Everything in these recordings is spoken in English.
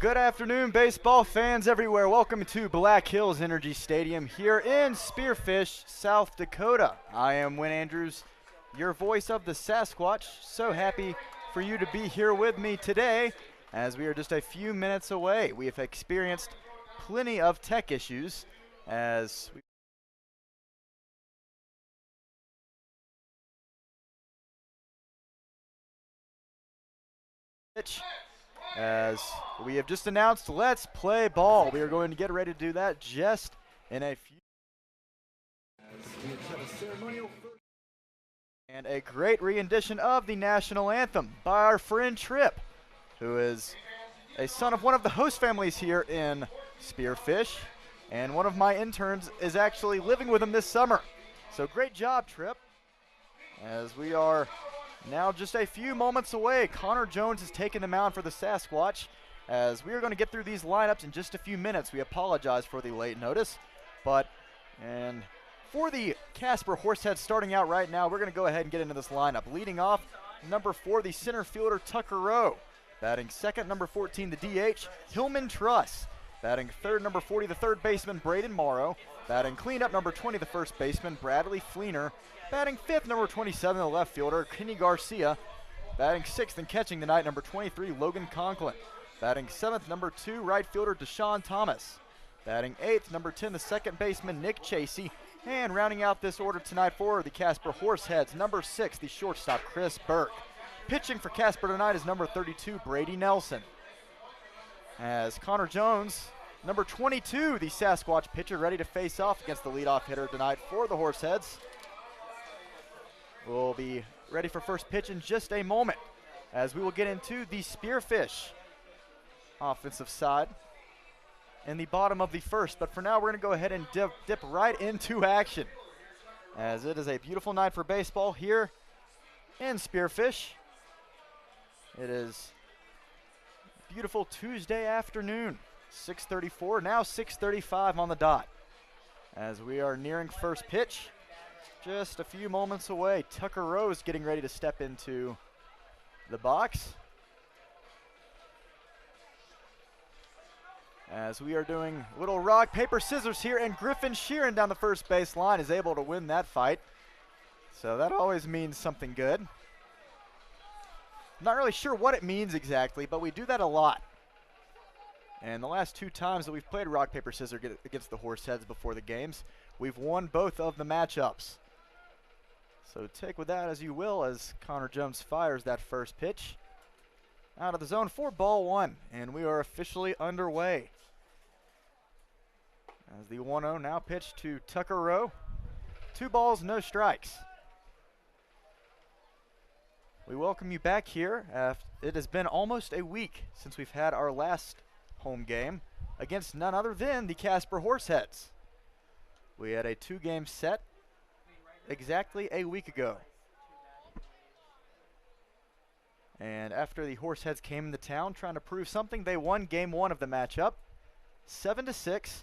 good afternoon, baseball fans everywhere. Welcome to Black Hills Energy Stadium here in Spearfish, South Dakota. I am Wynn Andrews, your voice of the Sasquatch. So happy for you to be here with me today as we are just a few minutes away. We have experienced plenty of tech issues as we have just announced, let's play ball. We are going to get ready to do that just in a few. And a great rendition of the national anthem by our friend Trip, who is a son of one of the host families here in Spearfish, and one of my interns is actually living with him this summer. So great job, Trip. As we are now just a few moments away, Connor Jones has taken the mound for the Sasquatch. As we are going to get through these lineups in just a few minutes. We apologize for the late notice, and for the Casper Horseheads starting out right now, we're going to go ahead and get into this lineup. Leading off, number 4, the center fielder Tucker Rowe. Batting second, number 14, the DH Hillman Truss. Batting third, number 40, the third baseman Braden Morrow. Batting cleanup, number 20, the first baseman Bradley Fleener. Batting fifth, number 27, the left fielder Kenny Garcia. Batting sixth and catching tonight, number 23, Logan Conklin. Batting seventh, number 2, right fielder Deshaun Thomas. Batting eighth, number 10, the second baseman Nick Chasey. And rounding out this order tonight for the Casper Horseheads, number 6, the shortstop Chris Burke. Pitching for Casper tonight is number 32, Brady Nelson. As Connor Jones, number 22, the Sasquatch pitcher, ready to face off against the leadoff hitter tonight for the Horseheads. We'll be ready for first pitch in just a moment as we will get into the Spearfish offensive side in the bottom of the first. But for now, we're going to go ahead and dip right into action as it is a beautiful night for baseball here in Spearfish. It is beautiful Tuesday afternoon, 6:34, now 6:35 on the dot. As we are nearing first pitch, just a few moments away. Tucker Rowe is getting ready to step into the box. As we are doing little rock, paper, scissors here, and Griffin Sheeran down the first base line is able to win that fight. So that always means something good. Not really sure what it means exactly, but we do that a lot. And the last 2 times that we've played rock, paper, scissors against the Horseheads before the games, we've won both of the matchups. So take with that as you will as Connor Jones fires that first pitch out of the zone for ball 1. And we are officially underway. As the 1-0 now pitched to Tucker Rowe. 2 balls, no strikes. We welcome you back here. It has been almost a week since we've had our last home game against none other than the Casper Horseheads. We had a 2-game set exactly a week ago. And after the Horseheads came into town trying to prove something, they won game 1 of the matchup, 7-6.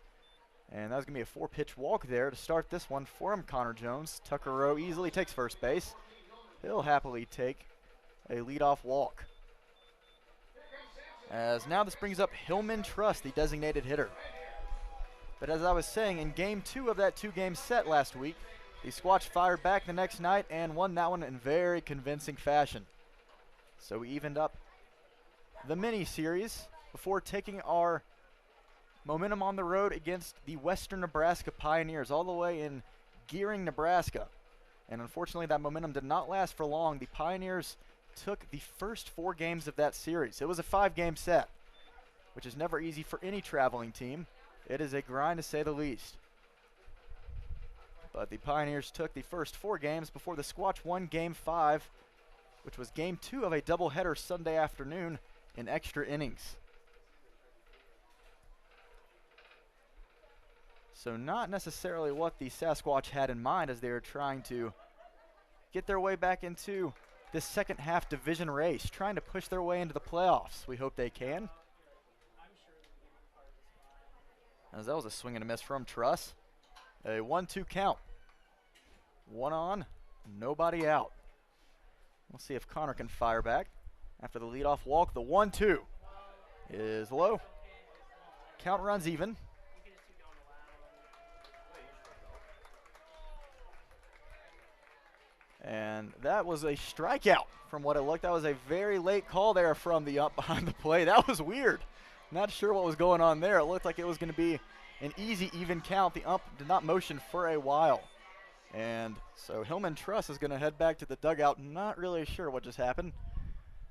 And that was going to be a 4-pitch walk there to start this one for him, Connor Jones. Tucker Rowe easily takes first base. He'll happily take a leadoff walk. As now this brings up Hillman Truss, the designated hitter. But as I was saying, in game 2 of that 2-game set last week, the Squatch fired back the next night and won that one in very convincing fashion. So we evened up the mini-series before taking our momentum on the road against the Western Nebraska Pioneers all the way in Gearing, Nebraska. And unfortunately, that momentum did not last for long. The Pioneers took the first 4 games of that series. It was a 5-game set, which is never easy for any traveling team. It is a grind to say the least. But the Pioneers took the first 4 games before the Squatch won game 5, which was game 2 of a doubleheader Sunday afternoon in extra innings. So not necessarily what the Sasquatch had in mind as they were trying to get their way back into this second half division race, trying to push their way into the playoffs. We hope they can. As that was a swing and a miss from Truss. A 1-2 count. 1 on, nobody out. We'll see if Connor can fire back after the leadoff walk. The 1-2 is low. count runs even. And that was a strikeout from what it looked. That was a very late call there from the ump behind the plate. That was weird. Not sure what was going on there. It looked like it was going to be an easy, even count. The ump did not motion for a while. And so Hillman Truss is going to head back to the dugout. Not really sure what just happened,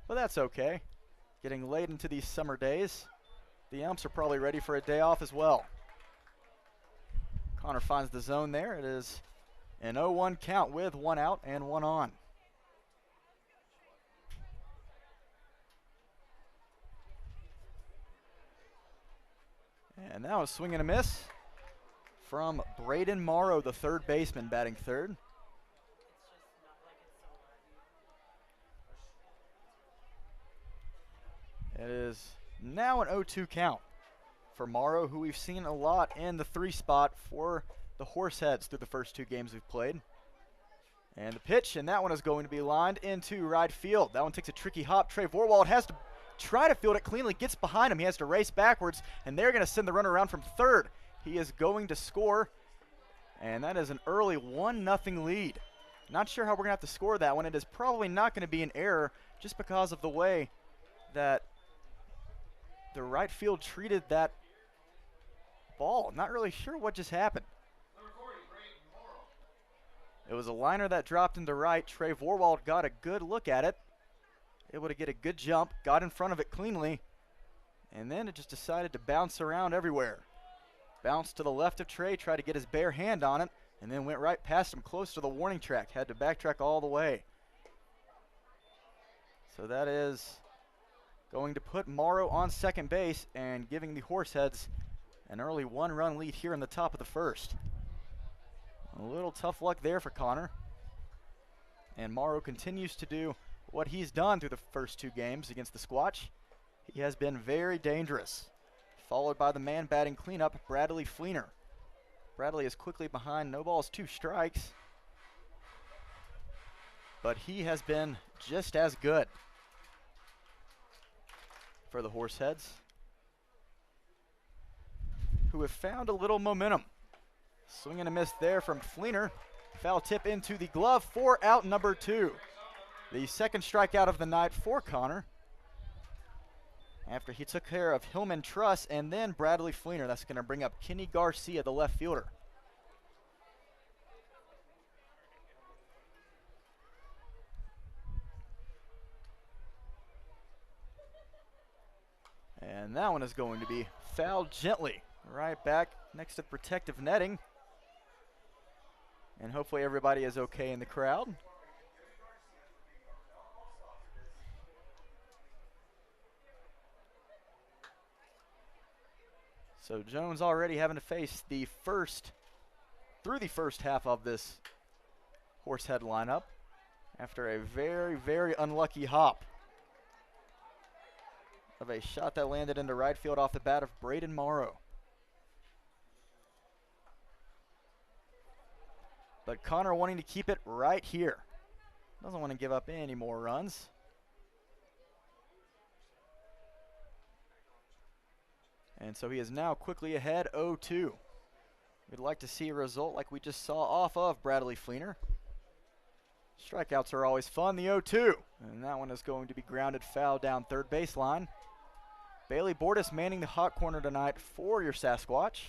but that's okay. Getting late into these summer days, the umps are probably ready for a day off as well. Connor finds the zone there. It is an 0-1 count with 1 out and 1 on. And now a swing and a miss from Braden Morrow, the third baseman, batting third. It is now an 0-2 count for Morrow, who we've seen a lot in the 3 spot for the Horseheads through the first 2 games we've played. And the pitch, and that one is going to be lined into right field. That one takes a tricky hop. Trey Vorwald has to try to field it cleanly, gets behind him. He has to race backwards, and they're going to send the runner around from third. He is going to score, and that is an early 1-0 lead. Not sure how we're going to have to score that one. It is probably not going to be an error just because of the way that the right field treated that ball. Not really sure what just happened. It was a liner that dropped into right. Trey Vorwald got a good look at it, able to get a good jump, got in front of it cleanly, and then it just decided to bounce around everywhere. Bounced to the left of Trey, tried to get his bare hand on it, and then went right past him close to the warning track. Had to backtrack all the way. So that is going to put Morrow on second base and giving the Horseheads an early 1-run lead here in the top of the first. A little tough luck there for Connor. And Morrow continues to do what he's done through the first 2 games against the Squatch. He has been very dangerous. Followed by the man batting cleanup, Bradley Fleener. Bradley is quickly behind, no balls, 2 strikes. But he has been just as good for the Horseheads, who have found a little momentum. Swing and a miss there from Fleener. Foul tip into the glove for out number 2. The second strikeout of the night for Connor, after he took care of Hillman Truss and then Bradley Fleener. That's going to bring up Kenny Garcia, the left fielder. And that one is going to be fouled gently right back next to protective netting. And hopefully everybody is okay in the crowd. So Jones already having to face the first half of this Horsehead lineup after a very, very unlucky hop of a shot that landed into right field off the bat of Braden Morrow. But Connor wanting to keep it right here. Doesn't want to give up any more runs. And so he is now quickly ahead 0-2. We'd like to see a result like we just saw off of Bradley Fleener. Strikeouts are always fun, the 0-2. And that one is going to be grounded foul down third baseline. Bailey Bordas manning the hot corner tonight for your Sasquatch.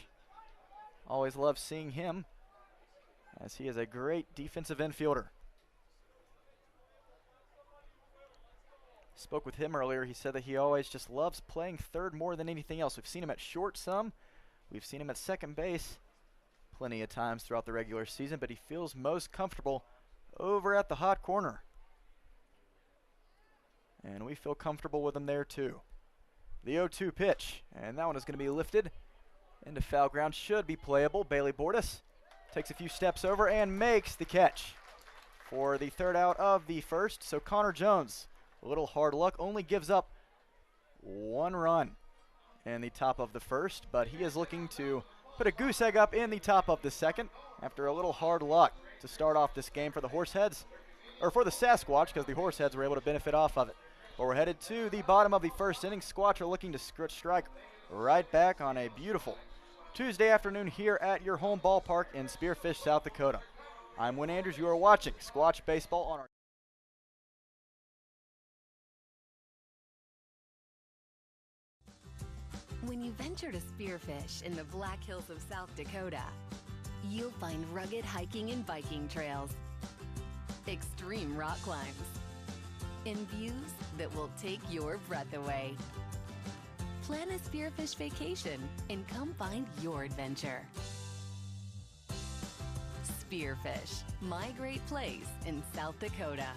Always love seeing him, as he is a great defensive infielder. Spoke with him earlier. He said that he always just loves playing third more than anything else. We've seen him at short some. We've seen him at second base plenty of times throughout the regular season, but he feels most comfortable over at the hot corner. And we feel comfortable with him there too. The 0-2 pitch, and that one is going to be lifted into foul ground. Should be playable. Bailey Bordas takes a few steps over and makes the catch for the third out of the first. So Connor Jones, a little hard luck, only gives up 1 run in the top of the first, but he is looking to put a goose egg up in the top of the second after a little hard luck to start off this game for the Horseheads, or for the Sasquatch, because the Horseheads were able to benefit off of it. But we're headed to the bottom of the first inning. Squatch are looking to strike right back on a beautiful Tuesday afternoon here at your home ballpark in Spearfish, South Dakota. I'm Win Andrews. You are watching Squatch Baseball on our When you venture to Spearfish in the Black Hills of South Dakota, you'll find rugged hiking and biking trails, extreme rock climbs, and views that will take your breath away. Plan a Spearfish vacation and come find your adventure. Spearfish, my great place in South Dakota.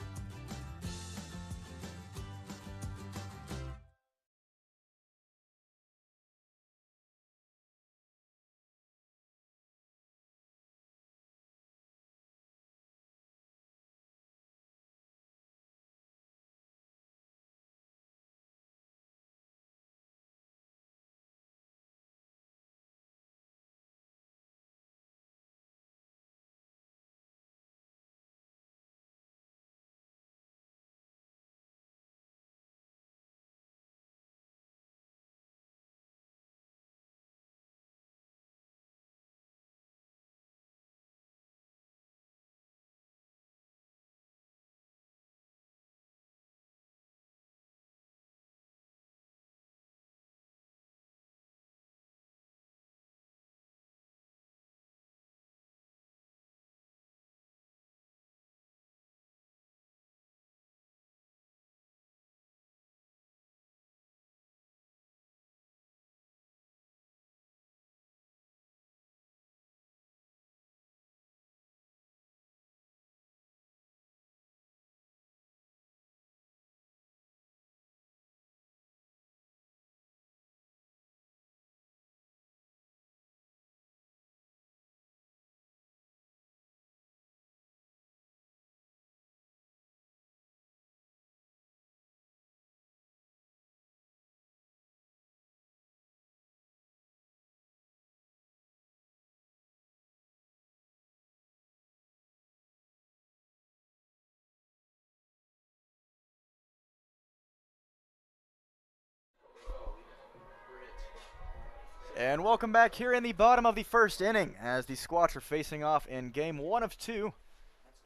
And welcome back here in the bottom of the first inning as the Squatch are facing off in game 1 of 2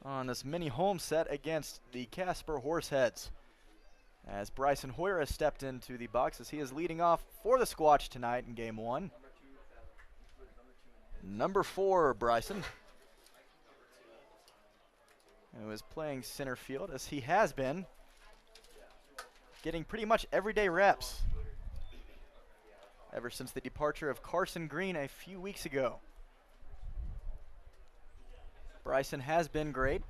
on this mini home set against the Casper Horseheads. As Bryson Hoyer has stepped into the box as he is leading off for the Squatch tonight in game 1. Number 4, Bryson, who is playing center field as he has been, getting pretty much everyday reps ever since the departure of Carson Green a few weeks ago. Bryson has been great.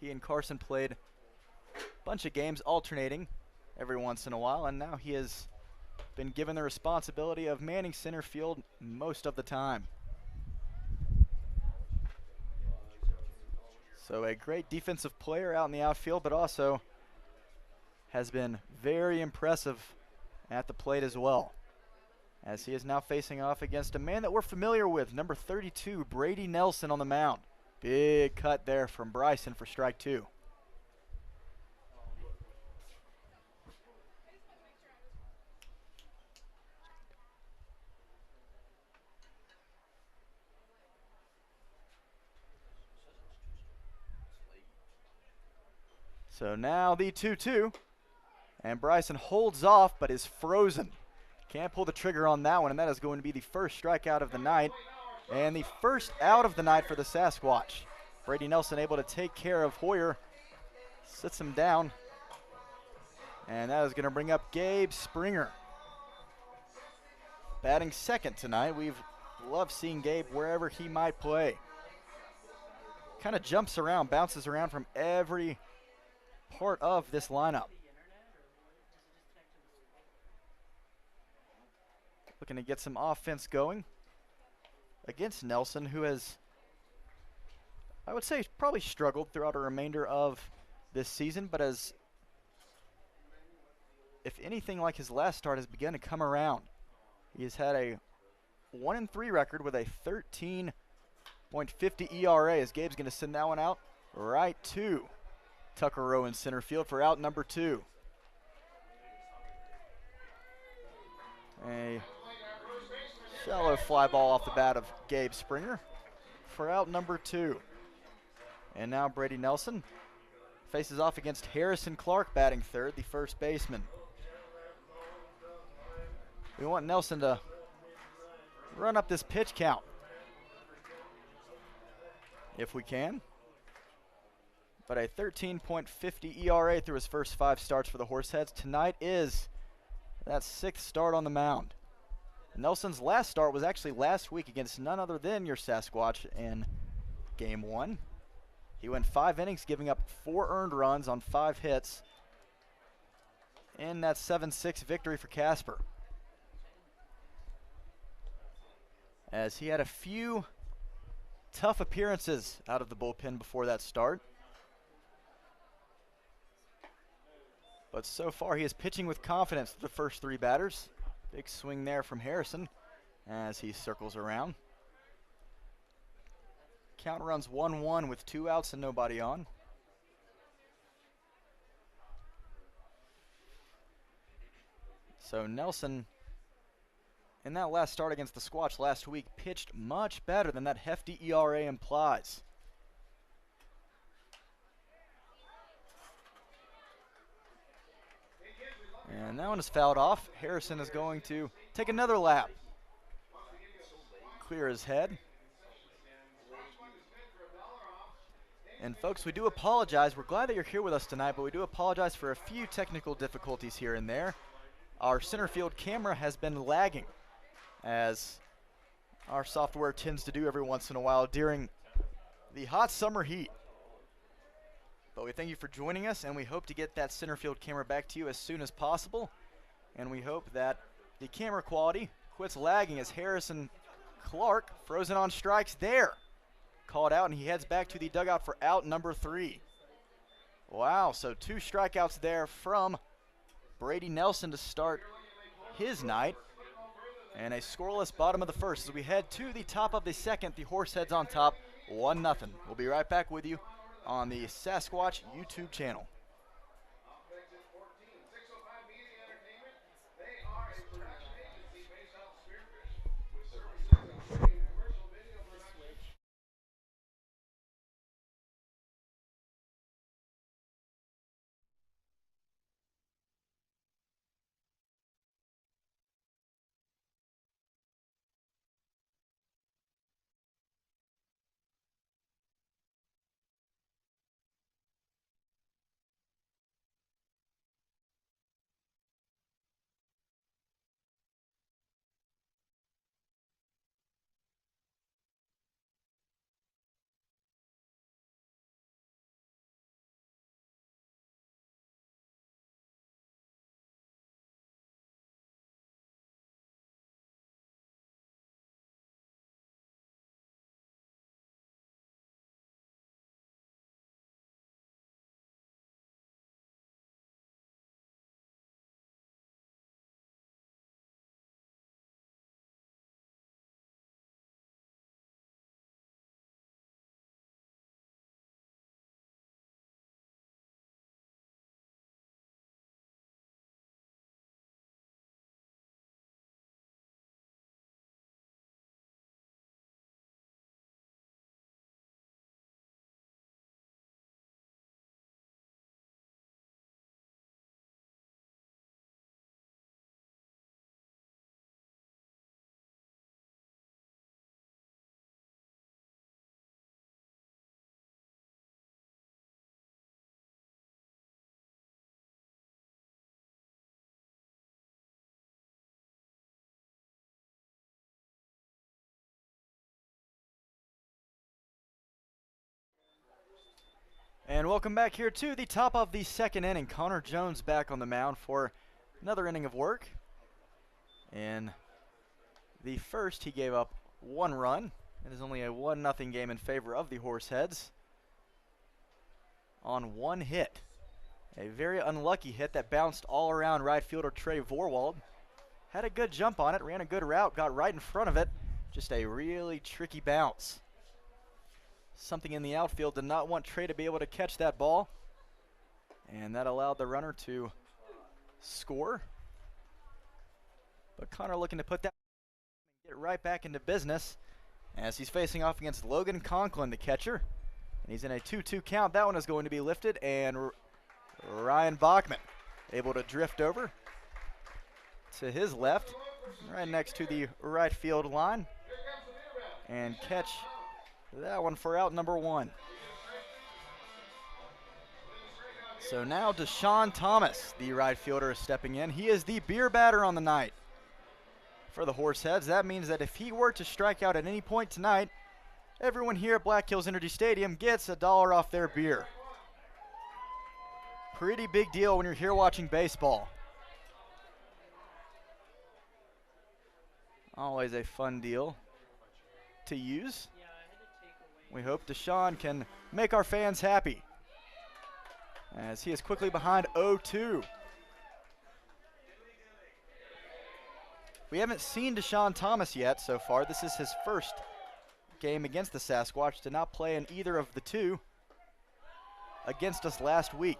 He and Carson played a bunch of games alternating every once in a while, and now he has been given the responsibility of manning center field most of the time. So a great defensive player out in the outfield, but also has been very impressive at the plate as well, as he is now facing off against a man that we're familiar with, number 32, Brady Nelson on the mound. Big cut there from Bryson for strike 2. So now the 2-2, and Bryson holds off but is frozen. Can't pull the trigger on that one, and that is going to be the first strikeout of the night and the first out of the night for the Sasquatch. Brady Nelson able to take care of Hoyer, sits him down, and that is going to bring up Gabe Springer, batting second tonight. We've loved seeing Gabe wherever he might play. Kind of jumps around, bounces around from every part of this lineup. Looking to get some offense going against Nelson, who has, I would say, probably struggled throughout a remainder of this season, but has, if anything like his last start, has begun to come around. He has had a 1-3 record with a 13.50 ERA, as Gabe's going to send that one out right to Tucker Rowe in center field for out number 2. A shallow fly ball off the bat of Gabe Springer for out number 2. And now Brady Nelson faces off against Harrison Clark batting third, the first baseman. We want Nelson to run up this pitch count if we can. But a 13.50 ERA through his first 5 starts for the Horseheads. Tonight is that 6th start on the mound. Nelson's last start was actually last week against none other than your Sasquatch in Game 1. He went 5 innings, giving up 4 earned runs on 5 hits in that 7-6 victory for Casper. As he had a few tough appearances out of the bullpen before that start. But so far he is pitching with confidence to the first 3 batters. Big swing there from Harrison as he circles around. Count runs 1-1 with 2 outs and nobody on. So Nelson, in that last start against the Squatch last week, pitched much better than that hefty ERA implies. And that one is fouled off. Harrison is going to take another lap. Clear his head. And folks, we do apologize. We're glad that you're here with us tonight, but we do apologize for a few technical difficulties here and there. Our center field camera has been lagging, as our software tends to do every once in a while during the hot summer heat. But we thank you for joining us, and we hope to get that center field camera back to you as soon as possible. And we hope that the camera quality quits lagging as Harrison Clark, frozen on strikes there, called out, and he heads back to the dugout for out number 3. Wow, so 2 strikeouts there from Brady Nelson to start his night. And a scoreless bottom of the first as we head to the top of the second. The Horseheads on top, 1-0. We'll be right back with you on the Sasquatch YouTube channel. And welcome back here to the top of the second inning. Connor Jones back on the mound for another inning of work. In the first, he gave up 1 run. It is only a 1-0 game in favor of the Horseheads on 1 hit. A very unlucky hit that bounced all around right fielder Trey Vorwald. Had a good jump on it, ran a good route, got right in front of it. Just a really tricky bounce. Something in the outfield did not want Trey to be able to catch that ball, and that allowed the runner to score. But Connor looking to put that and get right back into business as he's facing off against Logan Conklin, the catcher. And he's in a 2-2 count. That one is going to be lifted, and Ryan Bachman able to drift over to his left, right next to the right field line, and catch that one for out number 1. So now Deshaun Thomas, the right fielder, is stepping in. He is the beer batter on the night for the Horseheads. That means that if he were to strike out at any point tonight, everyone here at Black Hills Energy Stadium gets $1 off their beer. Pretty big deal when you're here watching baseball. Always a fun deal to use. We hope Deshaun can make our fans happy, as he is quickly behind 0-2. We haven't seen Deshaun Thomas yet so far. This is his first game against the Sasquatch. Did not play in either of the two against us last week.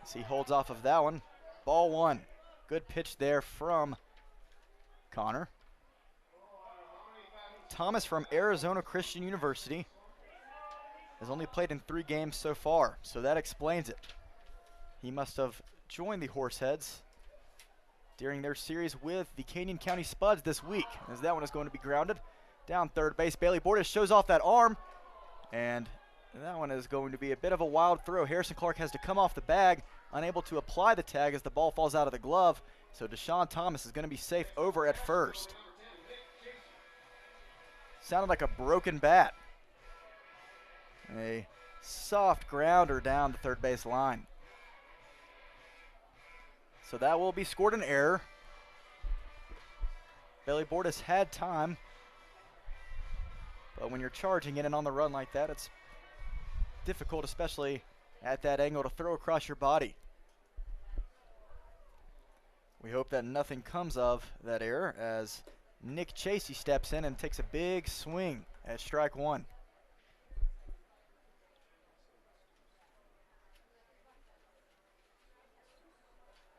As he holds off of that one. Ball 1. Good pitch there from Connor. Thomas from Arizona Christian University has only played in 3 games so far, so that explains it. He must have joined the Horseheads during their series with the Canyon County Spuds this week, as that one is going to be grounded. Down third base, Bailey Bordas shows off that arm, and that one is going to be a bit of a wild throw. Harrison Clark has to come off the bag, unable to apply the tag as the ball falls out of the glove, so Deshaun Thomas is going to be safe over at first. Sounded like a broken bat. A soft grounder down the third base line. So that will be scored an error. Bailey Bordas had time, but when you're charging in and on the run like that, it's difficult, especially at that angle, to throw across your body. We hope that nothing comes of that error, as Nick Chasey steps in and takes a big swing at strike 1.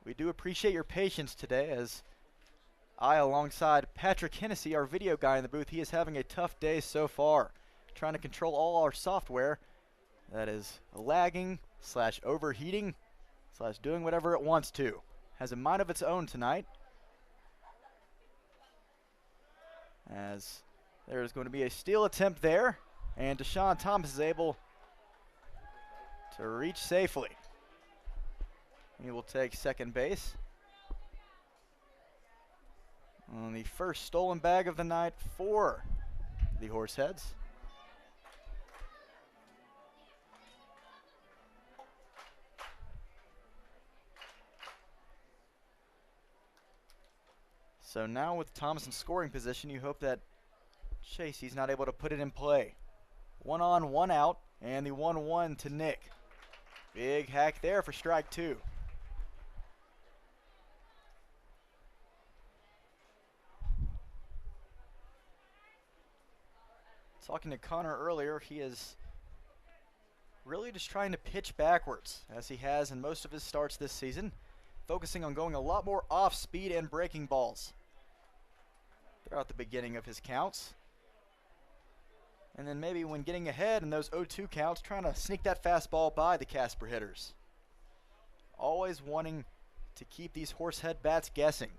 We do appreciate your patience today, as I, alongside Patrick Hennessy, our video guy in the booth, he is having a tough day so far, trying to control all our software that is lagging / overheating / doing whatever it wants to. Has a mind of its own tonight, as there is going to be a steal attempt there, and Deshaun Thomas is able to reach safely. He will take second base on the first stolen bag of the night for the Horseheads. So now with Thomas in scoring position, you hope that Chasey's not able to put it in play. 1 on, 1 out, and the 1-1 to Nick. Big hack there for strike 2. Talking to Connor earlier, he is really just trying to pitch backwards, as he has in most of his starts this season, focusing on going a lot more off speed and breaking balls throughout the beginning of his counts. And then maybe when getting ahead in those 0-2 counts, trying to sneak that fastball by the Casper hitters. Always wanting to keep these Horsehead bats guessing.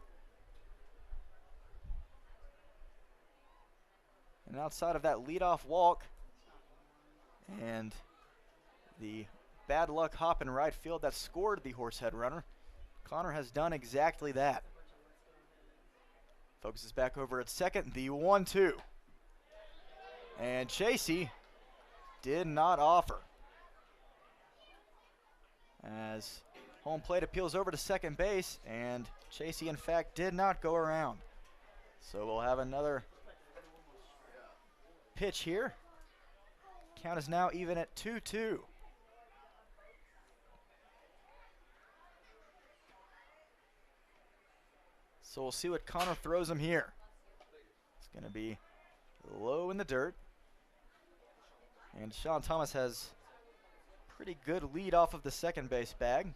And outside of that leadoff walk and the bad luck hop in right field that scored the Horsehead runner, Connor has done exactly that. Focuses back over at second, the 1-2. And Chasey did not offer, as home plate appeals over to second base, and Chasey in fact did not go around. So we'll have another pitch here. Count is now even at 2-2. So we'll see what Connor throws him here. It's going to be low in the dirt. And Deshaun Thomas has pretty good lead off of the second base bag.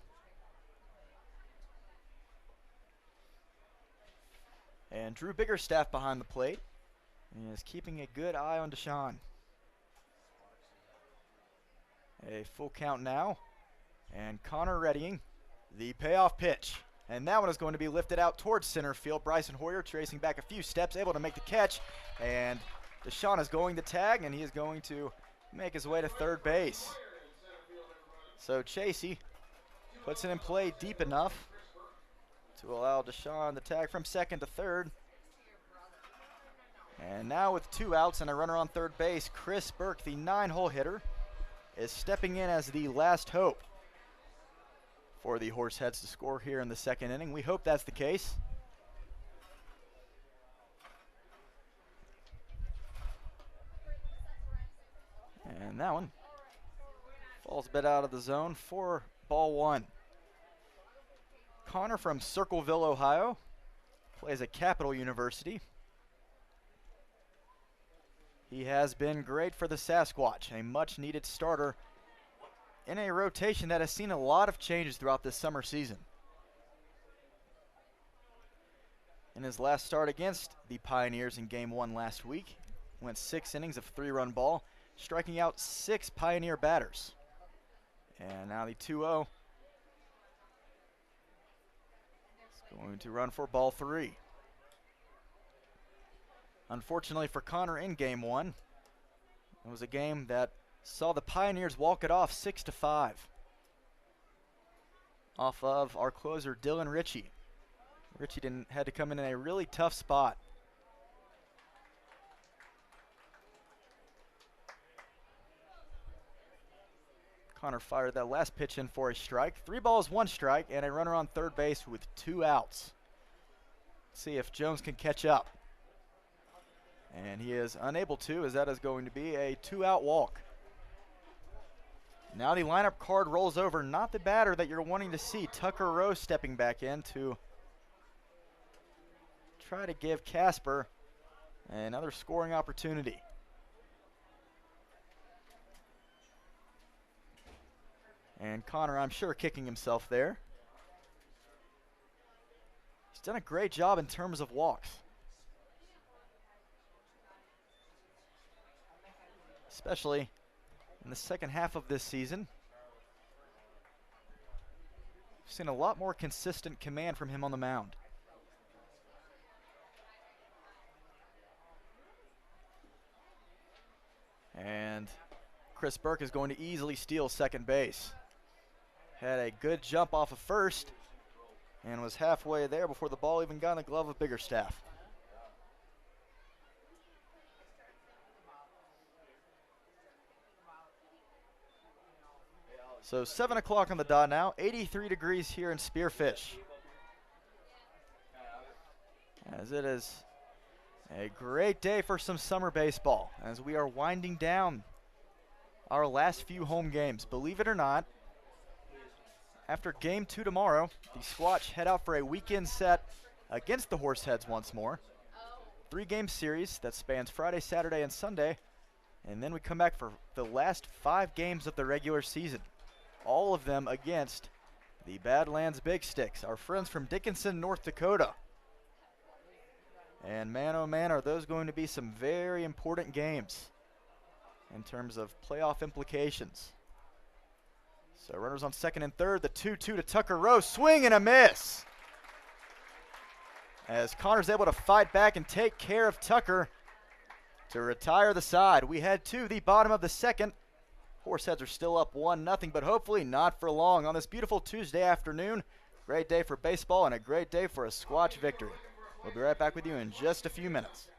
And Drew Biggerstaff behind the plate. And is keeping a good eye on Deshaun. A full count now. And Connor readying the payoff pitch. And that one is going to be lifted out towards center field. Bryson Hoyer tracing back a few steps, able to make the catch. And Deshaun is going to tag, and he is going to make his way to third base. So Chasey puts it in play deep enough to allow Deshaun the tag from second to third. And now with 2 outs and a runner on third base, Chris Burke, the 9-hole hitter, is stepping in as the last hope for the Horseheads to score here in the second inning. We hope that's the case. And that one falls a bit out of the zone for ball 1. Connor from Circleville, Ohio, plays at Capital University. He has been great for the Sasquatch, a much-needed starter in a rotation that has seen a lot of changes throughout this summer season. In his last start against the Pioneers in Game 1 last week, went 6 innings of 3-run ball, striking out 6 Pioneer batters. And now the 2-0 is going to run for ball 3. Unfortunately for Connor in Game 1, it was a game that saw the Pioneers walk it off 6-5 off of our closer Dylan Ritchie. Ritchie had to come in a really tough spot. Connor fired that last pitch in for a strike. 3 balls, 1 strike, and a runner on third base with 2 outs. See if Jones can catch up. And he is unable to, as that is going to be a 2-out walk. Now the lineup card rolls over. Not the batter that you're wanting to see. Tucker Rose stepping back in to try to give Casper another scoring opportunity. And Connor, I'm sure, kicking himself there. He's done a great job in terms of walks, especially in the second half of this season. We've seen a lot more consistent command from him on the mound. And Chris Burke is going to easily steal second base. Had a good jump off of first and was halfway there before the ball even got in the glove of Biggerstaff. So 7 o'clock on the dot now, 83 degrees here in Spearfish. As it is a great day for some summer baseball as we are winding down our last few home games. Believe it or not, after Game 2 tomorrow, the Squatch head out for a weekend set against the Horseheads once more. 3-game series that spans Friday, Saturday, and Sunday. And then we come back for the last 5 games of the regular season. All of them against the Badlands Big Sticks, our friends from Dickinson, North Dakota. And man, oh man, are those going to be some very important games in terms of playoff implications. So runners on second and third, the 2-2 to Tucker Rose, swing and a miss. As Connor's able to fight back and take care of Tucker to retire the side. We head to the bottom of the second. Horseheads are still up 1-0, but hopefully not for long on this beautiful Tuesday afternoon. Great day for baseball and a great day for a Squatch victory. We'll be right back with you in just a few minutes.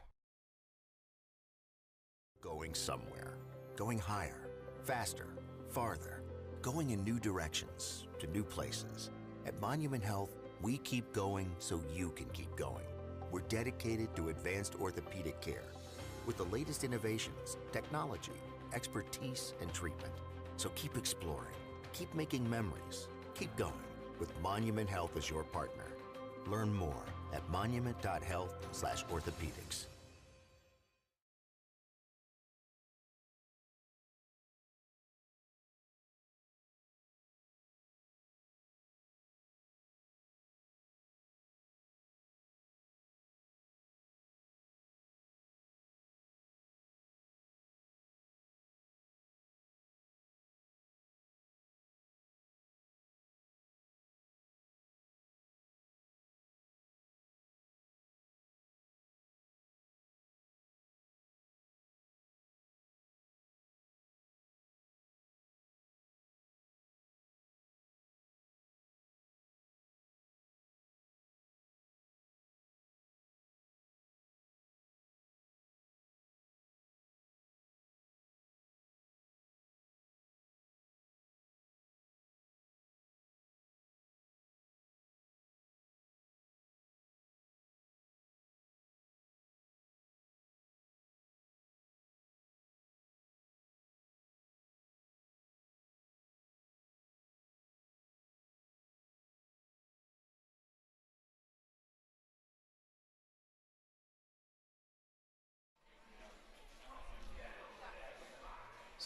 Going somewhere, going higher, faster, farther, going in new directions, to new places. At Monument Health, we keep going so you can keep going. We're dedicated to advanced orthopedic care with the latest innovations, technology, expertise, and treatment. So keep exploring, keep making memories, keep going with Monument Health as your partner. Learn more at monument.health/orthopedics.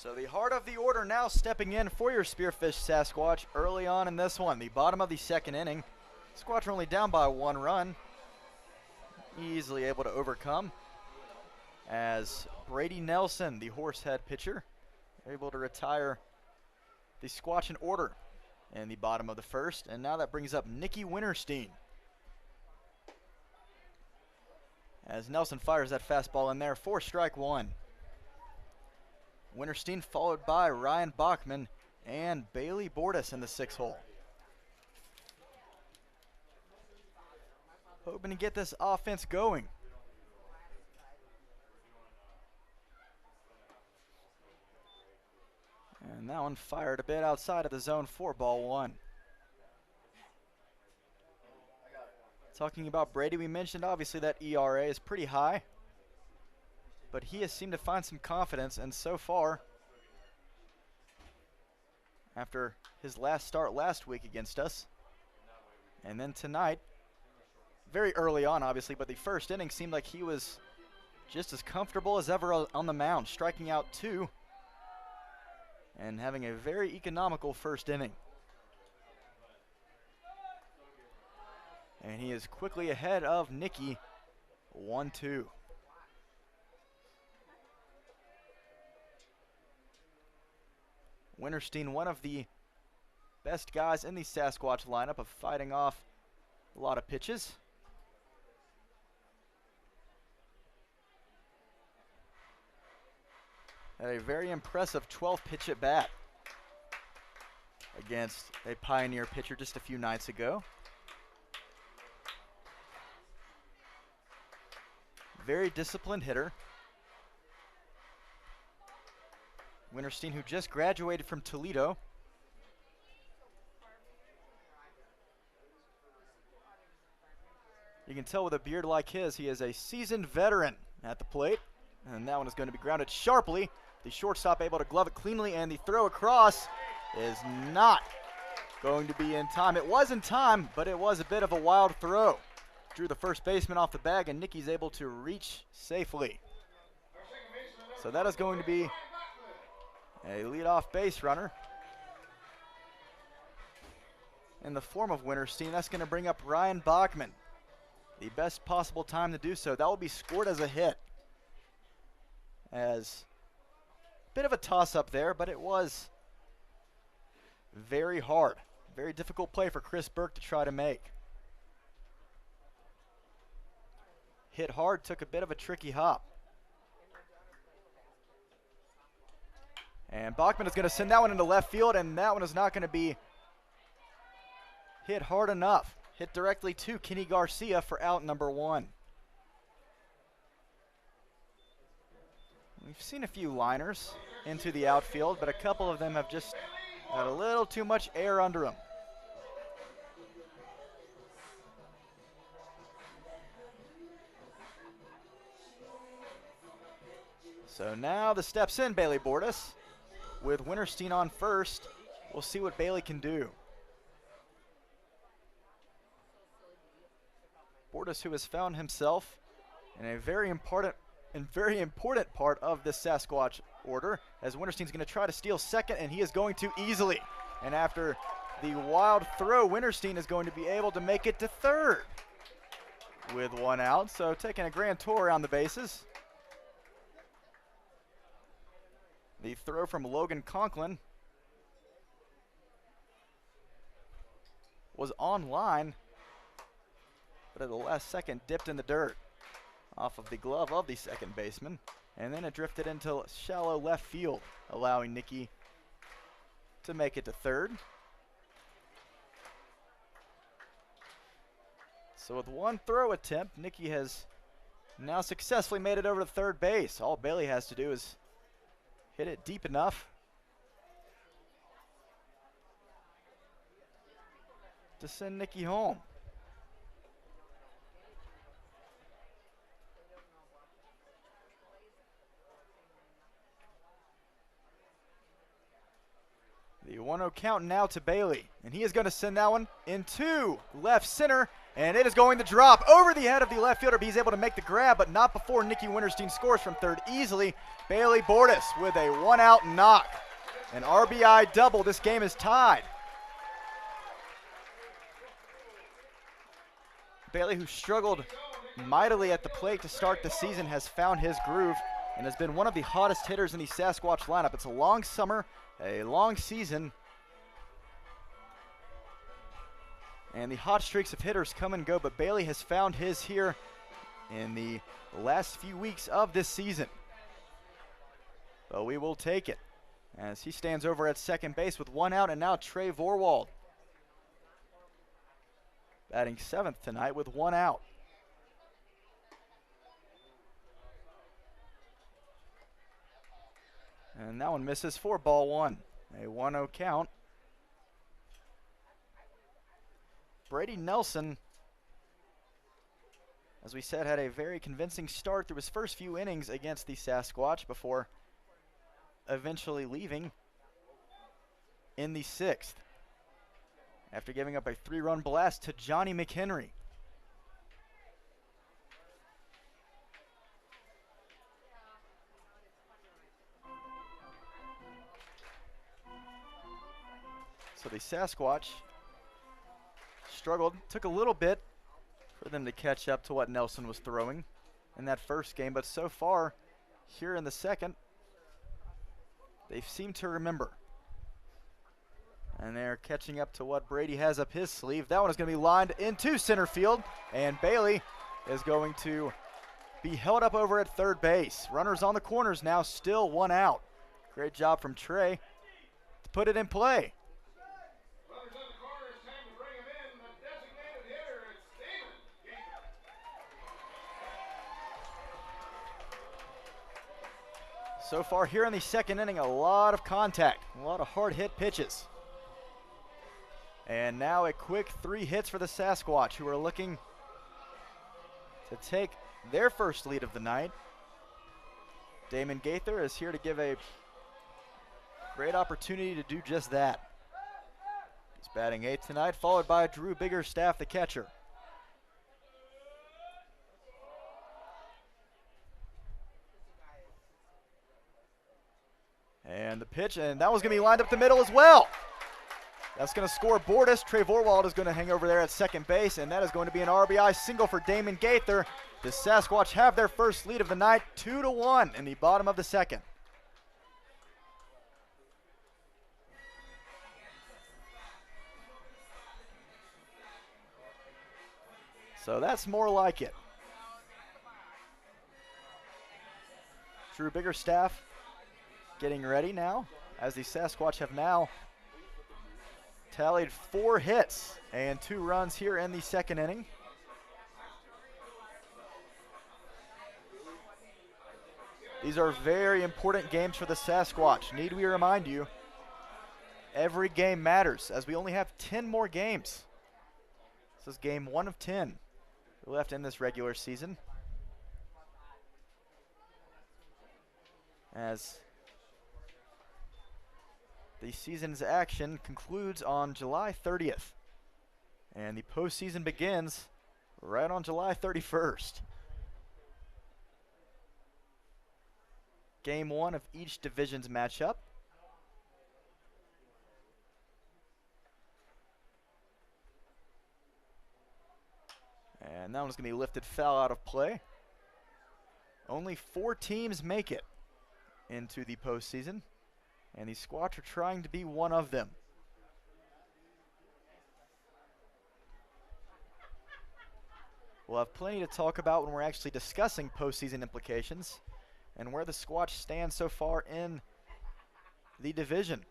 So the heart of the order now stepping in for your Spearfish Sasquatch early on in this one. The bottom of the second inning. Squatch are only down by 1 run. Easily able to overcome as Brady Nelson, the Horsehead pitcher, able to retire the Squatch in order in the bottom of the first. And now that brings up Nicky Winterstein. As Nelson fires that fastball in there for strike 1. Winterstein followed by Ryan Bachman and Bailey Bordas in the 6th hole. Hoping to get this offense going. And that one fired a bit outside of the zone for ball 1. Talking about Brady, we mentioned obviously that ERA is pretty high, but he has seemed to find some confidence, and so far, after his last start last week against us, and then tonight, very early on obviously, but the first inning seemed like he was just as comfortable as ever on the mound, striking out 2 and having a very economical first inning. And he is quickly ahead of Nicky, 1-2. Winterstein, one of the best guys in the Sasquatch lineup of fighting off a lot of pitches. Had a very impressive 12th pitch at bat against a Pioneer pitcher just a few nights ago. Very disciplined hitter. Winterstein, who just graduated from Toledo. You can tell with a beard like his, he is a seasoned veteran at the plate. And that one is going to be grounded sharply. The shortstop able to glove it cleanly, and the throw across is not going to be in time. It was in time, but it was a bit of a wild throw. Drew the first baseman off the bag, and Nicky's able to reach safely. So that is going to be a leadoff base runner in the form of Winterstein. That's going to bring up Ryan Bachman. The best possible time to do so. That will be scored as a hit. As a bit of a toss-up there, but it was very hard. Very difficult play for Chris Burke to try to make. Hit hard, took a bit of a tricky hop. And Bachman is going to send that one into left field, and that one is not going to be hit hard enough. Hit directly to Kenny Garcia for out number 1. We've seen a few liners into the outfield, but a couple of them have just had a little too much air under them. So now the steps in Bailey Bordas with Winterstein on first. We'll see what Bailey can do. Bordas, who has found himself in a very important part of this Sasquatch order, as Winterstein's going to try to steal second, and he is going to easily. And after the wild throw, Winterstein is going to be able to make it to third with 1 out. So taking a grand tour around the bases. The throw from Logan Conklin was on line, but at the last second dipped in the dirt off of the glove of the second baseman, and then it drifted into shallow left field, allowing Nicky to make it to third. So with 1 throw attempt, Nicky has now successfully made it over to third base. All Bailey has to do is hit it deep enough to send Nicky home. The 1-0 count now to Bailey, and he is going to send that one into left center, And it is going to drop over the head of the left fielder. He's able to make the grab, but not before Nikki Winterstein scores from third easily. Bailey Bordas with a one-out knock. An RBI double. This game is tied. Bailey, who struggled mightily at the plate to start the season, has found his groove and has been one of the hottest hitters in the Sasquatch lineup. It's a long summer, a long season, and the hot streaks of hitters come and go, but Bailey has found his here in the last few weeks of this season. But we will take it as he stands over at second base with one out, and now Trey Vorwald batting seventh tonight with one out. And that one misses for ball one. A 1-0 count. Brady Nelson, as we said, had a very convincing start through his first few innings against the Sasquatch before eventually leaving in the sixth after giving up a 3-run blast to Johnny McHenry. So the Sasquatch struggled, took a little bit for them to catch up to what Nelson was throwing in that first game, but so far here in the second, they seem to remember. And they're catching up to what Brady has up his sleeve. That one is going to be lined into center field, and Bailey is going to be held up over at third base. Runners on the corners now, still one out. Great job from Trey to put it in play. So far here in the second inning, a lot of contact, a lot of hard hit pitches. And now a quick 3 hits for the Sasquatch, who are looking to take their first lead of the night. Damon Gaither is here to give a great opportunity to do just that. He's batting 8th tonight, followed by Drew Biggerstaff, the catcher. And the pitch, and that was going to be lined up the middle as well. That's going to score Bordas. Trey Vorwald is going to hang over there at second base, and that is going to be an RBI single for Damon Gaither. The Sasquatch have their first lead of the night, 2-1 in the bottom of the second. So that's more like it. Drew Biggerstaff getting ready now, as the Sasquatch have now tallied 4 hits and 2 runs here in the second inning. These are very important games for the Sasquatch. Need we remind you, every game matters, as we only have 10 more games. This is game 1 of 10 left in this regular season, as the season's action concludes on July 30th, and the postseason begins right on July 31st. Game 1 of each division's matchup. And that one's going to be lifted foul out of play. Only 4 teams make it into the postseason, and the Squatch are trying to be one of them. We'll have plenty to talk about when we're actually discussing postseason implications and where the Squatch stands so far in the division.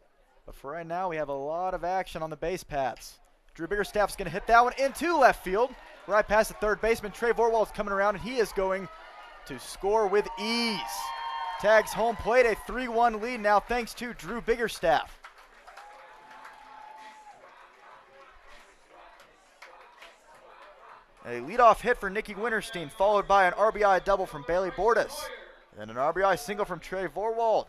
But for right now, we have a lot of action on the base paths. Drew Biggerstaff's going to hit that one into left field, right past the third baseman. Trey Vorwald's coming around, and he is going to score with ease. Tags home plate, a 3-1 lead now thanks to Drew Biggerstaff. A leadoff hit for Nikki Winterstein, followed by an RBI double from Bailey Bordas, and an RBI single from Trey Vorwald.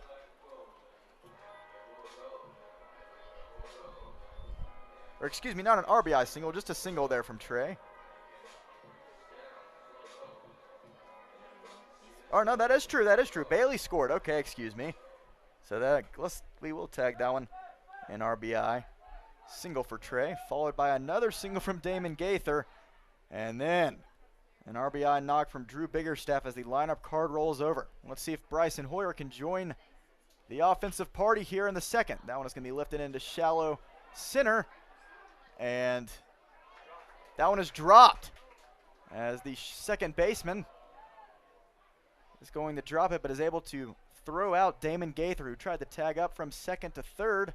Or excuse me, not an RBI single, just a single there from Trey. Oh, no, that is true. That is true. Bailey scored. Okay, excuse me. So we will tag that one an RBI. Single for Trey, followed by another single from Damon Gaither. And then an RBI knock from Drew Biggerstaff as the lineup card rolls over. Let's see if Bryson Hoyer can join the offensive party here in the second. That one is going to be lifted into shallow center. And that one is dropped as the second baseman is going to drop it, but is able to throw out Damon Gaither, who tried to tag up from second to third.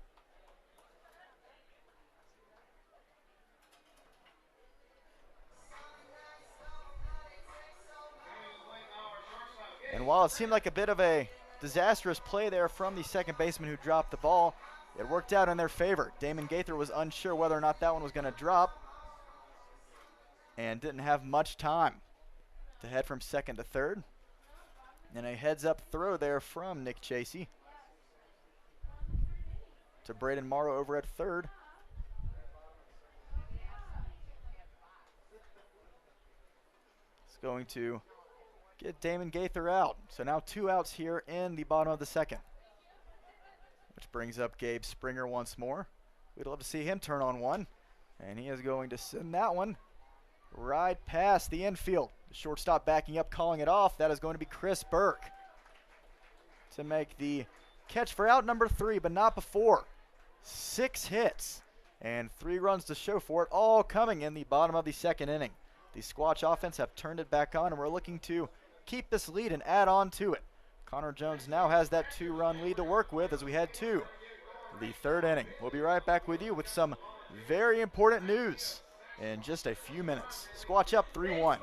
And while it seemed like a bit of a disastrous play there from the second baseman who dropped the ball, it worked out in their favor. Damon Gaither was unsure whether or not that one was going to drop and didn't have much time to head from second to third. And a heads-up throw there from Nick Chasey to Braden Morrow over at third. It's going to get Damon Gaither out. So now 2 outs here in the bottom of the second, which brings up Gabe Springer once more. We'd love to see him turn on one, and he is going to send that one right past the infield. The shortstop backing up, calling it off. That is going to be Chris Burke to make the catch for out number 3, but not before. 6 hits and 3 runs to show for it, all coming in the bottom of the second inning. The Squatch offense have turned it back on, and we're looking to keep this lead and add on to it. Connor Jones now has that 2-run lead to work with as we head to the third inning. We'll be right back with you with some very important news in just a few minutes. Squatch up 3-1.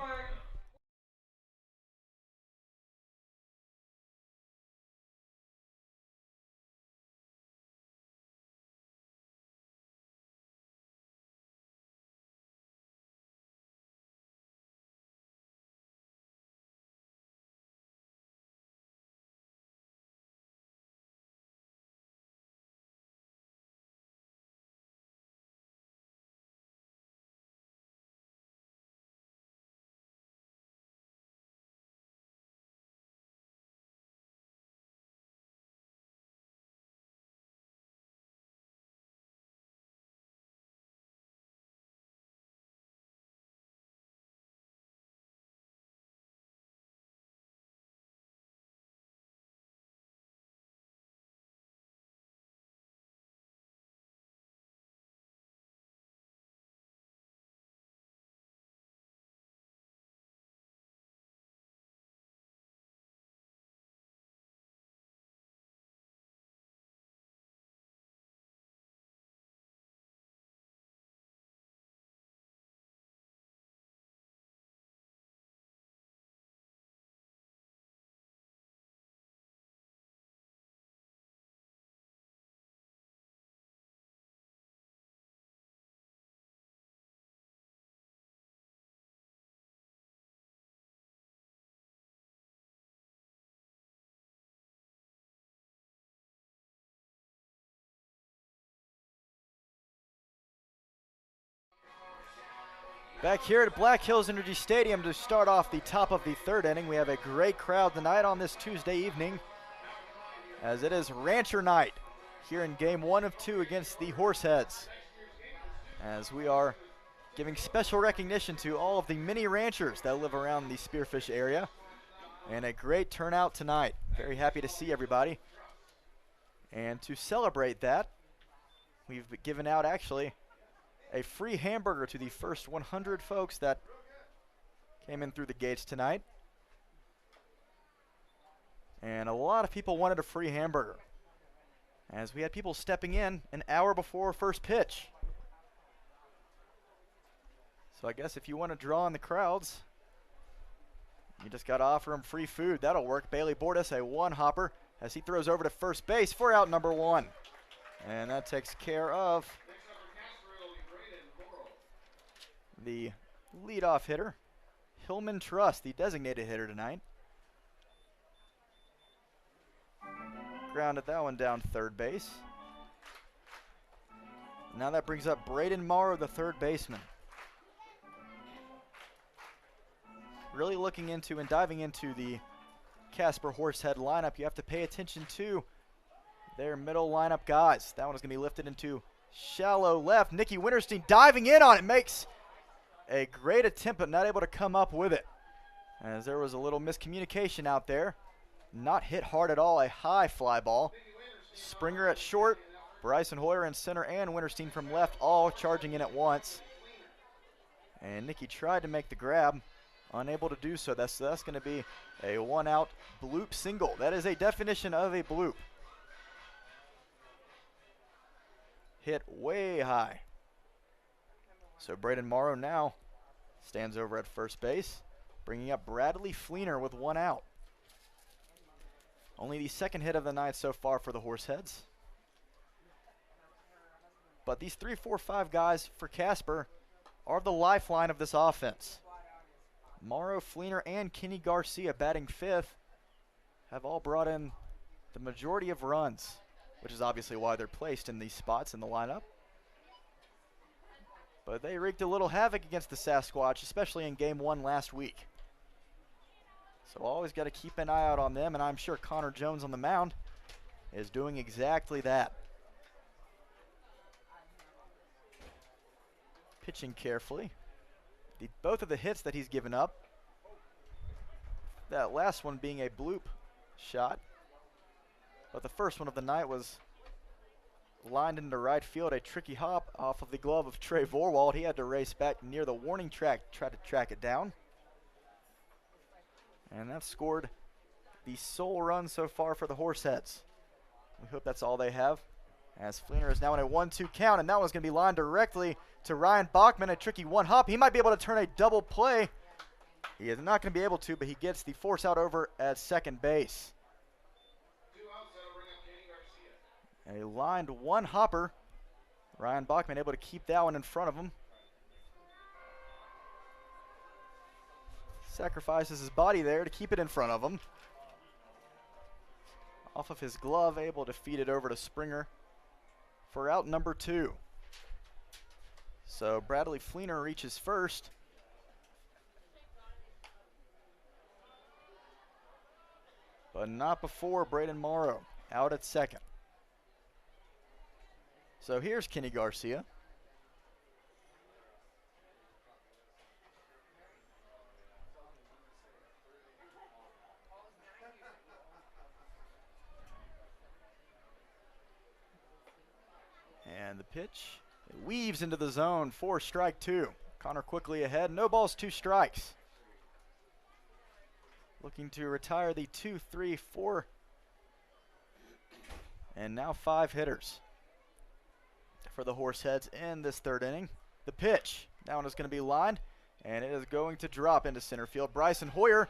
Back here at Black Hills Energy Stadium to start off the top of the third inning. We have a great crowd tonight on this Tuesday evening, as it is Rancher Night here in game 1 of 2 against the Horseheads, as we are giving special recognition to all of the many ranchers that live around the Spearfish area, and a great turnout tonight. Very happy to see everybody. And to celebrate that, we've given out actually a free hamburger to the first 100 folks that came in through the gates tonight. And a lot of people wanted a free hamburger, as we had people stepping in an hour before first pitch. So I guess if you want to draw in the crowds, you just got to offer them free food. That'll work. Bailey Bordas, a 1-hopper, as he throws over to first base for out number 1. And that takes care of the leadoff hitter, Hillman Trust, the designated hitter tonight. Grounded that one down third base. Now that brings up Braden Morrow, the third baseman. Really looking into and diving into the Casper Horsehead lineup, you have to pay attention to their middle lineup guys. That one is going to be lifted into shallow left. Nikki Winterstein diving in on it, makes a great attempt but not able to come up with it, as there was a little miscommunication out there. Not hit hard at all, a high fly ball. Springer at short, Bryson Hoyer in center, and Winterstein from left, all charging in at once. And Nikki tried to make the grab, unable to do so. That's going to be a one-out bloop single. That is a definition of a bloop. Hit way high. So Braden Morrow now stands over at first base, bringing up Bradley Fleener with one out. Only the second hit of the night so far for the Horseheads. But these 3, 4, 5 guys for Casper are the lifeline of this offense. Morrow, Fleener, and Kenny Garcia batting fifth have all brought in the majority of runs, which is obviously why they're placed in these spots in the lineup. But they wreaked a little havoc against the Sasquatch, especially in Game 1 last week. So always got to keep an eye out on them, and I'm sure Connor Jones on the mound is doing exactly that. Pitching carefully. Both of the hits that he's given up, that last one being a bloop shot, but the first one of the night was lined into right field, a tricky hop off of the glove of Trey Vorwald. He had to race back near the warning track to try to track it down. And that scored the sole run so far for the Horseheads. We hope that's all they have, as Fleener is now in a 1-2 count, and that one's going to be lined directly to Ryan Bachman, a tricky one hop. He might be able to turn a double play. He is not going to be able to, but he gets the force out over at second base. A lined one hopper. Ryan Bachman able to keep that one in front of him. Sacrifices his body there to keep it in front of him. Off of his glove, able to feed it over to Springer for out number 2. So Bradley Fleener reaches first. But not before Braden Morrow out at second. So here's Kenny Garcia. And the pitch, it weaves into the zone for strike 2. Connor quickly ahead, no balls, 2 strikes. Looking to retire the 2, 3, 4, and now 5 hitters for the Horseheads in this third inning. The pitch, that one is going to be lined, and it is going to drop into center field. Bryson Hoyer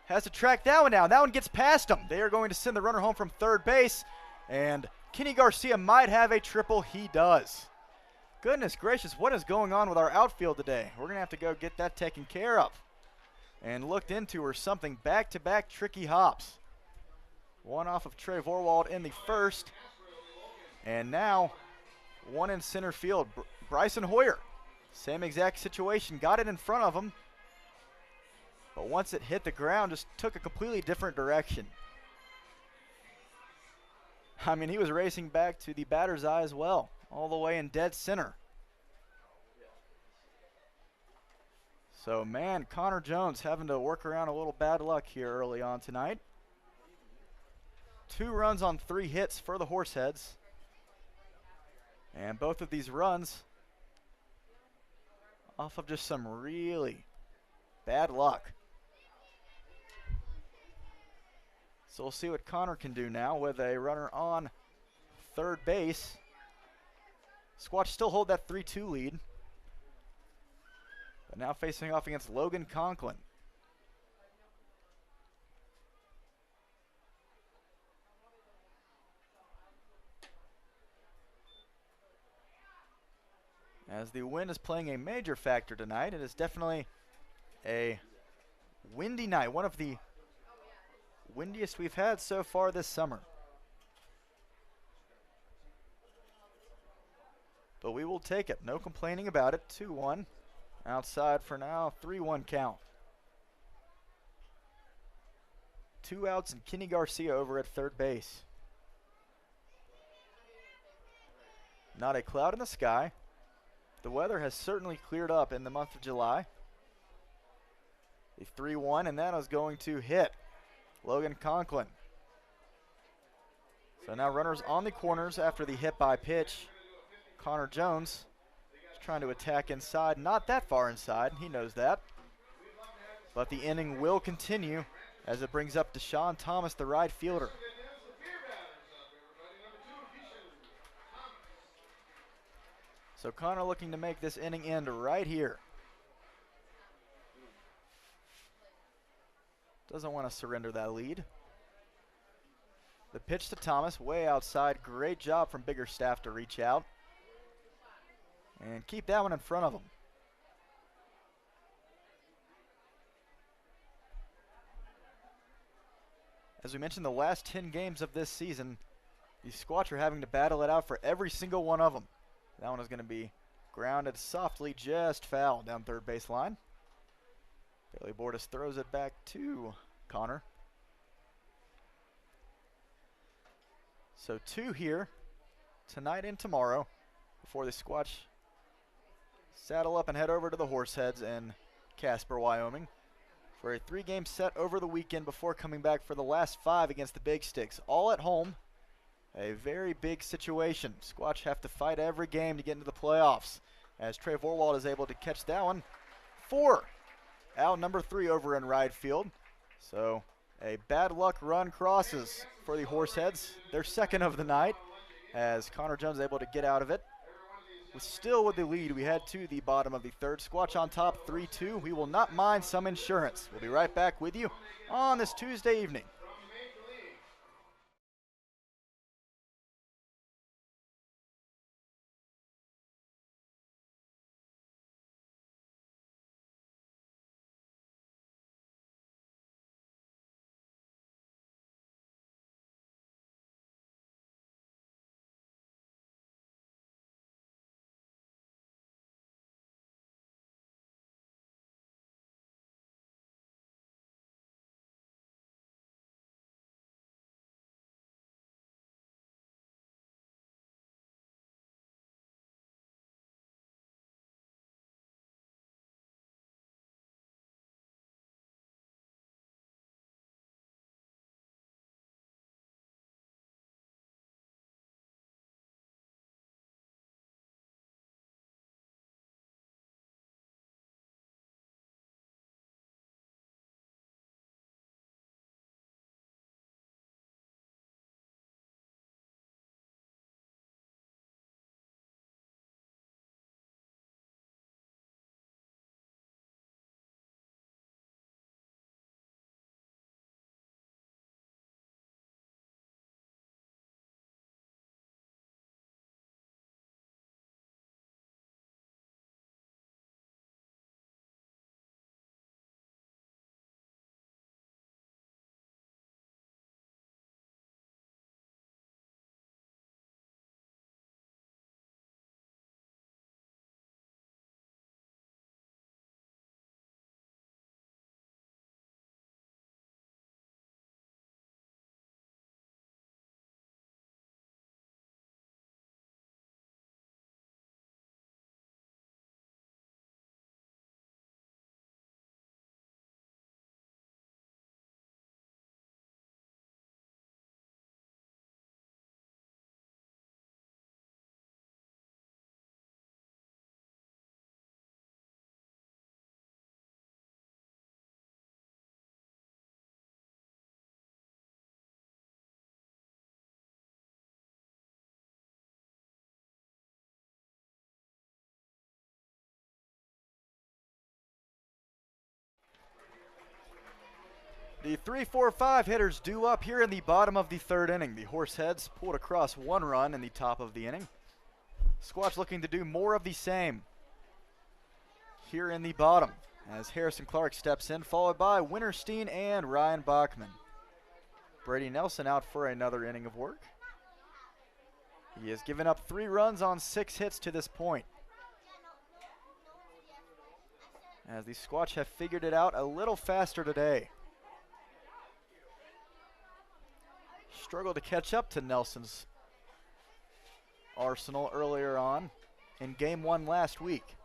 has to track that one down. That one gets past him. They are going to send the runner home from third base, and Kenny Garcia might have a triple. He does. Goodness gracious, what is going on with our outfield today? We're going to have to go get that taken care of and looked into, or something. Back-to-back tricky hops. One off of Trey Vorwald in the first, and now one in center field. Bryson Hoyer, same exact situation, got it in front of him, but once it hit the ground, just took a completely different direction. I mean, he was racing back to the batter's eye as well, all the way in dead center. So, man, Connor Jones having to work around a little bad luck here early on tonight. 2 runs on 3 hits for the Horseheads. And both of these runs off of just some really bad luck. So we'll see what Connor can do now with a runner on third base. Squatch still hold that 3-2 lead. But now facing off against Logan Conklin. As the wind is playing a major factor tonight, it is definitely a windy night. One of the windiest we've had so far this summer. But we will take it. No complaining about it. 2-1. Outside for now. 3-1 count. 2 outs and Kenny Garcia over at third base. Not a cloud in the sky. The weather has certainly cleared up in the month of July. A 3-1, and that is going to hit Logan Conklin. So now runners on the corners after the hit by pitch. Connor Jones is trying to attack inside, not that far inside, he knows that. But the inning will continue as it brings up Deshaun Thomas, the right fielder. So Connor looking to make this inning end right here. Doesn't want to surrender that lead. The pitch to Thomas, way outside. Great job from Biggerstaff to reach out and keep that one in front of him. As we mentioned, the last 10 games of this season, the Squatch are having to battle it out for every single one of them. That one is going to be grounded softly, just foul down third base line. Bailey Bordas throws it back to Connor. So 2 here tonight and tomorrow before the Squatch saddle up and head over to the Horseheads in Casper, Wyoming for a 3-game set over the weekend before coming back for the last 5 against the Big Sticks. All at home. A very big situation. Squatch have to fight every game to get into the playoffs as Trey Vorwald is able to catch that one for out number 3 over in right field. So a bad luck run crosses for the Horseheads. Their second of the night as Connor Jones able to get out of it. Still with the lead, we head to the bottom of the third. Squatch on top 3-2. We will not mind some insurance. We'll be right back with you on this Tuesday evening. The 3-4-5 hitters due up here in the bottom of the third inning. The Horseheads pulled across 1 run in the top of the inning. Squatch looking to do more of the same here in the bottom as Harrison Clark steps in, followed by Winterstein and Ryan Bachman. Brady Nelson out for another inning of work. He has given up 3 runs on 6 hits to this point, as the Squatch have figured it out a little faster today. struggled to catch up to Nelson's arsenal earlier on in game 1 last week,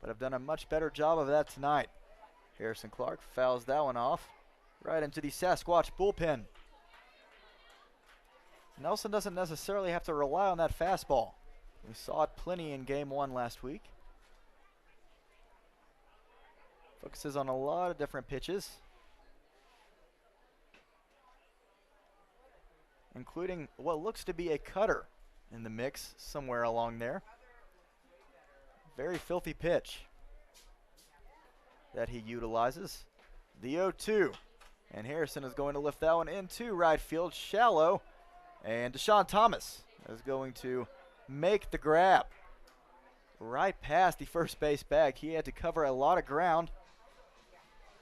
but have done a much better job of that tonight. Harrison Clark fouls that one off right into the Sasquatch bullpen. Nelson doesn't necessarily have to rely on that fastball. We saw it plenty in game 1 last week. Focuses on a lot of different pitches, including what looks to be a cutter in the mix somewhere along there. Very filthy pitch that he utilizes. The 0-2, and Harrison is going to lift that one into right field, shallow, and Deshaun Thomas is going to make the grab right past the first base bag. He had to cover a lot of ground,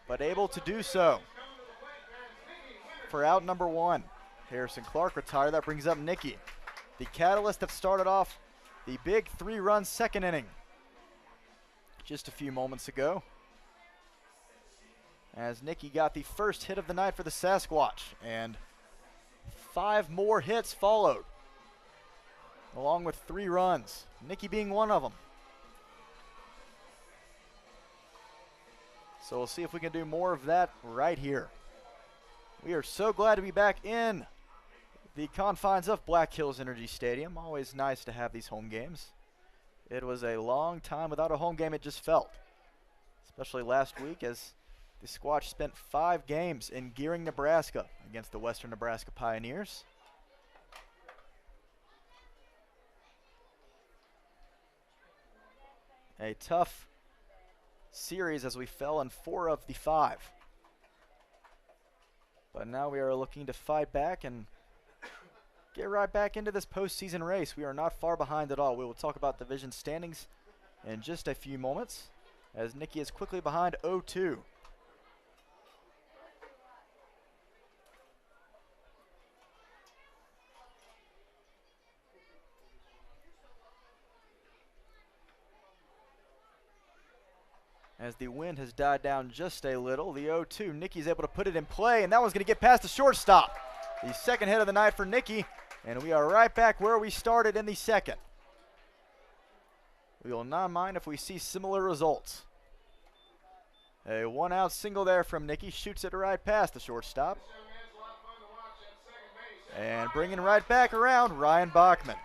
but able to do so for out number 1. Harrison Clark retired. That brings up Nicky, the catalyst that started off the big 3-run second inning just a few moments ago, as Nicky got the first hit of the night for the Sasquatch, and 5 more hits followed, along with 3 runs, Nicky being one of them. So we'll see if we can do more of that right here. We are so glad to be back in the confines of Black Hills Energy Stadium. Always nice to have these home games. It was a long time without a home game, it just felt. Especially last week, as the Squatch spent 5 games in Gearing, Nebraska against the Western Nebraska Pioneers. A tough series as we fell in 4 of the 5. But now we are looking to fight back and get right back into this postseason race. We are not far behind at all. We will talk about division standings in just a few moments, as Nicky is quickly behind 0-2. As the wind has died down just a little, the 0-2, Nicky's able to put it in play, and that one's going to get past the shortstop. The second hit of the night for Nicky, and we are right back where we started in the second. We will not mind if we see similar results. A 1-out single there from Nicky, shoots it right past the shortstop. And bringing right back around, Ryan Bachman.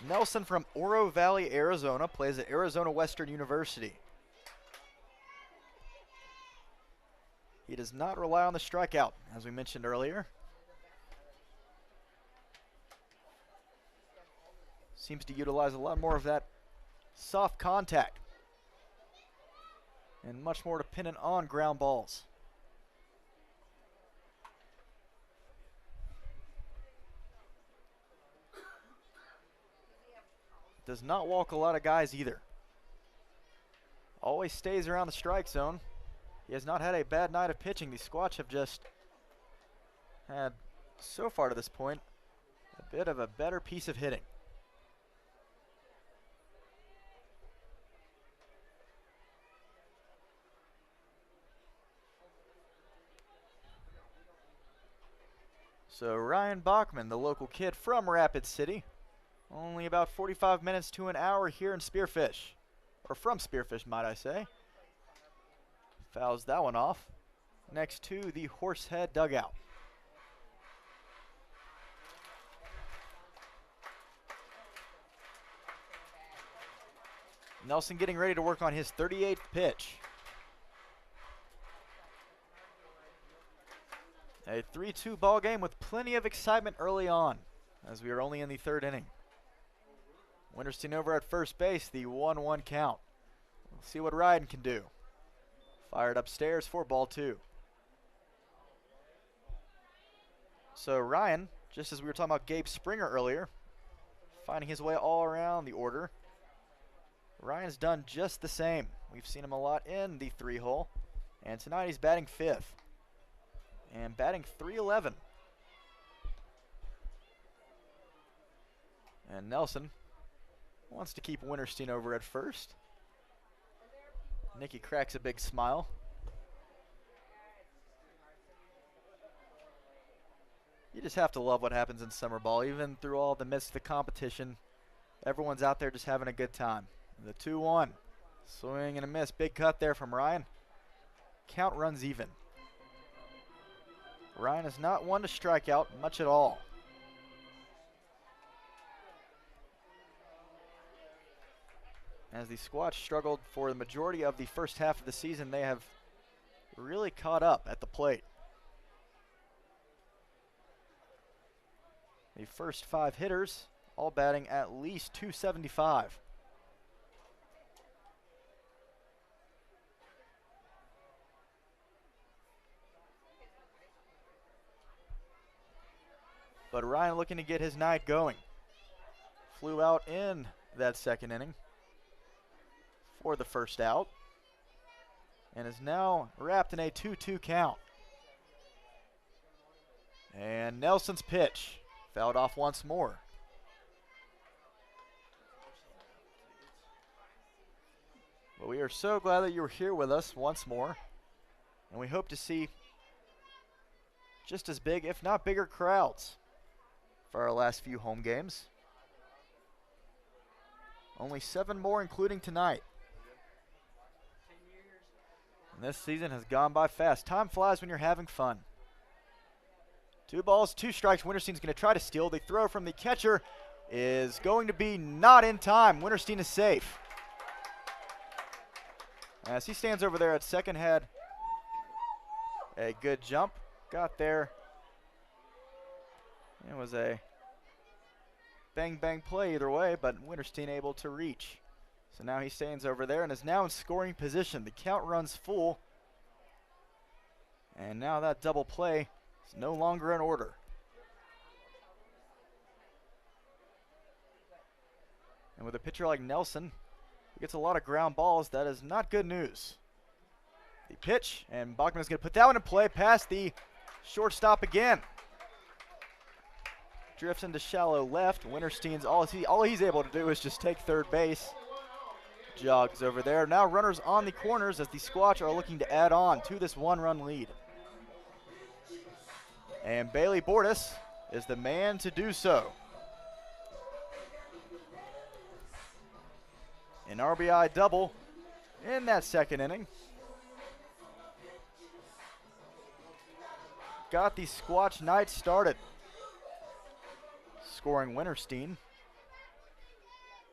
Nelson from Oro Valley, Arizona, plays at Arizona Western University. He does not rely on the strikeout, as we mentioned earlier. Seems to utilize a lot more of that soft contact, and much more dependent on ground balls. Does not walk a lot of guys either. Always stays around the strike zone. He has not had a bad night of pitching. The Squatch have just had, so far to this point, a bit of a better piece of hitting. So Ryan Bachman, the local kid from Rapid City, only about 45 minutes to an hour here in Spearfish, or from Spearfish, might I say. Fouls that one off next to the Horsehead dugout. Nelson getting ready to work on his 38th pitch. A 3-2 ball game with plenty of excitement early on, as we are only in the 3rd inning. Winterstein over at first base, the 1-1 count. We'll see what Ryan can do. Fired upstairs for ball 2. So Ryan, just as we were talking about Gabe Springer earlier, finding his way all around the order. Ryan's done just the same. We've seen him a lot in the 3-hole, and tonight he's batting 5th. And batting .311. And Nelson wants to keep Winterstein over at first. Nikki cracks a big smile. You just have to love what happens in summer ball. Even through all the midst of the competition, everyone's out there just having a good time. The 2-1. Swing and a miss. Big cut there from Ryan. Count runs even. Ryan is not one to strike out much at all. As the Squatch struggled for the majority of the first half of the season, they have really caught up at the plate. The first 5 hitters all batting at least .275. But Ryan looking to get his night going. Flew out in that second inning for the first out, and is now wrapped in a 2-2 count. And Nelson's pitch fouled off once more. But we are so glad that you were here with us once more, and we hope to see just as big, if not bigger, crowds for our last few home games. Only 7 more, including tonight. And this season has gone by fast. Time flies when you're having fun. 2 balls, 2 strikes. Winterstein's going to try to steal. The throw from the catcher is going to be not in time. Winterstein is safe. As he stands over there at second, had a good jump. Got there. It was a bang play either way, but Winterstein able to reach. So now he stands over there and is now in scoring position. The count runs full. And now that double play is no longer in order. And with a pitcher like Nelson, who gets a lot of ground balls, that is not good news. The pitch, and Bachman is going to put that one in play past the shortstop again. Drifts into shallow left. Winterstein's all he's able to do is just take third base. Jogs over there. Now runners on the corners as the Squatch are looking to add on to this 1-run lead. And Bailey Bordas is the man to do so. An RBI double in that second inning. Got the Squatch night started, scoring Winterstein.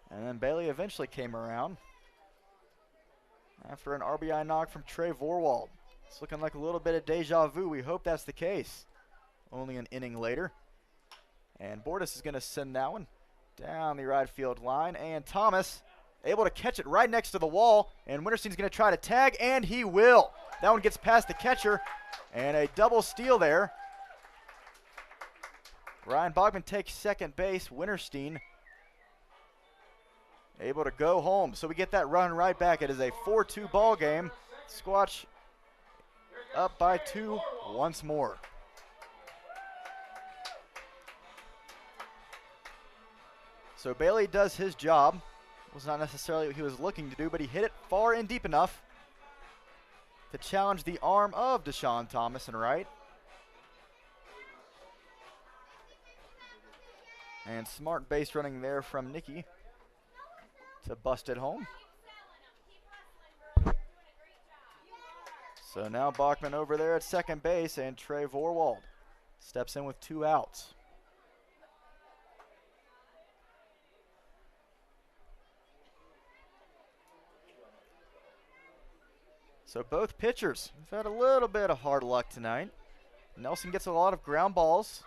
And then Bailey eventually came around after an RBI knock from Trey Vorwald. It's looking like a little bit of deja vu. We hope that's the case. Only an inning later. And Bordas is going to send that one down the right field line. And Thomas able to catch it right next to the wall. And Winterstein's going to try to tag, and he will. That one gets past the catcher. And a double steal there. Ryan Bogman takes second base. Winterstein able to go home. So we get that run right back. It is a 4-2 ball game. Squatch up by 2 once more. So Bailey does his job. Was not necessarily what he was looking to do, but he hit it far and deep enough to challenge the arm of Deshaun Thomas and right. And smart base running there from Nicky to bust it home. So now Bachman over there at second base, and Trey Vorwald steps in with 2 outs. So both pitchers have had a little bit of hard luck tonight. Nelson gets a lot of ground balls.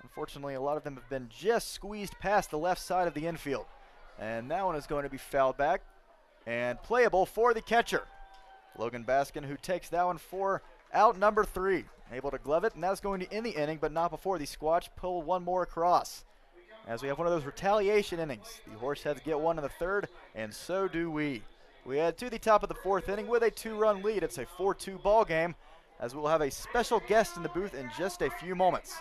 Unfortunately, a lot of them have been just squeezed past the left side of the infield. And that one is going to be fouled back and playable for the catcher, Logan Baskin, who takes that one for out number 3. Able to glove it, and that's going to end the inning, but not before the Squatch pull one more across. As we have one of those retaliation innings. The Horseheads get one in the 3rd, and so do we. We head to the top of the 4th inning with a 2-run lead. It's a 4-2 ball game, as we'll have a special guest in the booth in just a few moments.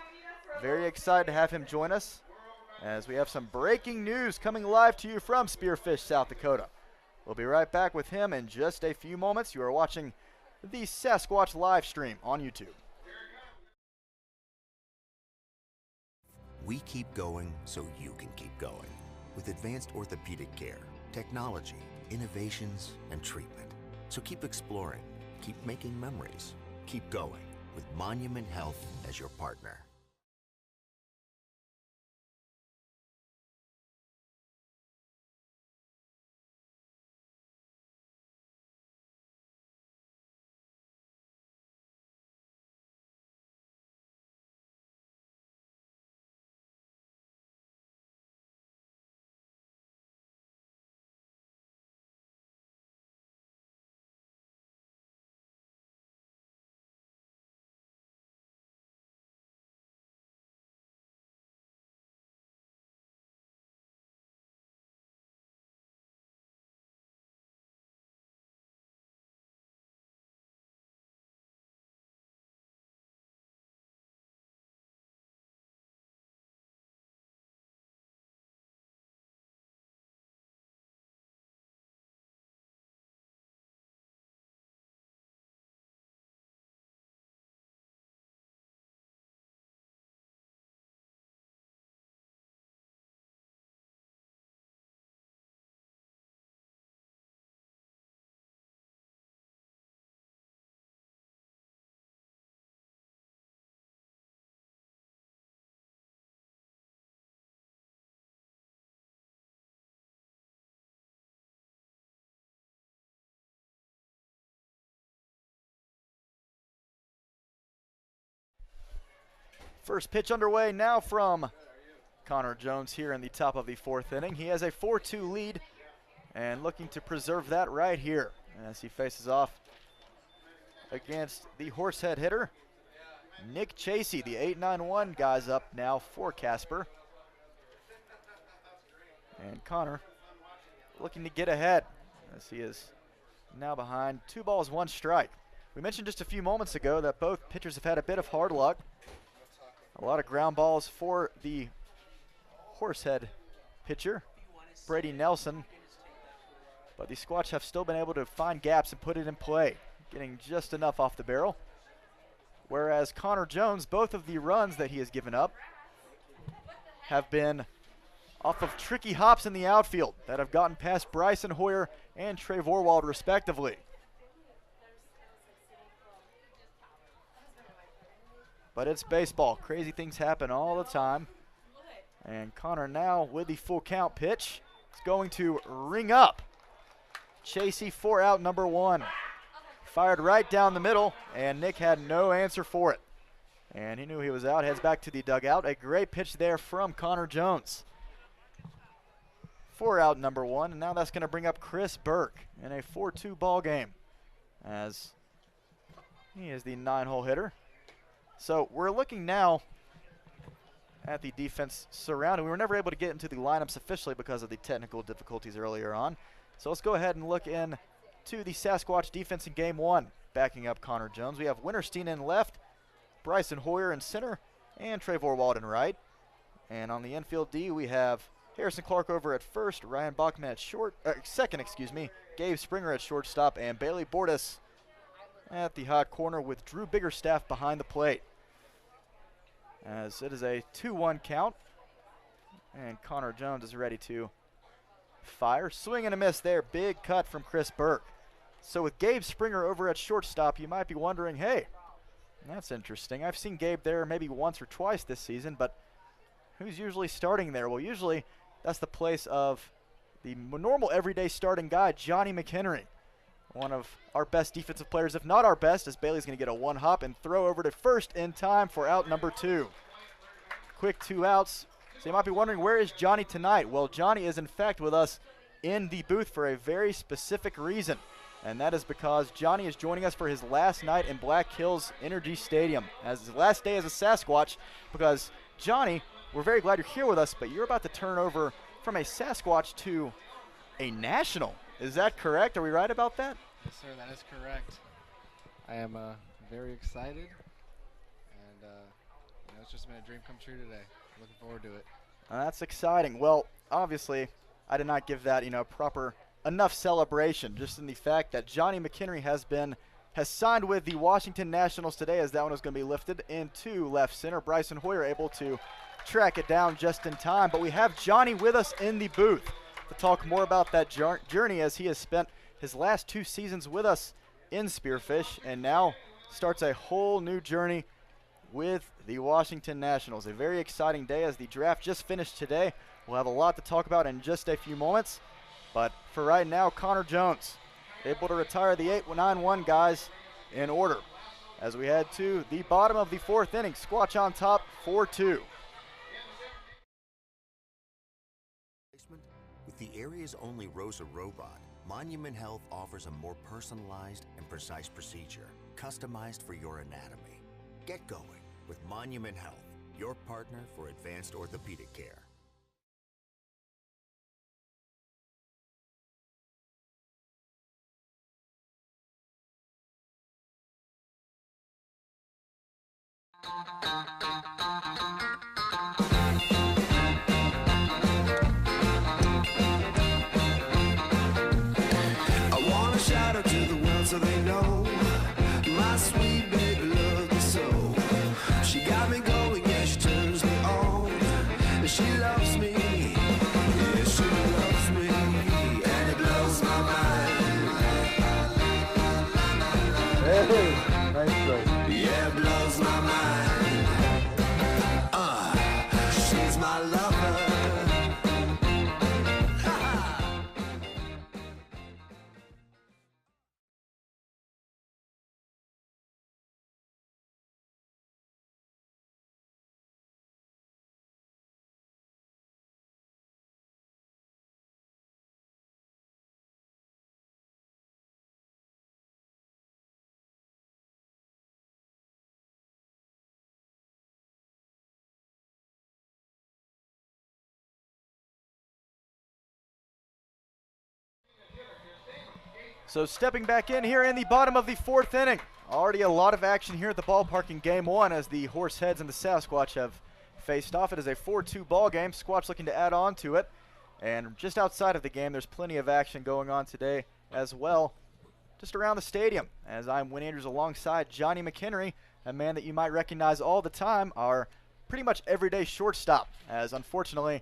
Very excited to have him join us, as we have some breaking news coming live to you from Spearfish, South Dakota. We'll be right back with him in just a few moments. You are watching the Sasquatch live stream on YouTube. We keep going so you can keep going. With advanced orthopedic care, technology, innovations, and treatment. So keep exploring, keep making memories, keep going with Monument Health as your partner. First pitch underway now from Connor Jones here in the top of the 4th inning. He has a 4-2 lead and looking to preserve that right here as he faces off against the Horsehead hitter, Nick Chasey. The 8-9-1 guy's up now for Casper. And Connor looking to get ahead as he is now behind 2 balls, 1 strike. We mentioned just a few moments ago that both pitchers have had a bit of hard luck. A lot of ground balls for the Horsehead pitcher, Brady Nelson. But the Squatch have still been able to find gaps and put it in play, getting just enough off the barrel. Whereas Connor Jones, both of the runs that he has given up have been off of tricky hops in the outfield that have gotten past Bryson Hoyer and Trey Vorwald respectively. But it's baseball. Crazy things happen all the time. And Connor now with the full count pitch is going to ring up. Chasey for out number 1. Fired right down the middle, and Nick had no answer for it. And he knew he was out, heads back to the dugout. A great pitch there from Connor Jones. For out number 1, and now that's going to bring up Chris Burke in a 4-2 ball game as he is the 9-hole hitter. So we're looking now at the defense surrounding. We were never able to get into the lineups officially because of the technical difficulties earlier on. So let's go ahead and look in to the Sasquatch defense in game 1. Backing up Connor Jones, we have Winterstein in left, Bryson Hoyer in center, and Trey Vorwald in right. And on the infield D, we have Harrison Clark over at first, Ryan Bachman at second, Gabe Springer at shortstop, and Bailey Bordas at the hot corner with Drew Biggerstaff behind the plate. As it is a 2-1 count, and Connor Jones is ready to fire. Swing and a miss there. Big cut from Chris Burke. So with Gabe Springer over at shortstop, you might be wondering, hey, that's interesting. I've seen Gabe there maybe once or twice this season, but who's usually starting there? Well, usually that's the place of the normal everyday starting guy, Johnny McHenry. One of our best defensive players, if not our best, as Bailey's going to get a 1-hop and throw over to first in time for out number 2. Quick 2 outs. So you might be wondering, where is Johnny tonight? Well, Johnny is in fact with us in the booth for a very specific reason, and that is because Johnny is joining us for his last night in Black Hills Energy Stadium as his last day as a Sasquatch, because Johnny, we're very glad you're here with us, but you're about to turn over from a Sasquatch to a national. Is that correct? Are we right about that? Yes, sir, that is correct. I am very excited, and it's just been a dream come true today. Looking forward to it. That's exciting. Well, obviously, I did not give that, proper enough celebration, just in the fact that Johnny McHenry has signed with the Washington Nationals today, as that one was going to be lifted into left center. Bryson Hoyer able to track it down just in time. But we have Johnny with us in the booth to talk more about that journey, as he has spent his last 2 seasons with us in Spearfish and now starts a whole new journey with the Washington Nationals. A very exciting day as the draft just finished today. We'll have a lot to talk about in just a few moments. But for right now, Connor Jones able to retire the 8-9-1 guys in order as we head to the bottom of the 4th inning. Squatch on top, 4-2. With the area's only ROSA robot, Monument Health offers a more personalized and precise procedure, customized for your anatomy. Get going with Monument Health, your partner for advanced orthopedic care. I want to shout out to the world so they know my sweet baby loves me so. She got me going, yeah, she turns me on. And she loves me, yeah, she loves me, and it blows my mind. Hey, nice play. Yeah, it blows my mind. She's my lover. So stepping back in here in the bottom of the 4th inning. Already a lot of action here at the ballpark in game 1 as the Horseheads and the Sasquatch have faced off. It is a 4-2 ball game. Squatch looking to add on to it. And just outside of the game, there's plenty of action going on today as well, just around the stadium, as I'm Win Andrews alongside Johnny McHenry, a man that you might recognize all the time, our pretty much everyday shortstop, as unfortunately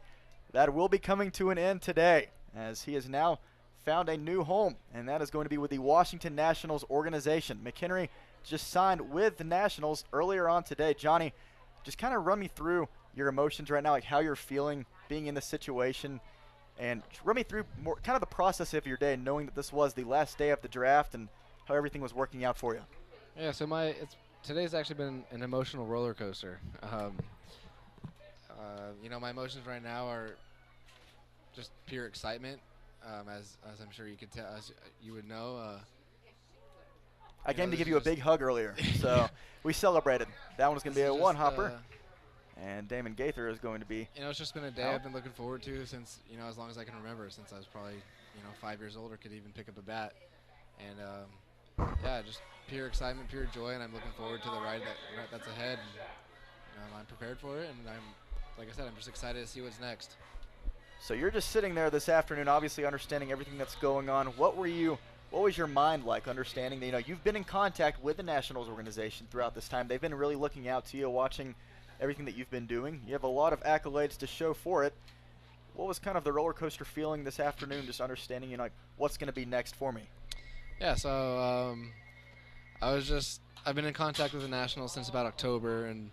that will be coming to an end today, as he has now found a new home, and that is going to be with the Washington Nationals organization. McHenry just signed with the Nationals earlier on today. Johnny, just kind of run me through your emotions right now, like how you're feeling being in this situation, and run me through more kind of the process of your day, knowing that this was the last day of the draft and how everything was working out for you. Yeah, so today's actually been an emotional roller coaster. My emotions right now are just pure excitement. As I'm sure you could tell, as you would know. I came to give you a big hug earlier, so we celebrated. That one's going to be a one-hopper, and Damon Gaither is going to be. It's just been a day I've been looking forward to since, as long as I can remember, since I was probably, 5 years old or could even pick up a bat. And, just pure excitement, pure joy, and I'm looking forward to the ride that's ahead. And, I'm prepared for it, and like I said, I'm just excited to see what's next. So you're just sitting there this afternoon, obviously understanding everything that's going on. What was your mind like, understanding that you've been in contact with the Nationals organization throughout this time? They've been really looking out to you, watching everything that you've been doing. You have a lot of accolades to show for it. What was kind of the roller coaster feeling this afternoon, just understanding what's going to be next for me? Yeah, so I've been in contact with the Nationals since about October, and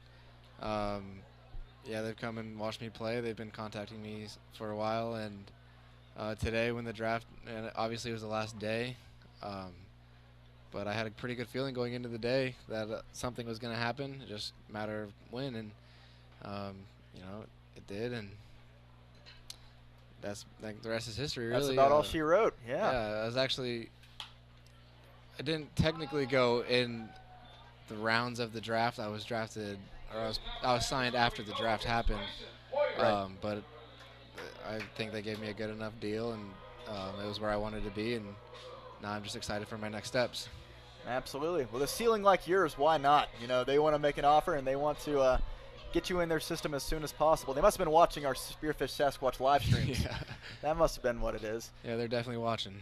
they've come and watched me play. They've been contacting me for a while, and today when the draft, and obviously it was the last day, but I had a pretty good feeling going into the day that something was going to happen, just a matter of when, and it did, and the rest is history, really. That's about all she wrote, yeah. Yeah, I didn't technically go in the rounds of the draft. I was drafted, or I was signed after the draft happened. Right. But I think they gave me a good enough deal, and it was where I wanted to be, and now I'm just excited for my next steps. Absolutely. With a ceiling like yours, why not? They want to make an offer, and they want to get you in their system as soon as possible. They must have been watching our Spearfish Sasquatch live streams. Yeah. That must have been what it is. Yeah, they're definitely watching.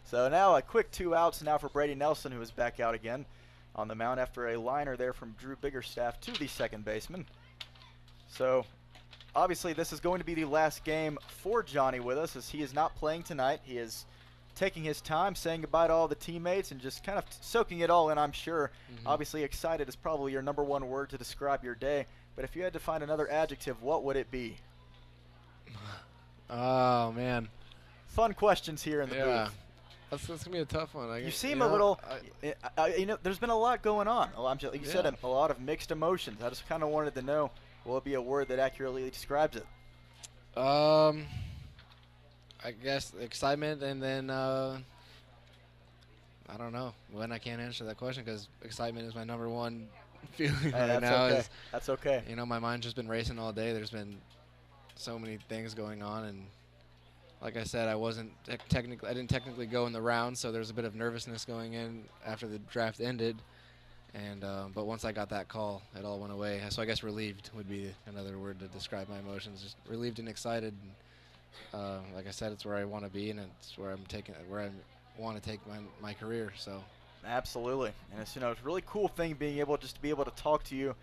So now a quick 2 outs now for Brady Nelson, who is back out again on the mound after a liner there from Drew Biggerstaff to the second baseman. So obviously this is going to be the last game for Johnny with us, as he is not playing tonight. He is taking his time, saying goodbye to all the teammates and just kind of soaking it all in, I'm sure. Obviously excited is probably your #1 word to describe your day, but if you had to find another adjective, what would it be? Oh, man. Fun questions here in the booth. That's going to be a tough one. You seem a little, you know, there's been a lot going on. You said a lot of mixed emotions. I just kind of wanted to know, will it be a word that accurately describes it? I guess excitement, and then I don't know when I can't answer that question because excitement is my #1 feeling right now. Okay. That's okay. You know, my mind's just been racing all day. There's been so many things going on, and like I said, I didn't technically go in the round, so there's a bit of nervousness going in after the draft ended. And but once I got that call, it all went away. So I guess relieved would be another word to describe my emotions. Just relieved and excited. And, like I said, it's where I want to be, and it's where I want to take my career. So. Absolutely, and it's, you know, it's a really cool thing being able to be able to talk to you.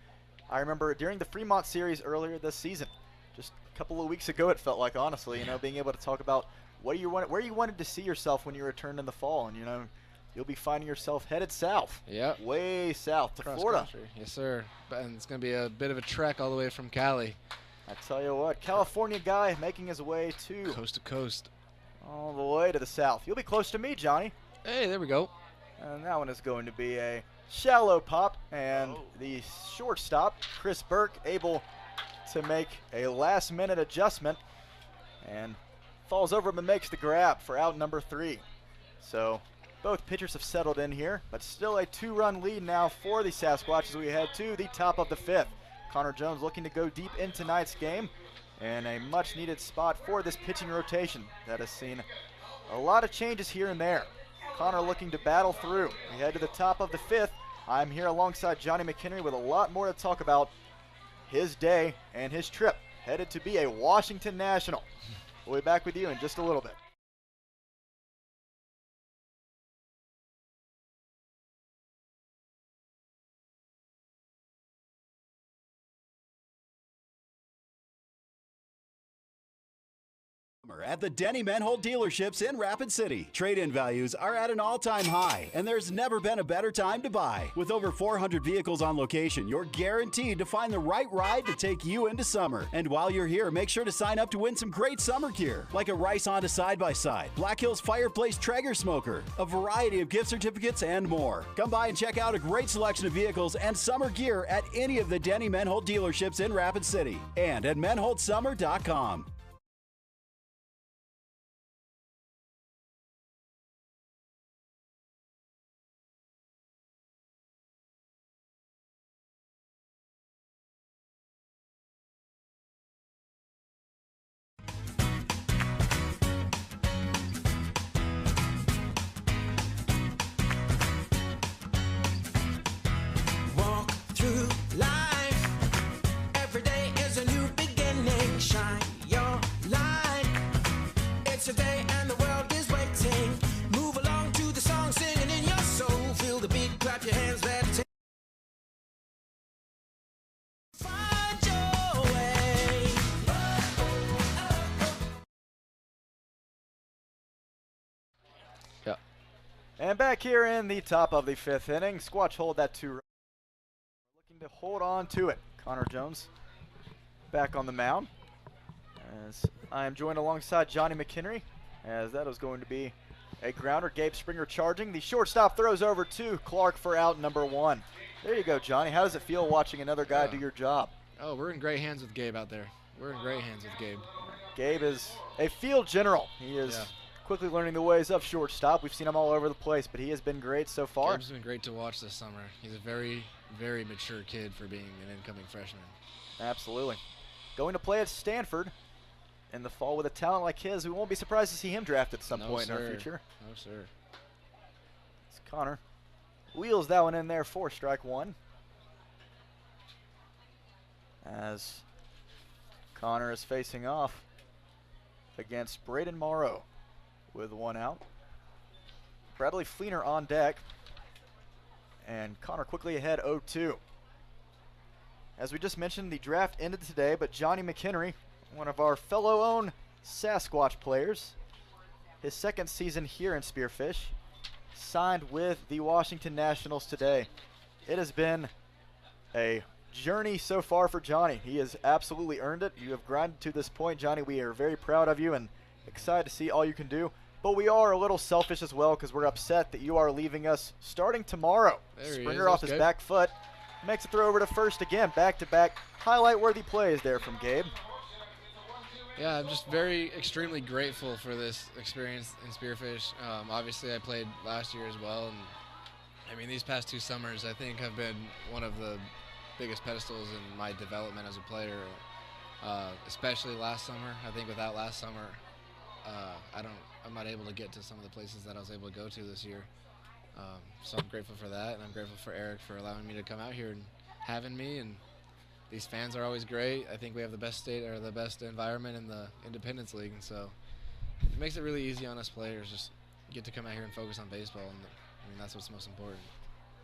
I remember during the Fremont series earlier this season, just a couple of weeks ago, it felt like, honestly, you know, being able to talk about where you wanted to see yourself when you returned in the fall, and you know, you'll be finding yourself headed south. Yep. Way south to Florida. Country. Yes, sir. And it's going to be a bit of a trek all the way from Cali. I tell you what, California guy making his way coast to coast. All the way to the south. You'll be close to me, Johnny. Hey, there we go. And that one is going to be a shallow pop, and the shortstop, Chris Burke, able to make a last-minute adjustment and falls over but makes the grab for out #3. So both pitchers have settled in here, but still a 2-run lead now for the Sasquatch as we head to the top of the 5th. Connor Jones looking to go deep in tonight's game, and a much-needed spot for this pitching rotation that has seen a lot of changes here and there. Connor looking to battle through. We head to the top of the 5th. I'm here alongside Johnny McHenry with a lot more to talk about his day and his trip, headed to be a Washington National. We'll be back with you in just a little bit. At the Denny Menhold dealerships in Rapid City. Trade-in values are at an all-time high, and there's never been a better time to buy. With over 400 vehicles on location, you're guaranteed to find the right ride to take you into summer. And while you're here, make sure to sign up to win some great summer gear, like a Rice Honda side-by-side, Black Hills Fireplace Traeger smoker, a variety of gift certificates, and more. Come by and check out a great selection of vehicles and summer gear at any of the Denny Menhold dealerships in Rapid City and at menholdsummer.com. And back here in the top of the 5th inning, Squatch hold that 2-run. Looking to hold on to it. Connor Jones back on the mound, as I am joined alongside Johnny McHenry, as that is going to be a grounder. Gabe Springer charging. The shortstop throws over to Clark for out #1. There you go, Johnny. How does it feel watching another guy do your job? Oh, we're in great hands with Gabe out there. We're in great hands with Gabe. Gabe is a field general. He is quickly learning the ways of shortstop. We've seen him all over the place, but he has been great so far. Gabe's been great to watch this summer. He's a very, very mature kid for being an incoming freshman. Absolutely. Going to play at Stanford in the fall with a talent like his. We won't be surprised to see him drafted at some point in our future. No, sir. It's Connor. Wheels that one in there for strike 1. as Connor is facing off against Braden Morrow with 1 out. Bradley Fleener on deck, and Connor quickly ahead 0-2. As we just mentioned, the draft ended today, but Johnny McHenry, one of our fellow-owned Sasquatch players, his second season here in Spearfish, signed with the Washington Nationals today. It has been a journey so far for Johnny. He has absolutely earned it. You have grinded to this point, Johnny. We are very proud of you and excited to see all you can do. But we are a little selfish as well because we're upset that you are leaving us starting tomorrow. Springer off his back foot. Makes a throw over to first again. Back-to-back highlight-worthy plays there from Gabe. Yeah, I'm just extremely grateful for this experience in Spearfish. Obviously, I played last year as well. And I mean, these past 2 summers, I think, have been one of the biggest pedestals in my development as a player, especially last summer. I think without last summer, I'm not able to get to some of the places that I was able to go to this year. So I'm grateful for that, and I'm grateful for Eric for allowing me to come out here and having me. And these fans are always great. I think we have the best environment in the Independence League, and so it makes it really easy on us players. Just get to come out here and focus on baseball, and I mean that's what's most important.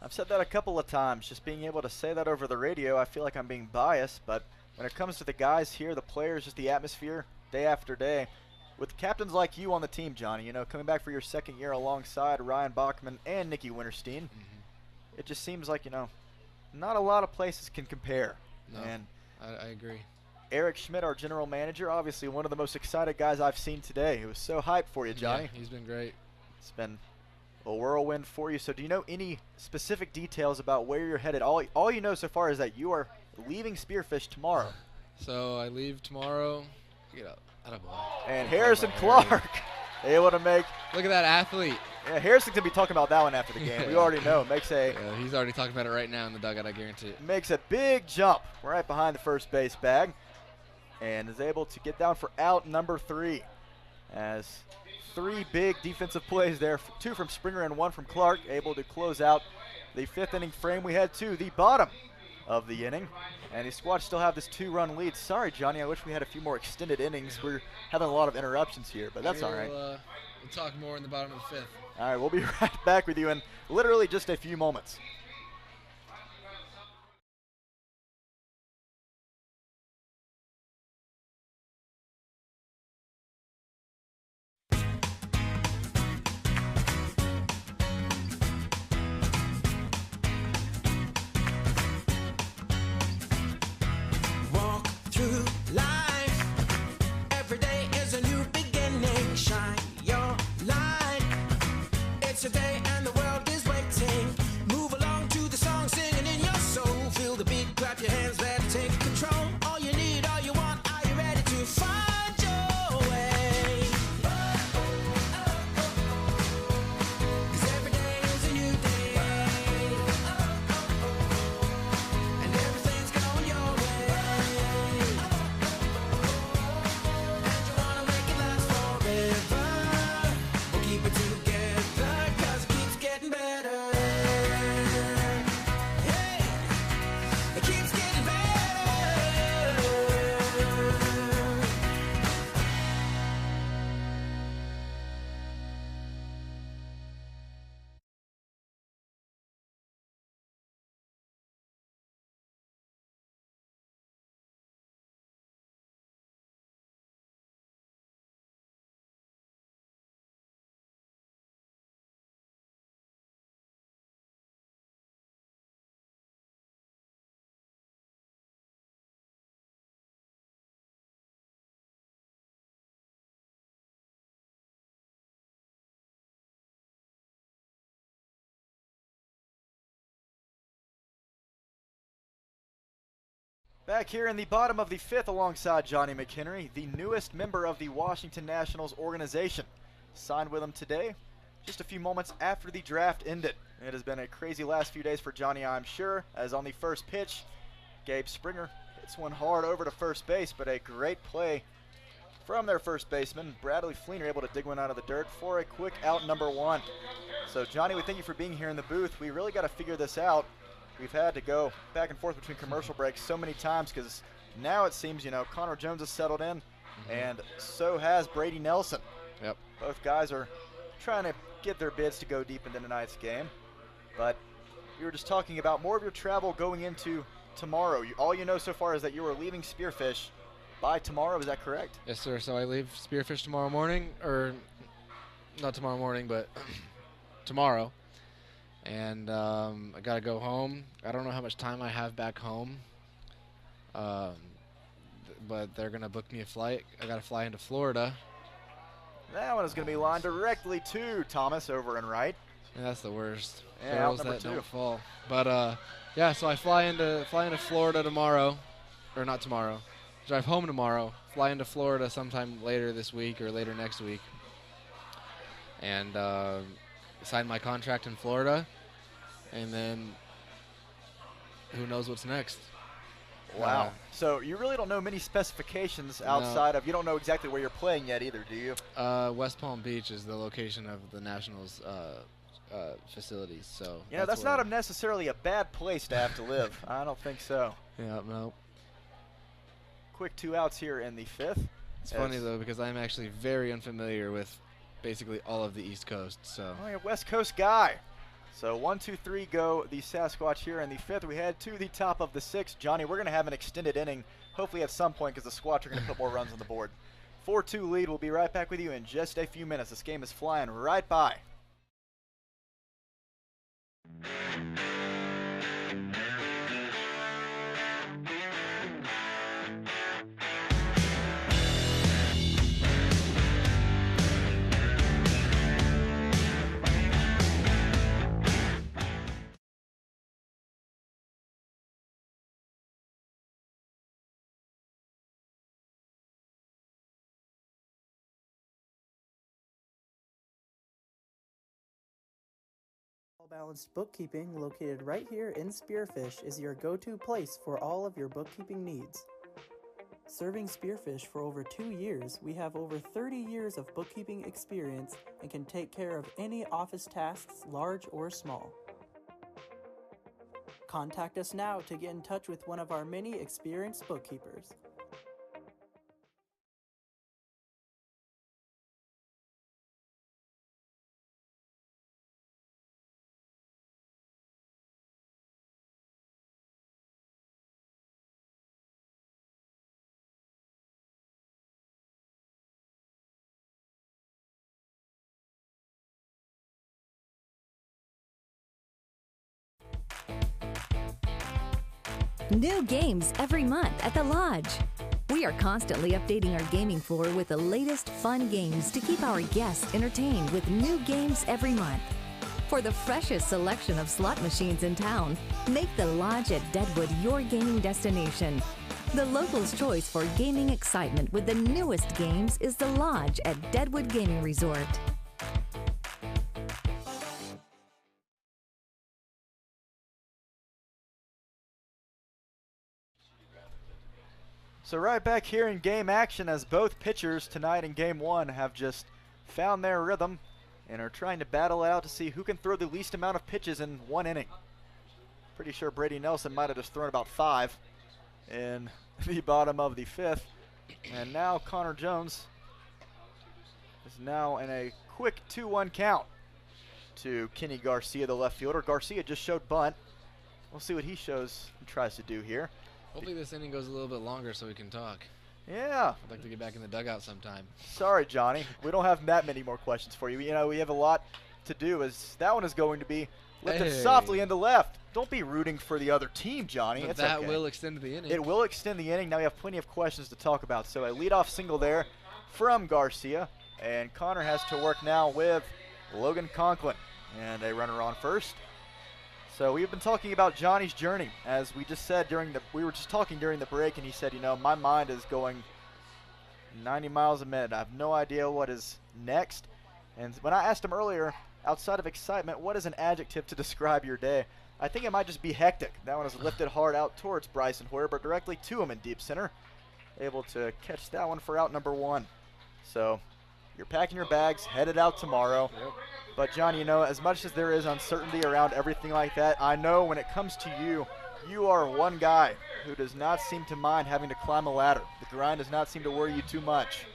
I've said that a couple of times. Just being able to say that over the radio, I feel like I'm being biased, but when it comes to the guys here, the players, just the atmosphere, day after day, with captains like you on the team, Johnny, you know, coming back for your second year alongside Ryan Bachman and Nikki Winterstein, it just seems like, you know, not a lot of places can compare. No, and I agree. Eric Schmidt, our general manager, obviously one of the most excited guys I've seen today. He was so hyped for you, Johnny. Yeah, he's been great. It's been a whirlwind for you. So do you know any specific details about where you're headed? All you know so far is that you are leaving Spearfish tomorrow. So I leave tomorrow. Get up. Attaboy. And Harrison Clark able to make. Look at that athlete. Yeah, Harrison's going to be talking about that one after the game. We already know. Makes a. Yeah, he's already talking about it right now in the dugout, I guarantee it. Makes a big jump right behind the first base bag and is able to get down for out number 3. As 3 big defensive plays there, 2 from Springer and 1 from Clark, able to close out the 5th inning frame. We head to the bottom of the inning, and the Squatch still have this 2-run lead. Sorry, Johnny, I wish we had a few more extended innings. We're having a lot of interruptions here, but that's all right. We'll talk more in the bottom of the 5th. All right, we'll be right back with you in literally just a few moments. Walk through life. Every day is a new beginning. Shine your light. It's a day and the world is waiting. Move along to the song, singing in your soul. Feel the beat, clap your hands, let's take control. All you need, all you want, are you ready to find your way? 'Cause every day is a new day. And everything's going your way. And you wanna make it last forever. We'll keep it together, 'cause it keeps getting better. Hey, it keeps getting better. Back here in the bottom of the 5th alongside Johnny McHenry, the newest member of the Washington Nationals organization. Signed with him today, just a few moments after the draft ended. It has been a crazy last few days for Johnny, I'm sure, as on the first pitch, Gabe Springer hits one hard over to first base, but a great play from their first baseman, Bradley Fleener, able to dig one out of the dirt for a quick out number 1. So Johnny, we thank you for being here in the booth. We really got to figure this out. We've had to go back and forth between commercial breaks so many times because now it seems, Connor Jones has settled in, and so has Brady Nelson. Yep. Both guys are trying to get their bids to go deep into tonight's game. But we were just talking about more of your travel going into tomorrow. All you know so far is that you are leaving Spearfish by tomorrow. Is that correct? Yes, sir. So I leave Spearfish tomorrow morning, or not tomorrow morning, but tomorrow. And I got to go home. I don't know how much time I have back home, but they're going to book me a flight. I got to fly into Florida. That one is going to be lined directly to Thomas over and right. And that's the worst. Yeah, Barrels number that 2. don't fall. But yeah, so I fly into Florida tomorrow, or not tomorrow. Drive home tomorrow. Fly into Florida sometime later this week or later next week, and sign my contract in Florida. And then who knows what's next. Wow. So you really don't know many specifications outside of, you don't know exactly where you're playing yet either, do you? West Palm Beach is the location of the Nationals facilities. So that's not necessarily a bad place to have to live. I don't think so. Yeah, no. Quick 2 outs here in the 5th. It's funny though, because I'm actually very unfamiliar with basically all of the East Coast. So you're a West Coast guy. So 1, 2, 3 go the Sasquatch here in the 5th. We head to the top of the 6th. Johnny, we're going to have an extended inning, hopefully at some point, because the Squatch are going to put more runs on the board. 4-2 lead. We'll be right back with you in just a few minutes. This game is flying right by. Balanced Bookkeeping, located right here in Spearfish, is your go-to place for all of your bookkeeping needs. Serving Spearfish for over 2 years, we have over 30 years of bookkeeping experience and can take care of any office tasks, large or small. Contact us now to get in touch with one of our many experienced bookkeepers. New games every month at the Lodge. We are constantly updating our gaming floor with the latest fun games to keep our guests entertained with new games every month. For the freshest selection of slot machines in town, make the Lodge at Deadwood your gaming destination. The locals' choice for gaming excitement with the newest games is the Lodge at Deadwood Gaming Resort. So right back here in game action, as both pitchers tonight in game 1 have just found their rhythm and are trying to battle it out to see who can throw the least amount of pitches in 1 inning. Pretty sure Brady Nelson might have just thrown about 5 in the bottom of the 5th. And now Connor Jones is now in a quick 2-1 count to Kenny Garcia, the left fielder. Garcia just showed bunt. We'll see what he tries to do here. Hopefully this inning goes a little bit longer so we can talk. Yeah. I'd like to get back in the dugout sometime. Sorry, Johnny. We don't have that many more questions for you. We have a lot to do. As that one is going to be lifted softly into left. Don't be rooting for the other team, Johnny. But it's that okay. will extend the inning. It will extend the inning. Now we have plenty of questions to talk about. So a leadoff single there from Garcia. And Connor has to work now with Logan Conklin. And a runner on first. So we've been talking about Johnny's journey, as we just said we were just talking during the break, and he said, my mind is going 90 miles a minute. I have no idea what is next. And when I asked him earlier, outside of excitement, what is an adjective to describe your day? I think it might just be hectic. That one is lifted hard out towards Bryson Hoyer, but directly to him in deep center. Able to catch that one for out number 1. So you're packing your bags, headed out tomorrow. Yep. But, Johnny, as much as there is uncertainty around everything like that, I know when it comes to you, you are one guy who does not seem to mind having to climb a ladder. The grind does not seem to worry you too much.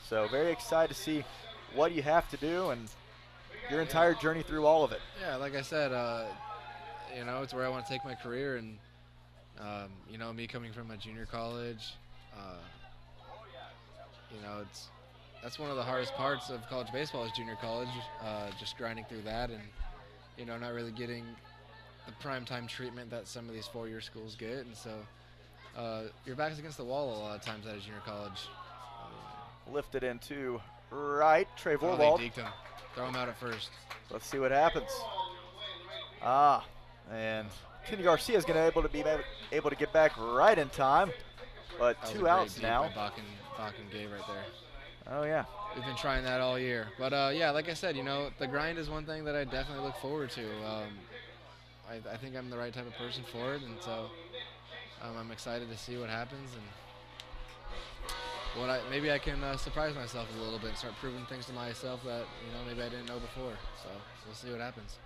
So very excited to see what you have to do and your entire journey through all of it. Yeah, like I said, you know, it's where I want to take my career, and you know, me coming from a junior college, you know, that's one of the hardest parts of college baseball is junior college, just grinding through that, and you know, not really getting the primetime treatment that some of these four-year schools get, and so your back's against the wall a lot of times at a junior college. Lifted into right, Trey Oh, Vorwald. they deked him. Throw him out at first. Let's see what happens. And Kenny Garcia is going to be able to get back right in time, but That was a 2 great outs deke now. by Bakken Gay right there. Oh yeah. We've been trying that all year. But yeah, like I said, you know, the grind is one thing that I definitely look forward to. I think I'm the right type of person for it, and so I'm excited to see what happens, and maybe I can surprise myself a little bit and start proving things to myself that, you know, maybe I didn't know before. So we'll see what happens.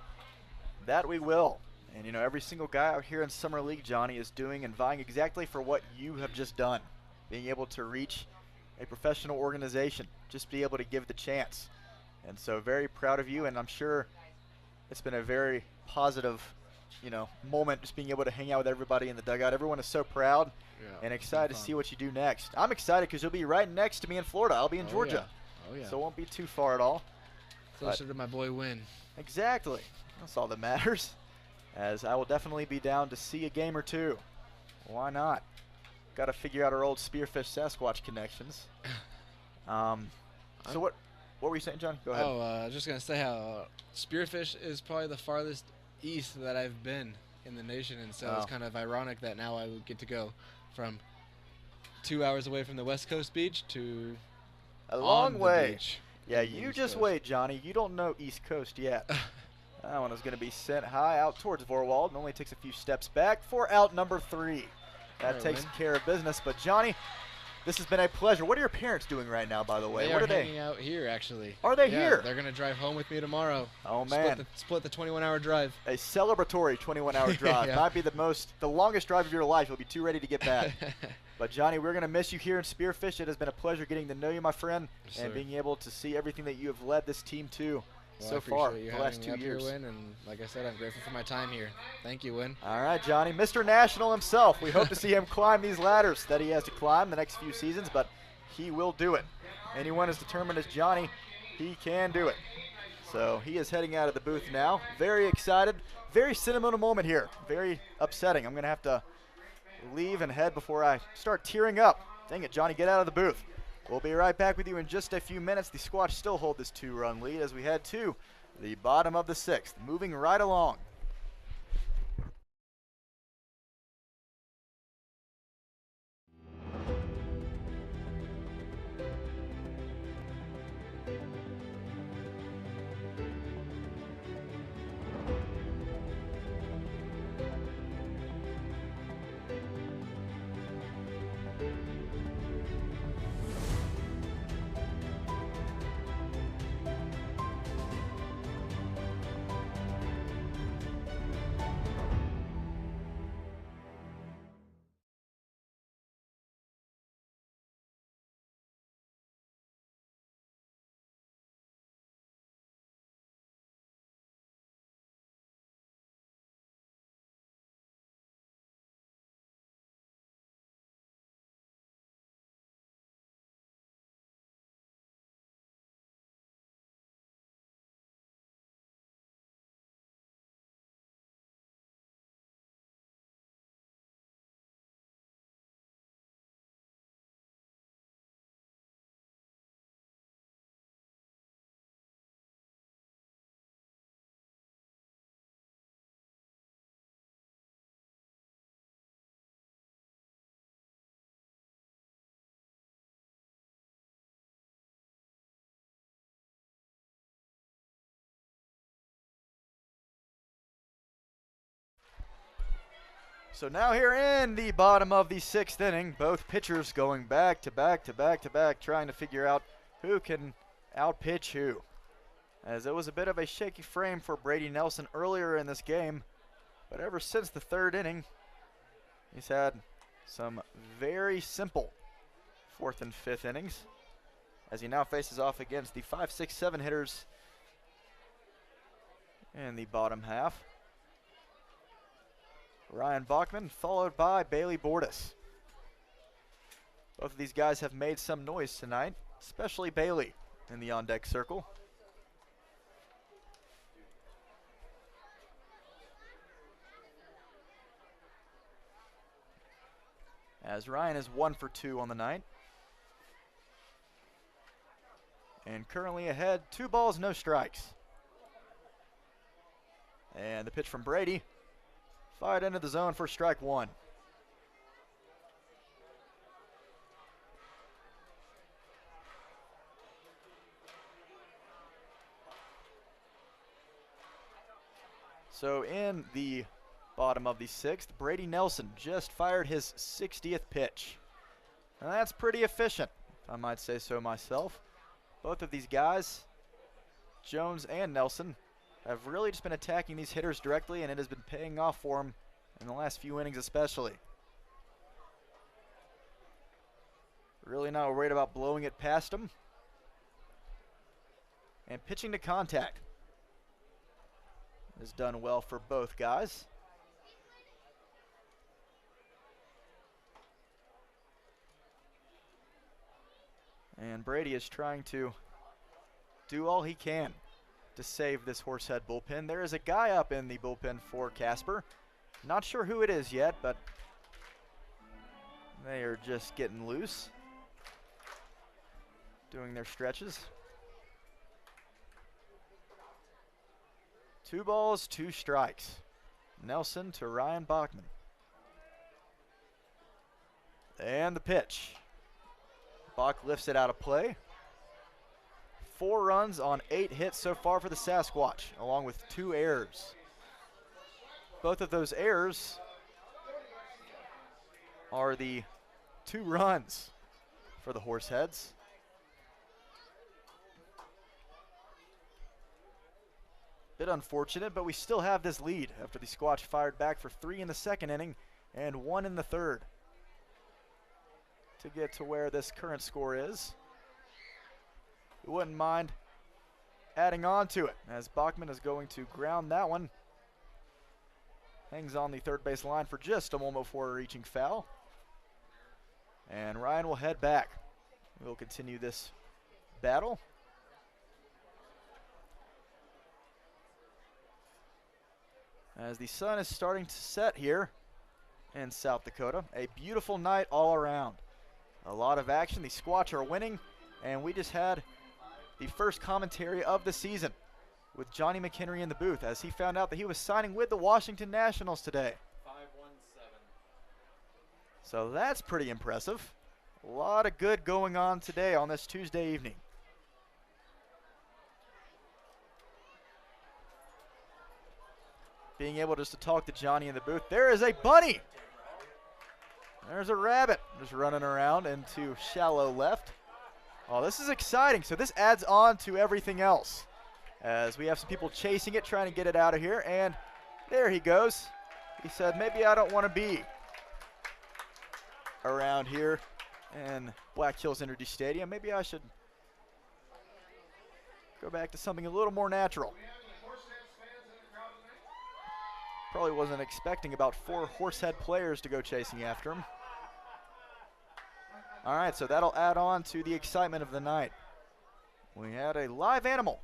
That we will. And you know, every single guy out here in Summer League, Johnny, is doing and vying exactly for what you have just done. Being able to reach a professional organization, just be able to give the chance. And so very proud of you, and I'm sure it's been a very positive, you know, moment just being able to hang out with everybody in the dugout. Everyone is so proud and excited to see what you do next. I'm excited because you'll be right next to me in Florida. I'll be in Georgia. Yeah. Oh yeah. So it won't be too far at all. Closer to my boy Win. Exactly. That's all that matters. As I will definitely be down to see a game or two. Why not? Got to figure out our old Spearfish Sasquatch connections. So what were you saying, John? Go ahead. Oh, I was just going to say how Spearfish is probably the farthest east that I've been in the nation, and so it's kind of ironic that now I would get to go from 2 hours away from the West Coast beach to a long way. Beach yeah, you just wait, Johnny. You don't know East Coast yet. That one is going to be sent high out towards Vorwald and only takes a few steps back for out number 3. That takes care of business. But Johnny, this has been a pleasure. What are your parents doing right now, by the way? They what are are they? hanging out here, actually. Are they yeah, here? They're going to drive home with me tomorrow. Oh, man. Split the 21-hour drive. A celebratory 21-hour drive. Yeah. Might be the longest drive of your life. You'll be too ready to get back. But, Johnny, we're going to miss you here in Spearfish. It has been a pleasure getting to know you, my friend, and being able to see everything that you have led this team to so far the last 2 years. Here, Win, and like I said, I'm grateful for my time here. Thank you, Win. All right, Johnny, Mr. National himself. We hope to see him climb these ladders that he has to climb the next few seasons, but he will do it. Anyone as determined as Johnny, he can do it. So he is heading out of the booth now. Very excited. Very sentimental moment here. Very upsetting. I'm going to have to leave and head before I start tearing up. Dang it, Johnny, get out of the booth. We'll be right back with you in just a few minutes. The Squatch still hold this 2-run lead as we head to the bottom of the 6th. Moving right along. So now here in the bottom of the 6th inning, both pitchers going back to back to back to back, trying to figure out who can outpitch who. As it was a bit of a shaky frame for Brady Nelson earlier in this game, but ever since the 3rd inning, He's had some very simple 4th and 5th innings as he now faces off against the 5, 6, 7 hitters in the bottom half. Ryan Bachman followed by Bailey Bordas. Both of these guys have made some noise tonight, especially Bailey in the on-deck circle. As Ryan is 1 for 2 on the night. And currently ahead, 2 balls, no strikes. And the pitch from Brady, fired into the zone for strike 1. So in the bottom of the 6th, Brady Nelson just fired his 60th pitch. And that's pretty efficient, if I might say so myself. Both of these guys, Jones and Nelson, have really just been attacking these hitters directly, and it has been paying off for them in the last few innings especially. Really not worried about blowing it past them. And pitching to contact has done well for both guys. And Brady is trying to do all he can to save this Horsehead bullpen. There is a guy up in the bullpen for Casper. Not sure who it is yet, but they are just getting loose, doing their stretches. 2 balls, 2 strikes. Nelson to Ryan Bachman. And the pitch. Bach lifts it out of play. 4 runs on 8 hits so far for the Sasquatch, along with 2 errors. Both of those errors are the 2 runs for the Horseheads. Bit unfortunate, but we still have this lead after the Squatch fired back for 3 in the 2nd inning and 1 in the 3rd to get to where this current score is. We wouldn't mind adding on to it as Bachman is going to ground that one. Hangs on the 3rd base line for just a moment before reaching foul. And Ryan will head back. We'll continue this battle. As the sun is starting to set here in South Dakota. A beautiful night all around. A lot of action. The Squatch are winning, and we just had the first commentary of the season with Johnny McHenry in the booth as he found out that he was signing with the Washington Nationals today. 517. So that's pretty impressive. A lot of good going on today on this Tuesday evening. Being able just to talk to Johnny in the booth. There is a bunny. There's a rabbit just running around into shallow left. Oh, this is exciting. So this adds on to everything else as we have some people chasing it, trying to get it out of here. And there he goes. He said, maybe I don't want to be around here in Black Hills Energy Stadium. Maybe I should go back to something a little more natural. Probably wasn't expecting about 4 Horsehead players to go chasing after him. All right, so that'll add on to the excitement of the night. We had a live animal.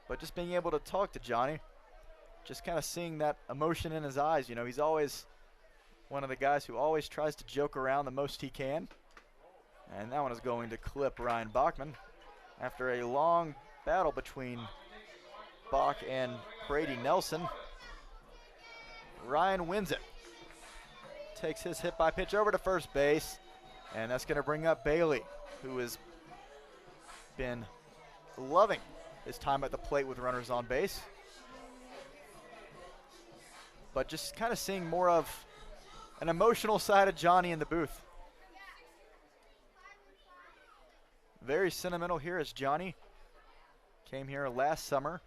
But just being able to talk to Johnny, just kind of seeing that emotion in his eyes. You know, he's always one of the guys who always tries to joke around the most he can. And that one is going to clip Ryan Bachman after a long battle between Bach and Brady Nelson. Ryan wins it. Takes his hit by pitch over to first base. And that's going to bring up Bailey, who has been loving his time at the plate with runners on base. But just kind of seeing more of an emotional side of Johnny in the booth. Very sentimental here as Johnny came here last summer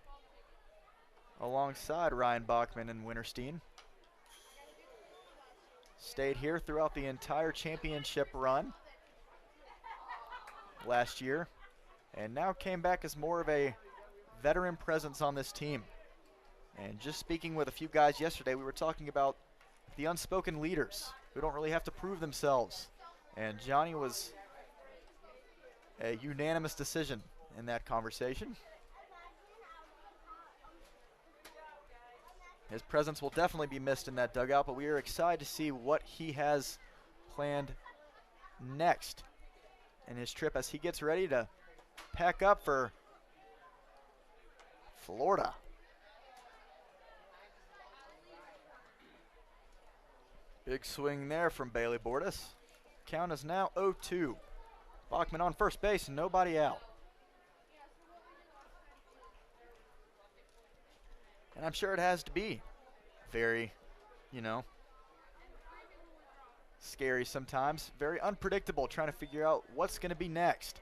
alongside Ryan Bachman and Winterstein. Stayed here throughout the entire championship run last year, and now came back as more of a veteran presence on this team. And just speaking with a few guys yesterday, we were talking about the unspoken leaders who don't really have to prove themselves. And Johnny was a unanimous decision in that conversation. His presence will definitely be missed in that dugout, but we are excited to see what he has planned next in his trip as he gets ready to pack up for Florida. Big swing there from Bailey Bordas. Count is now 0-2. Bachman on first base, nobody out. And I'm sure it has to be very, scary sometimes. Very unpredictable, trying to figure out what's going to be next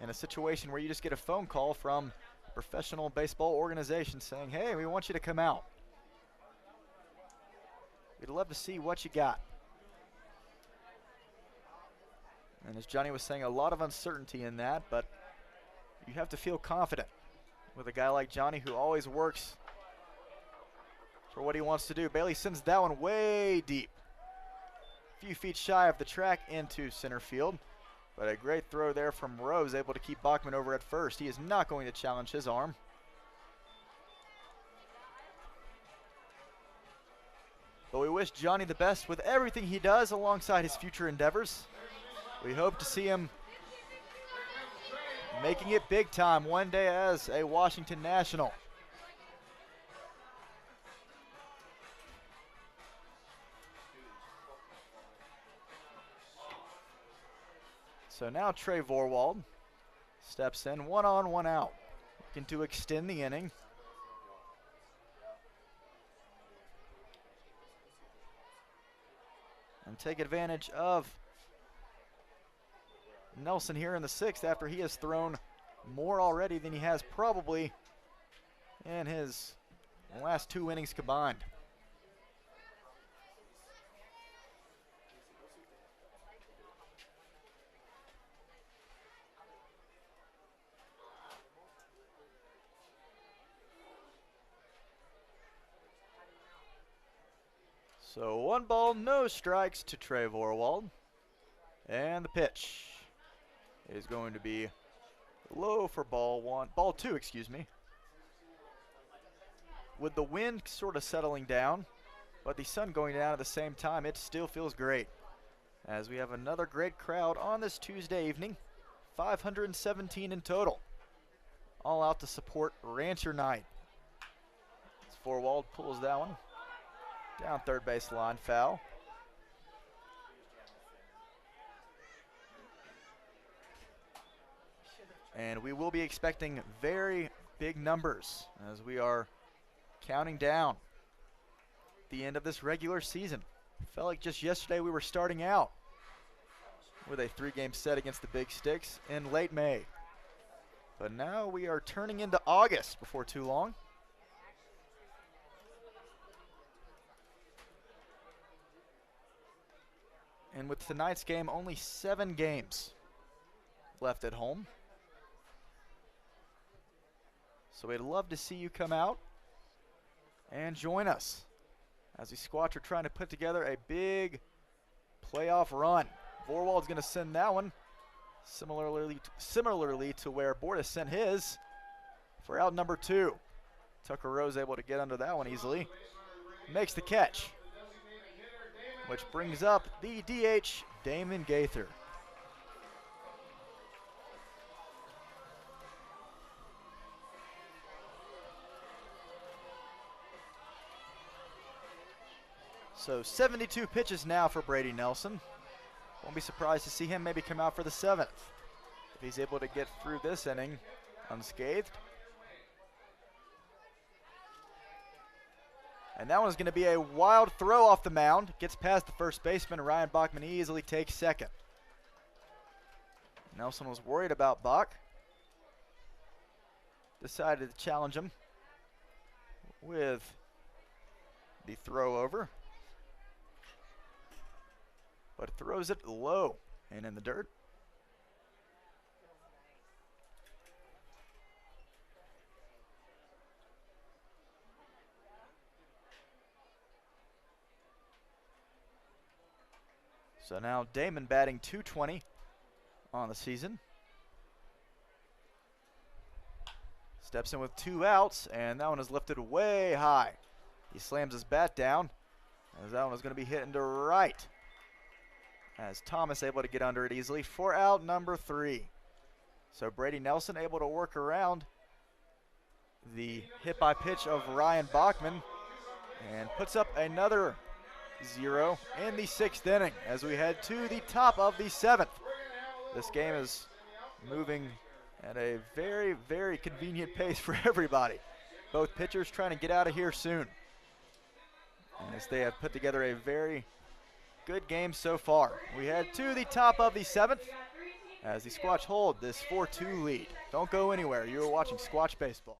in a situation where you just get a phone call from a professional baseball organization saying, hey, we want you to come out. We'd love to see what you got. And as Johnny was saying, a lot of uncertainty in that, but you have to feel confident with a guy like Johnny who always works for what he wants to do. Bailey sends that one way deep. A few feet shy of the track into center field, but a great throw there from Rose, able to keep Bachman over at first. He is not going to challenge his arm. But we wish Johnny the best with everything he does alongside his future endeavors. We hope to see him making it big time one day as a Washington National. So now Trey Vorwald steps in, 1 on, 1 out, looking to extend the inning. And take advantage of Nelson here in the 6th after he has thrown more already than he has probably in his last 2 innings combined. So 1 ball, no strikes to Trey Vorwald. And the pitch is going to be low for ball 2, excuse me. With the wind sort of settling down, but the sun going down at the same time, it still feels great. As we have another great crowd on this Tuesday evening, 517 in total. All out to support Rancher Night. As Vorwald pulls that one down third base line, foul. And we will be expecting very big numbers as we are counting down the end of this regular season. Felt like just yesterday we were starting out with a 3-game set against the Big Sticks in late May. But now we are turning into August before too long. And with tonight's game, only 7 games left at home. So we'd love to see you come out and join us as the Squatch are trying to put together a big playoff run. Vorwald's going to send that one similarly to where Bordas sent his for out number 2. Tucker Rose able to get under that one easily. Makes the catch, which brings up the DH, Damon Gaither. So 72 pitches now for Brady Nelson. Won't be surprised to see him maybe come out for the 7th if he's able to get through this inning unscathed. And that one's going to be a wild throw off the mound. Gets past the first baseman. Ryan Bachman easily takes second. Nelson was worried about Bach. Decided to challenge him with the throw over, but throws it low and in the dirt. So now Damon batting .220 on the season. Steps in with 2 outs, and that one is lifted way high. He slams his bat down, as that one is going to be hit into right. As Thomas able to get under it easily for out number 3. So Brady Nelson able to work around the hit by pitch of Ryan Bachman and puts up another 0 in the 6th inning as we head to the top of the 7th. This game is moving at a very, very convenient pace for everybody. Both pitchers trying to get out of here soon, as they have put together a very good game so far. We head to the top of the 7th as the Squatch hold this 4-2 lead. Don't go anywhere. You're watching Squatch Baseball.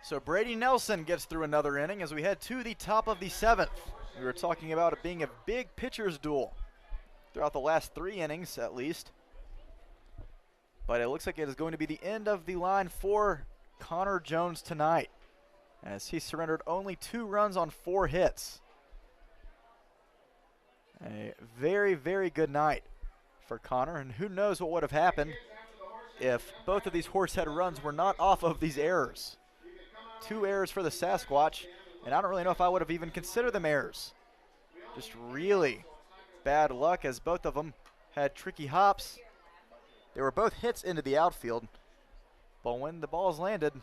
So Brady Nelson gets through another inning as we head to the top of the 7th. We were talking about it being a big pitcher's duel throughout the last 3 innings at least. But it looks like it is going to be the end of the line for Connor Jones tonight, as he surrendered only 2 runs on 4 hits. A very, very good night for Connor, and who knows what would have happened if both of these Horsehead runs were not off of these errors. 2 errors for the Sasquatch, and I don't really know if I would have even considered them errors. Just really bad luck, as both of them had tricky hops. They were both hits into the outfield, but when the balls landed,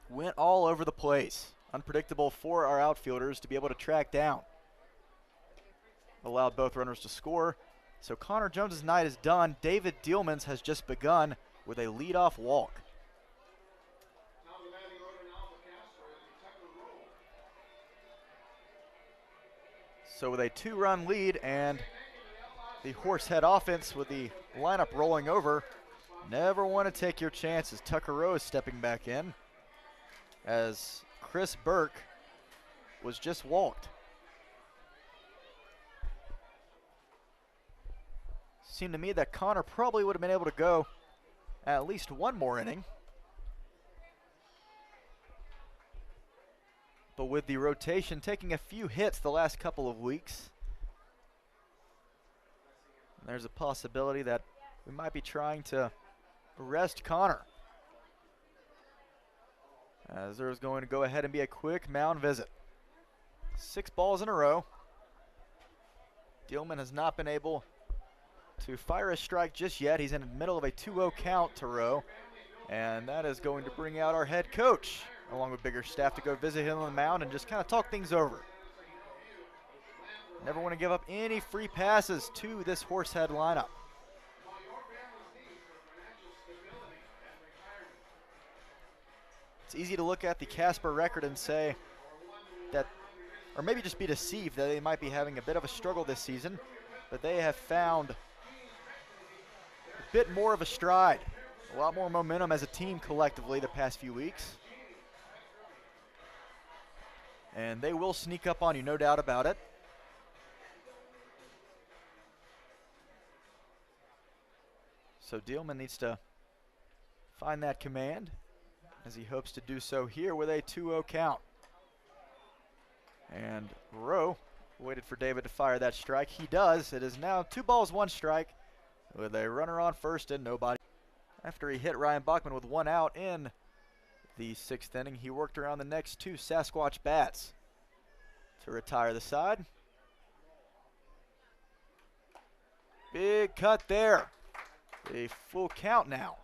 went all over the place. Unpredictable for our outfielders to be able to track down. Allowed both runners to score. So Connor Jones' night is done. David Dielmans has just begun with a leadoff walk. So with a 2-run lead and the Horsehead offense with the lineup rolling over, never want to take your chances. Tucker Rowe is stepping back in as Chris Burke was just walked. Seemed to me that Connor probably would have been able to go at least 1 more inning. But with the rotation taking a few hits the last couple of weeks, there's a possibility that we might be trying to rest Connor, as there's going to go ahead and be a quick mound visit. 6 balls in a row. Dielman has not been able to fire a strike just yet. He's in the middle of a 2-0 count to Rowe. And that is going to bring out our head coach, along with bigger staff, to go visit him on the mound and just kind of talk things over. Never want to give up any free passes to this Horsehead lineup. It's easy to look at the Casper record and say that, or maybe just be deceived that they might be having a bit of a struggle this season, but they have found a bit more of a stride, a lot more momentum as a team collectively the past few weeks. And they will sneak up on you, no doubt about it. So Dielman needs to find that command, as he hopes to do so here with a 2-0 count. And Rowe waited for David to fire that strike. He does. It is now 2 balls, 1 strike with a runner on first and nobody. After he hit Ryan Bachman with 1 out in the 6th inning, he worked around the next 2 Sasquatch bats to retire the side. Big cut there. A full count now.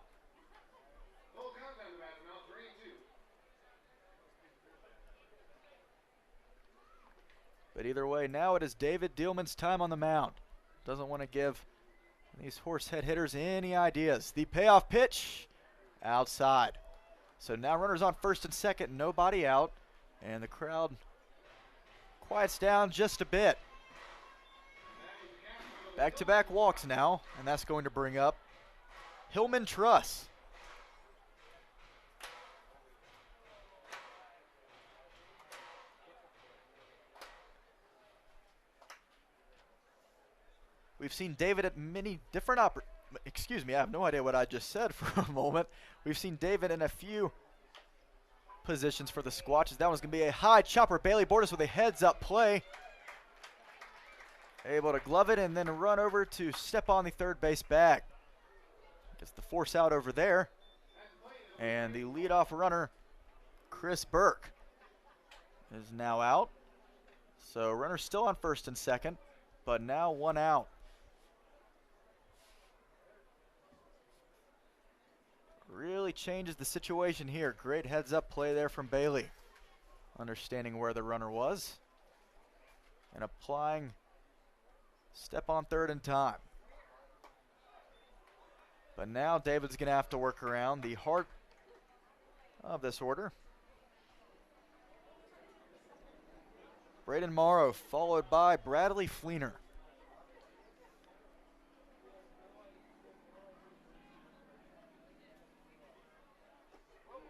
But either way, now it is David Dielman's time on the mound. Doesn't want to give these Horsehead hitters any ideas. The payoff pitch outside. So now runners on first and second, nobody out, and the crowd quiets down just a bit. Back-to-back walks now, and that's going to bring up Hillman Truss. We've seen David at many different excuse me, I have no idea what I just said for a moment. We've seen David in a few positions for the Squatches. That one's going to be a high chopper. Bailey Bordas with a heads-up play. Able to glove it and then run over to step on the third base bag. Gets the force out over there. And the leadoff runner, Chris Burke, is now out. So runner still on first and second, but now 1 out. Really changes the situation here. Great heads-up play there from Bailey. Understanding where the runner was and applying step on third in time. But now David's going to have to work around the heart of this order. Braden Morrow followed by Bradley Fleener.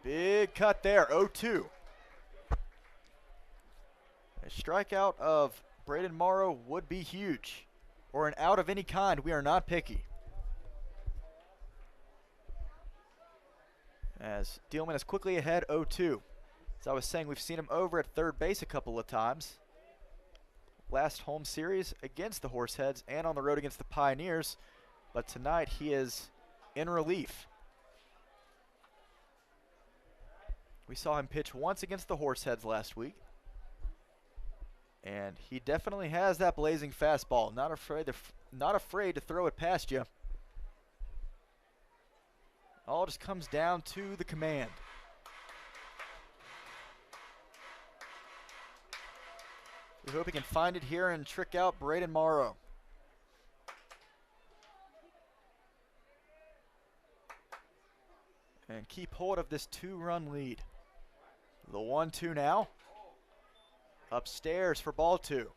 Big cut there, 0-2. A strikeout of Braden Morrow would be huge, or an out of any kind. We are not picky. As Dielman is quickly ahead, 0-2. As I was saying, we've seen him over at third base a couple of times. Last home series against the Horseheads and on the road against the Pioneers, but tonight he is in relief. We saw him pitch once against the Horseheads last week, and he definitely has that blazing fastball. Not afraid to throw it past you. All just comes down to the command. We hope he can find it here and trick out Braden Morrow. And keep hold of this 2-run lead. The 1-2 now. Upstairs for ball 2.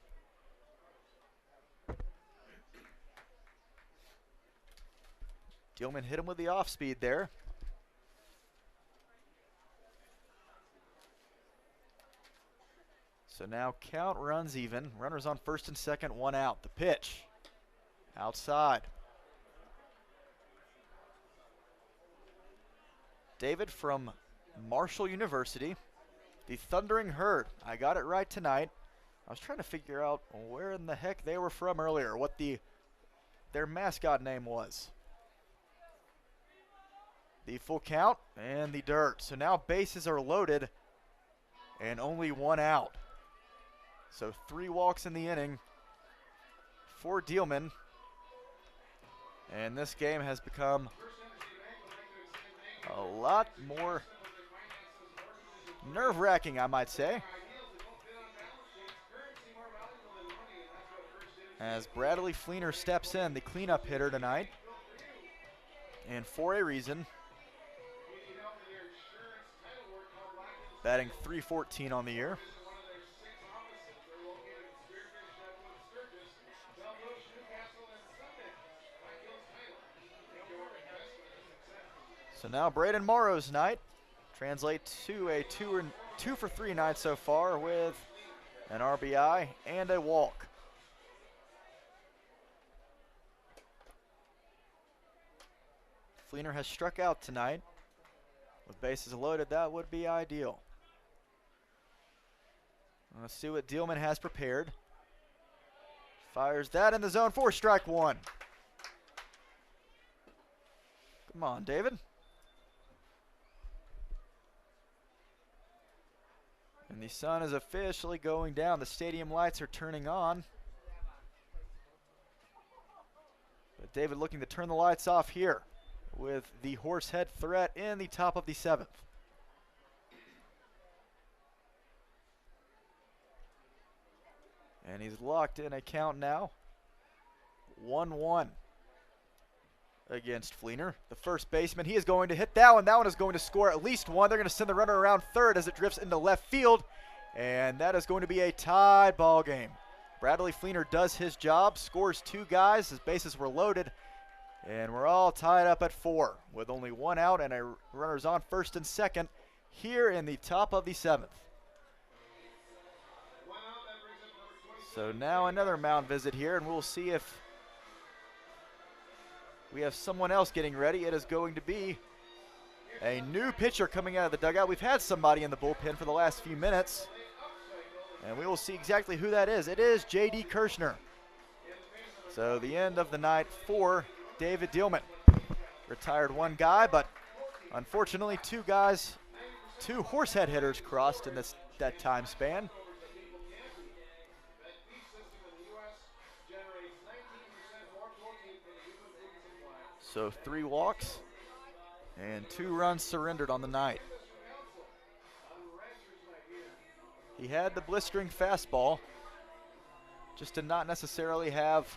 Dielman hit him with the off speed there. So now count runs even. Runners on first and second, 1 out. The pitch outside. David from Marshall University, the Thundering Herd. I got it right tonight. I was trying to figure out where in the heck they were from earlier, what their mascot name was. The full count and the dirt. So now bases are loaded and only 1 out. So 3 walks in the inning for Dielman. And this game has become lot more nerve-wracking, I might say. As Bradley Fleener steps in, the cleanup hitter tonight. And for a reason. Batting .314 on the year. So now Braden Morrow's night translates to a 2 for 3 night so far with an RBI and a walk. Fleener has struck out tonight. With bases loaded, that would be ideal. Let's see what Dielman has prepared. Fires that in the zone for strike one. Come on, David. And the sun is officially going down. The stadium lights are turning on. But David looking to turn the lights off here with the Horsehead threat in the top of the 7th. And he's locked in a count now. 1-1 against Fleener. The first baseman, he is going to hit that one. That one is going to score at least one. They're going to send the runner around third as it drifts into left field. And that is going to be a tied ball game. Bradley Fleener does his job, scores 2 guys. His bases were loaded. And we're all tied up at 4 with only 1 out and a runners on first and second here in the top of the 7th. So now another mound visit here, and we'll see if we have someone else getting ready. It is going to be a new pitcher coming out of the dugout. We've had somebody in the bullpen for the last few minutes, and we will see exactly who that is. It is J.D. Kirshner. So the end of the night for David Dielman. Retired 1 guy, but unfortunately 2 guys, 2 Horsehead hitters crossed in that time span. So 3 walks and 2 runs surrendered on the night. He had the blistering fastball, just did not necessarily have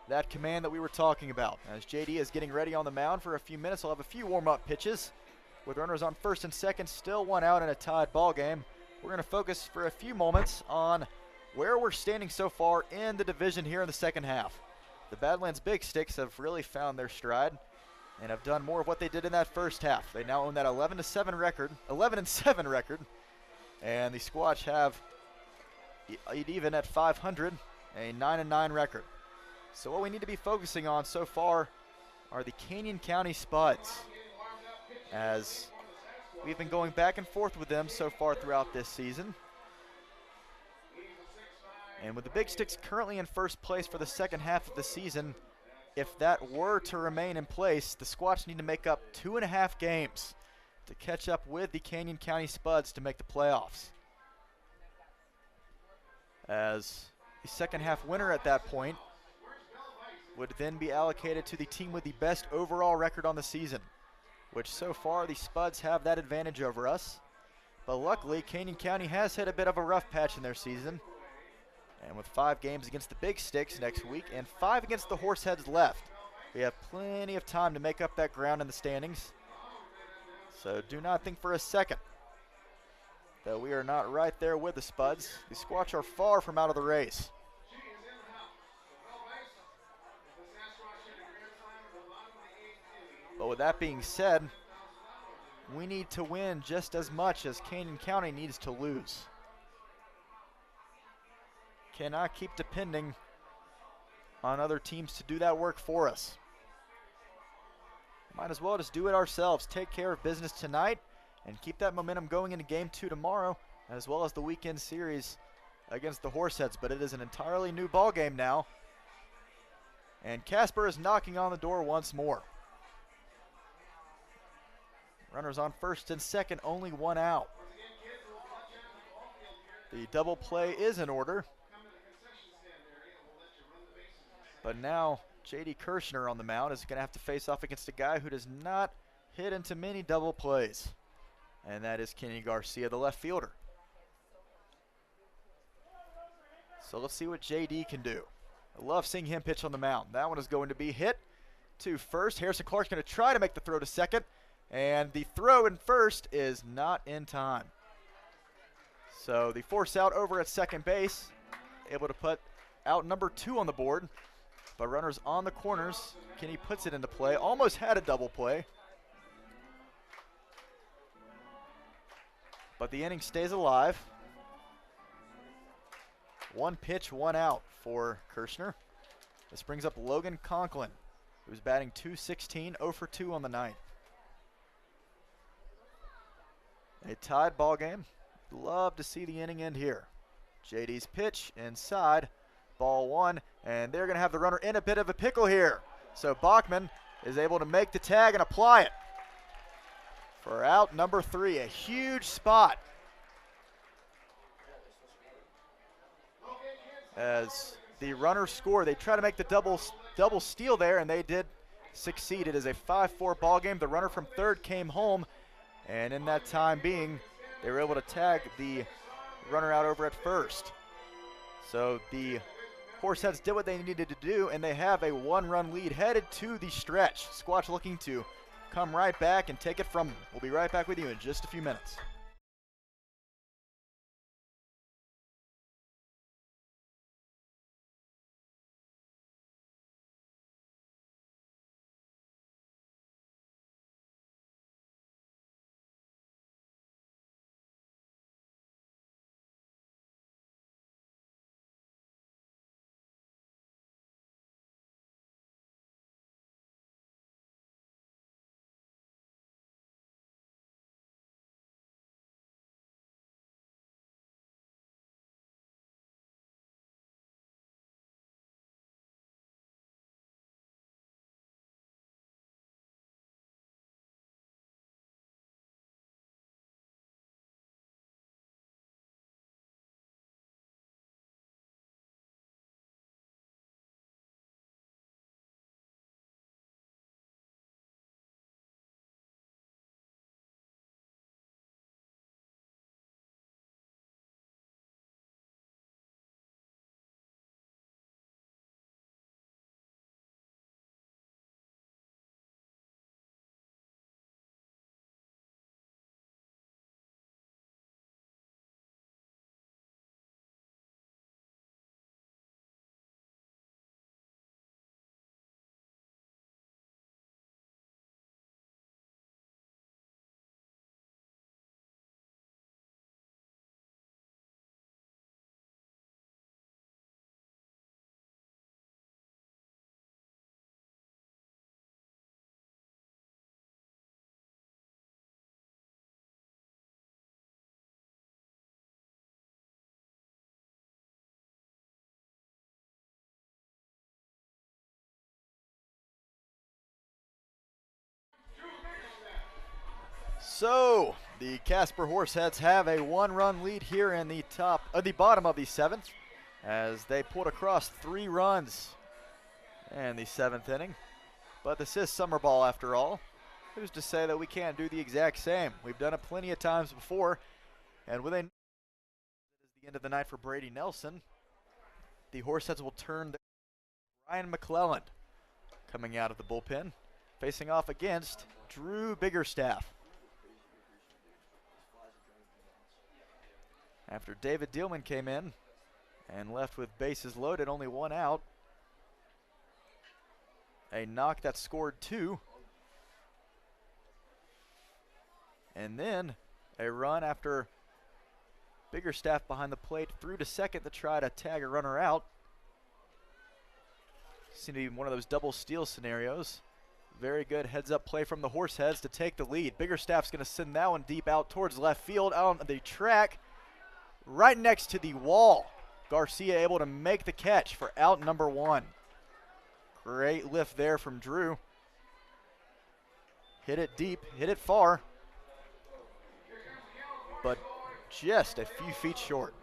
that command that we were talking about. As JD is getting ready on the mound for a few minutes, he'll have a few warm-up pitches. With runners on first and second, still 1 out in a tied ball game. We're going to focus for a few moments on where we're standing so far in the division here in the second half. The Badlands Big Sticks have really found their stride and have done more of what they did in that first half. They now own that 11-7 record, 11-7 record, and the Squatch have it even at 500, a 9-9 record. So what we need to be focusing on so far are the Canyon County Spuds, as we've been going back and forth with them so far throughout this season. And with the Big Sticks currently in first place for the second half of the season, if that were to remain in place, the Squatch need to make up 2.5 games to catch up with the Canyon County Spuds to make the playoffs. As the second half winner at that point would then be allocated to the team with the best overall record on the season, which so far the Spuds have that advantage over us. But luckily, Canyon County has hit a bit of a rough patch in their season. And with 5 games against the Big Sticks next week and 5 against the Horseheads left, we have plenty of time to make up that ground in the standings. So do not think for a second that we are not right there with the Spuds. The Squatch are far from out of the race. But with that being said, we need to win just as much as Canyon County needs to lose. Cannot keep depending on other teams to do that work for us. Might as well just do it ourselves. Take care of business tonight and keep that momentum going into Game 2 tomorrow, as well as the weekend series against the Horseheads. But it is an entirely new ball game now, and Casper is knocking on the door once more. Runners on first and second, only 1 out. The double play is in order. But now J.D. Kirshner on the mound is going to have to face off against a guy who does not hit into many double plays. And that is Kenny Garcia, the left fielder. So let's see what JD can do. I love seeing him pitch on the mound. That one is going to be hit to first. Harrison Clark's going to try to make the throw to second. And the throw in first is not in time. So the force out over at second base, able to put out number 2 on the board. But runners on the corners, Kenny puts it into play. Almost had a double play. But the inning stays alive. 1 pitch, 1 out for Kirshner. This brings up Logan Conklin, who's batting .216, 0 for 2 on the night. A tied ball game. Love to see the inning end here. JD's pitch inside, ball 1, and they're going to have the runner in a bit of a pickle here. So Bachman is able to make the tag and apply it for out number 3. A huge spot as the runners score. They try to make the double steal there, and they did succeed. It is a 5-4 ball game. The runner from third came home, and in that time being, they were able to tag the runner out over at first. So the Horseheads did what they needed to do, and they have a 1-run lead headed to the stretch. Squatch looking to come right back and take it from them. We'll be right back with you in just a few minutes. So the Casper Horseheads have a 1-run lead here in the bottom of the 7th, as they pulled across 3 runs in the 7th inning. But this is summer ball after all. Who's to say that we can't do the exact same? We've done it plenty of times before, and with it is the end of the night for Brady Nelson. The Horseheads will turn to Ryan McClelland coming out of the bullpen, facing off against Drew Biggerstaff. After David Dillman came in and left with bases loaded, only 1 out. A knock that scored 2. And then a run after Biggerstaff behind the plate threw to second to try to tag a runner out. Seemed to be one of those double steal scenarios. Very good heads-up play from the Horseheads to take the lead. Biggerstaff's going to send that one deep out towards left field, out on the track, right next to the wall. Garcia able to make the catch for out number 1. Great lift there from Drew. Hit it deep, hit it far, but just a few feet short.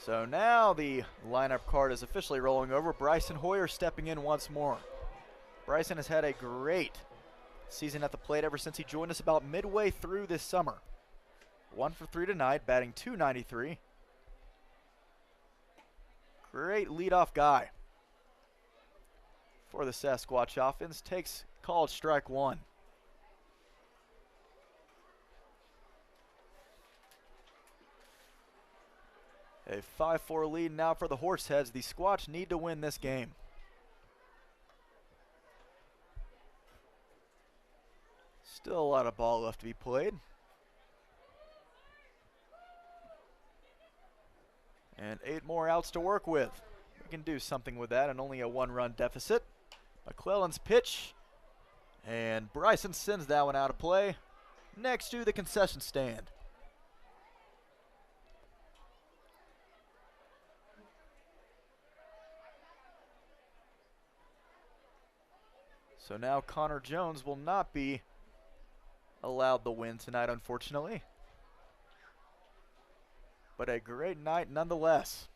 So now the lineup card is officially rolling over. Bryson Hoyer stepping in once more. Bryson has had a great season at the plate ever since he joined us about midway through this summer. 1 for 3 tonight, batting .293. Great leadoff guy for the Sasquatch offense. Takes called strike one. A 5-4 lead now for the Horseheads. The Squatch need to win this game. Still a lot of ball left to be played. And 8 more outs to work with. We can do something with that, and only a 1-run deficit. McClellan's pitch, and Bryson sends that one out of play next to the concession stand. So now Connor Jones will not be allowed the win tonight, unfortunately. But a great night nonetheless.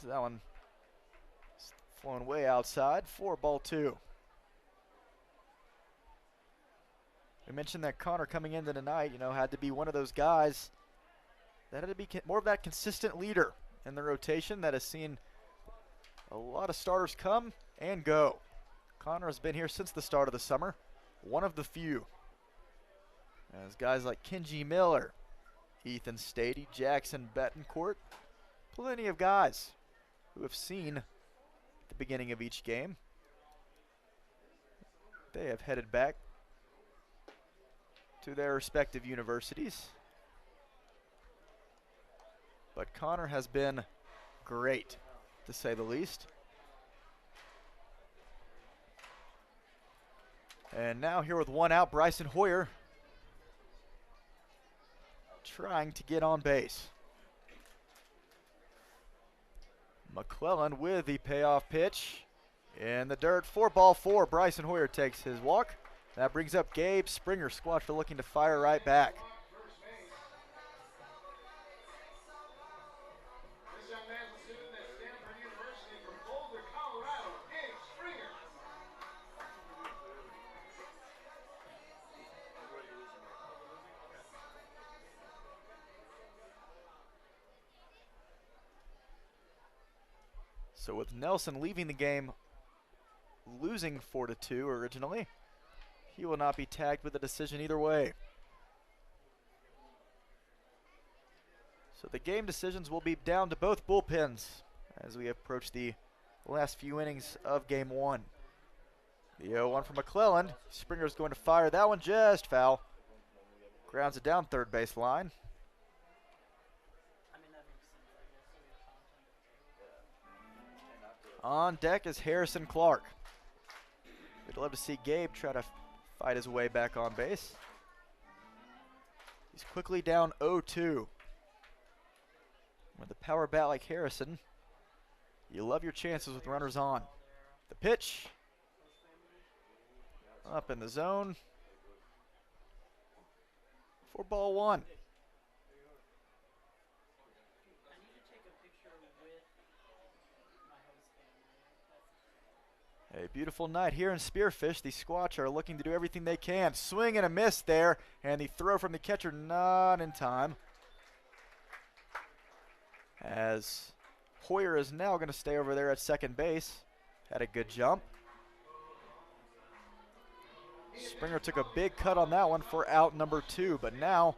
So that one flown way outside for ball 2. We mentioned that Connor coming into tonight, had to be one of those guys that had to be more of that consistent leader in the rotation that has seen a lot of starters come and go. Connor has been here since the start of the summer, one of the few. As guys like Kenji Miller, Ethan Stady, Jackson Betancourt, plenty of guys who have seen the beginning of each game. They have headed back to their respective universities. But Connor has been great, to say the least. And now here with 1 out, Bryson Hoyer trying to get on base. McClellan with the payoff pitch in the dirt for ball 4. Bryson Hoyer takes his walk. That brings up Gabe Springer. Squatch are looking to fire right back. So with Nelson leaving the game, losing 4-2 originally, he will not be tagged with a decision either way. So the game decisions will be down to both bullpens as we approach the last few innings of game 1. The 0-1 from McClellan. Springer's going to fire that one just foul. Grounds it down third base line. On deck is Harrison Clark. We'd love to see Gabe try to fight his way back on base. He's quickly down 0-2. With a power bat like Harrison, you love your chances with runners on. The pitch. Up in the zone. For ball 1. A beautiful night here in Spearfish. The Squatch are looking to do everything they can. Swing and a miss there, and the throw from the catcher not in time. As Hoyer is now going to stay over there at second base. Had a good jump. Springer took a big cut on that one for out number 2, but now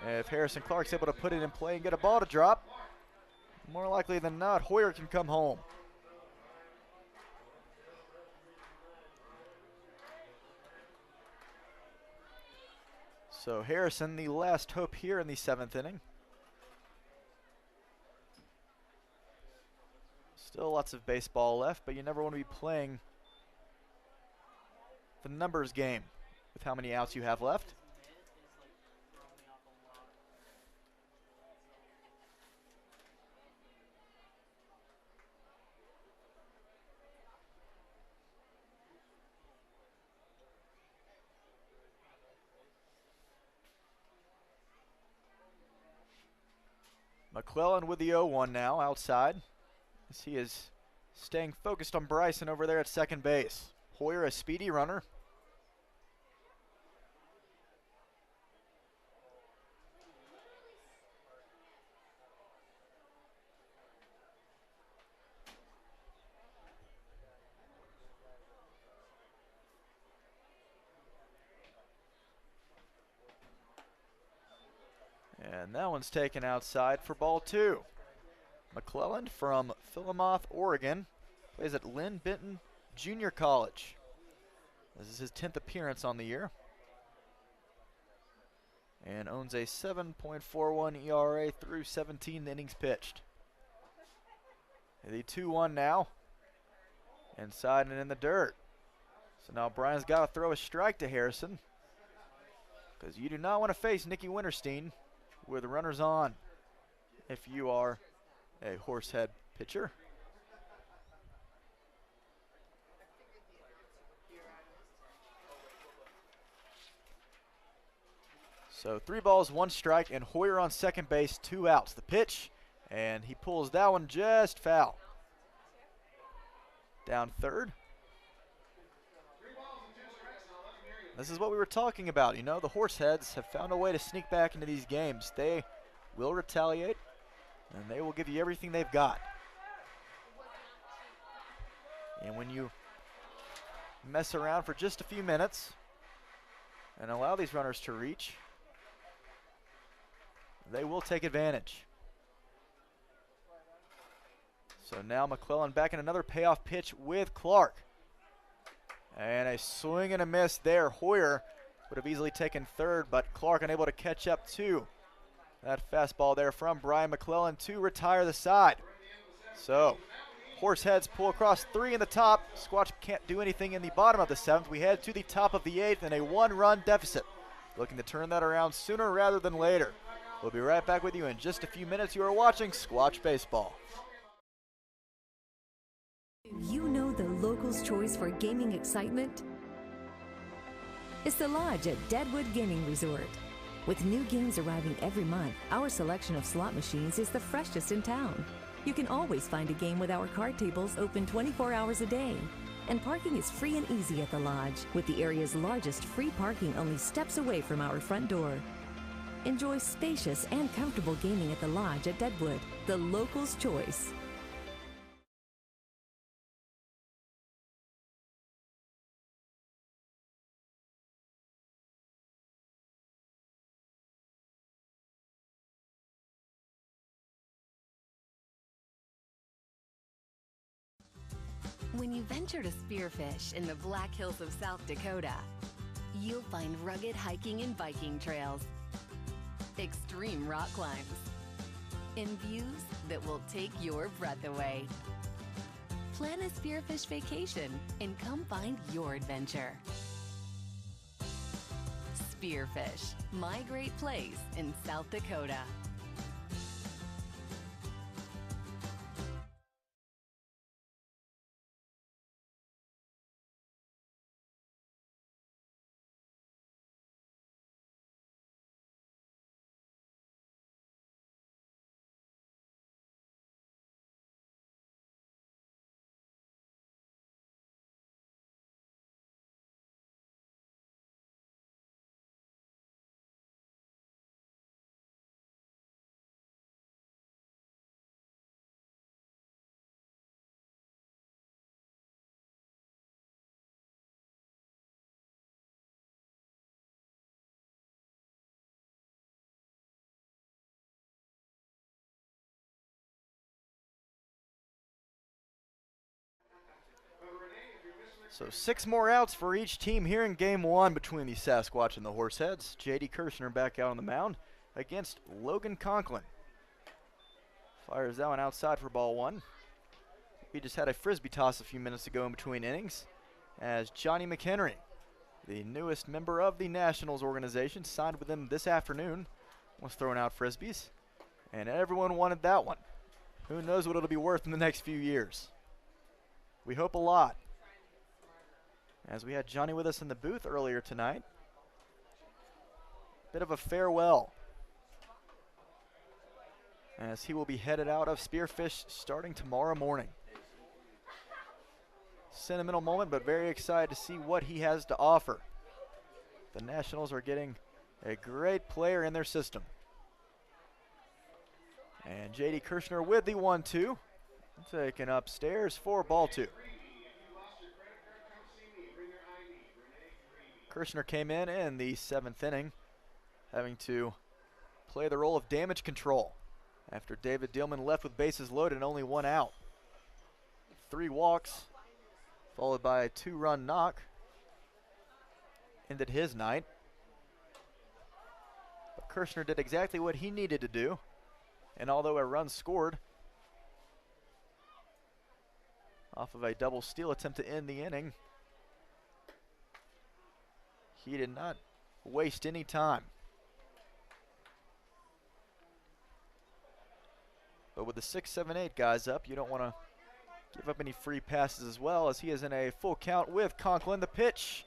if Harrison Clark's able to put it in play and get a ball to drop, more likely than not, Hoyer can come home. So Harrison, the last hope here in the 7th inning. Still lots of baseball left, but you never want to be playing the numbers game with how many outs you have left. McClellan with the 0-1 now outside, as he is staying focused on Bryson over there at second base. Hoyer, a speedy runner. And that one's taken outside for ball 2. McClellan from Philomath, Oregon, plays at Lynn Benton Junior College. This is his 10th appearance on the year. And owns a 7.41 ERA through 17 innings pitched. The 2-1 now. Inside and in the dirt. So now Brian's got to throw a strike to Harrison, because you do not want to face Nicky Winterstein with runners on if you are a Horsehead pitcher. So 3 balls, 1 strike, and Hoyer on second base, 2 outs. The pitch, and he pulls that one just foul. Down third. This is what we were talking about. You know, the Horseheads have found a way to sneak back into these games. They will retaliate, and they will give you everything they've got. And when you mess around for just a few minutes and allow these runners to reach, they will take advantage. So now McClellan back in another payoff pitch with Clark. And a swing and a miss there. Hoyer would have easily taken third, but Clark unable to catch up to that fastball there from Brian McClellan to retire the side. So Horseheads pull across 3 in the top. Squatch can't do anything in the bottom of the 7th. We head to the top of the 8th and a 1-run deficit. Looking to turn that around sooner rather than later. We'll be right back with you in just a few minutes. You are watching Squatch Baseball. You know the locals' choice for gaming excitement? It's the Lodge at Deadwood Gaming Resort. With new games arriving every month, our selection of slot machines is the freshest in town. You can always find a game with our card tables open 24 hours a day. And parking is free and easy at the Lodge, with the area's largest free parking only steps away from our front door. Enjoy spacious and comfortable gaming at the Lodge at Deadwood, the locals' choice. When you venture to Spearfish in the Black Hills of South Dakota, you'll find rugged hiking and biking trails, extreme rock climbs, and views that will take your breath away. Plan a Spearfish vacation and come find your adventure. Spearfish, my great place in South Dakota. So 6 more outs for each team here in game 1 between the Sasquatch and the Horseheads. J.D. Kirshner back out on the mound against Logan Conklin. Fires that one outside for ball 1. We just had a frisbee toss a few minutes ago in between innings, as Johnny McHenry, the newest member of the Nationals organization, signed with them this afternoon, was throwing out frisbees, and everyone wanted that one. Who knows what it'll be worth in the next few years. We hope a lot. As we had Johnny with us in the booth earlier tonight. Bit of a farewell. as he will be headed out of Spearfish starting tomorrow morning. Sentimental moment, but very excited to see what he has to offer. The Nationals are getting a great player in their system. And J.D. Kirshner with the 1-2, taken upstairs for ball 2. Kirshner came in the 7th inning, having to play the role of damage control after David Dillman left with bases loaded and only 1 out. 3 walks, followed by a 2-run knock, ended his night. But Kirshner did exactly what he needed to do, and although a run scored off of a double steal attempt to end the inning, he did not waste any time. But with the 6, 7, 8 guys up, you don't want to give up any free passes as well, as he is in a full count with Conklin. The pitch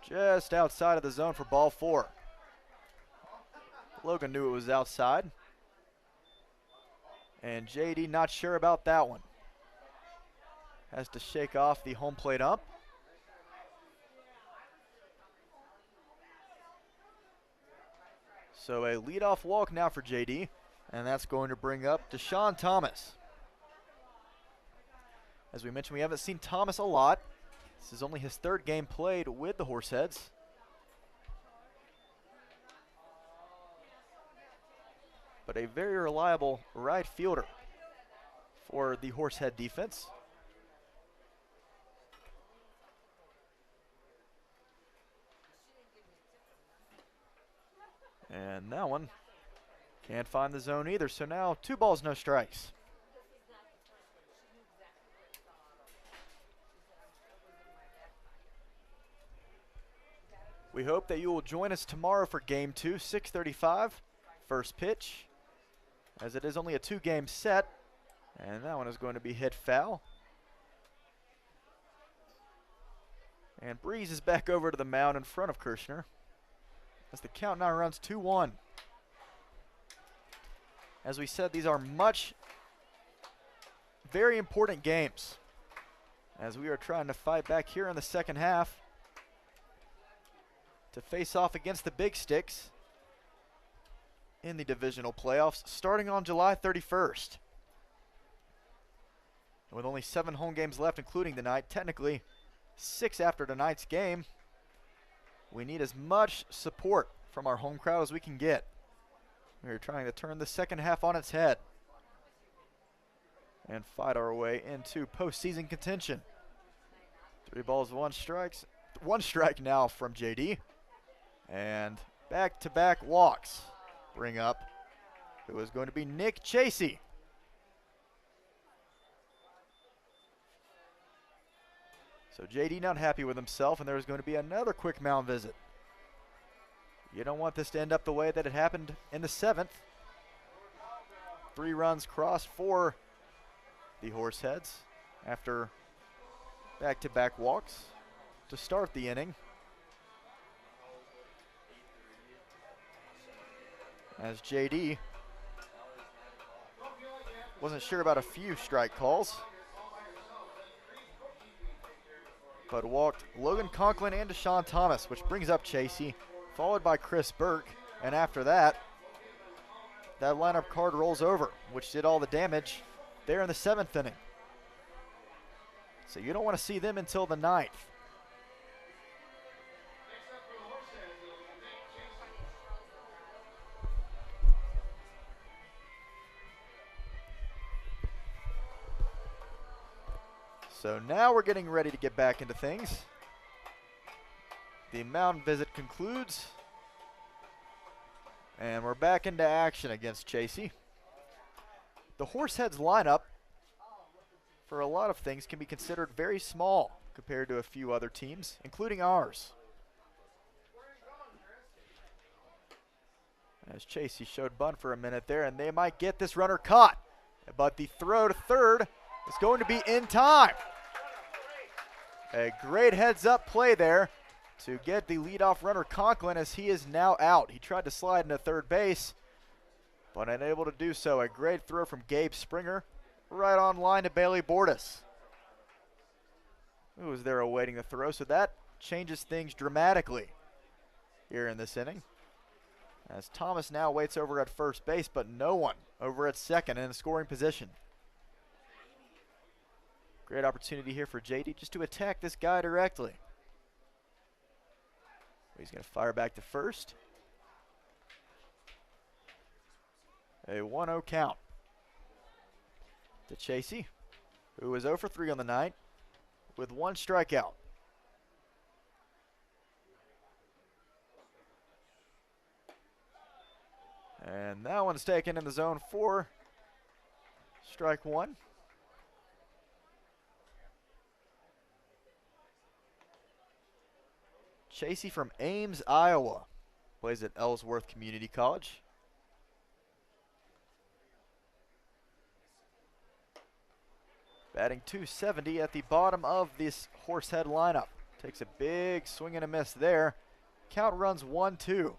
just outside of the zone for ball 4. Logan knew it was outside, and JD not sure about that one. Has to shake off the home plate ump. So a leadoff walk now for JD, and that's going to bring up Deshaun Thomas. As we mentioned, we haven't seen Thomas a lot. This is only his 3rd game played with the Horseheads. But a very reliable right fielder for the Horsehead defense. And that one can't find the zone either. So now 2 balls, no strikes. We hope that you will join us tomorrow for Game 2, 6:35, first pitch, as it is only a 2-game set, and that one is going to be hit foul. And Breeze is back over to the mound in front of Kirshner, as the count now runs 2-1. As we said, these are very important games, as we are trying to fight back here in the second half to face off against the Big Sticks in the divisional playoffs starting on July 31st. And with only 7 home games left, including tonight, technically 6 after tonight's game, we need as much support from our home crowd as we can get. We are trying to turn the second half on its head and fight our way into postseason contention. 3 balls, 1 strike now from JD. And back-to-back walks bring up who is going to be Nick Chasey. So JD not happy with himself, and there's going to be another quick mound visit. You don't want this to end up the way that it happened in the 7th. 3 runs crossed for the Horseheads after back-to-back walks to start the inning. As JD wasn't sure about a few strike calls, but walked Logan Conklin and Deshaun Thomas, which brings up Chasey, followed by Chris Burke, and after that, that lineup card rolls over, which did all the damage there in the 7th inning. So you don't want to see them until the 9th. So now we're getting ready to get back into things. The mound visit concludes, and we're back into action against Chasey. The Horseheads lineup, for a lot of things, can be considered very small compared to a few other teams, including ours. As Chasey showed bunt for a minute there, and they might get this runner caught, but the throw to third is going to be in time. A great heads-up play there to get the leadoff runner Conklin, as he is now out. He tried to slide into third base, but unable to do so. A great throw from Gabe Springer, right on line to Bailey Bordas, who was there awaiting the throw, so that changes things dramatically here in this inning, as Thomas now waits over at first base, but no one over at second in scoring position. Great opportunity here for JD just to attack this guy directly. He's going to fire back to first. A 1-0 count to Chasey, who is 0 for 3 on the night with 1 strikeout. And that one's taken in the zone for strike 1. Chasey from Ames, Iowa, plays at Ellsworth Community College. Batting .270 at the bottom of this Horsehead lineup. Takes a big swing and a miss there. Count runs 1-2.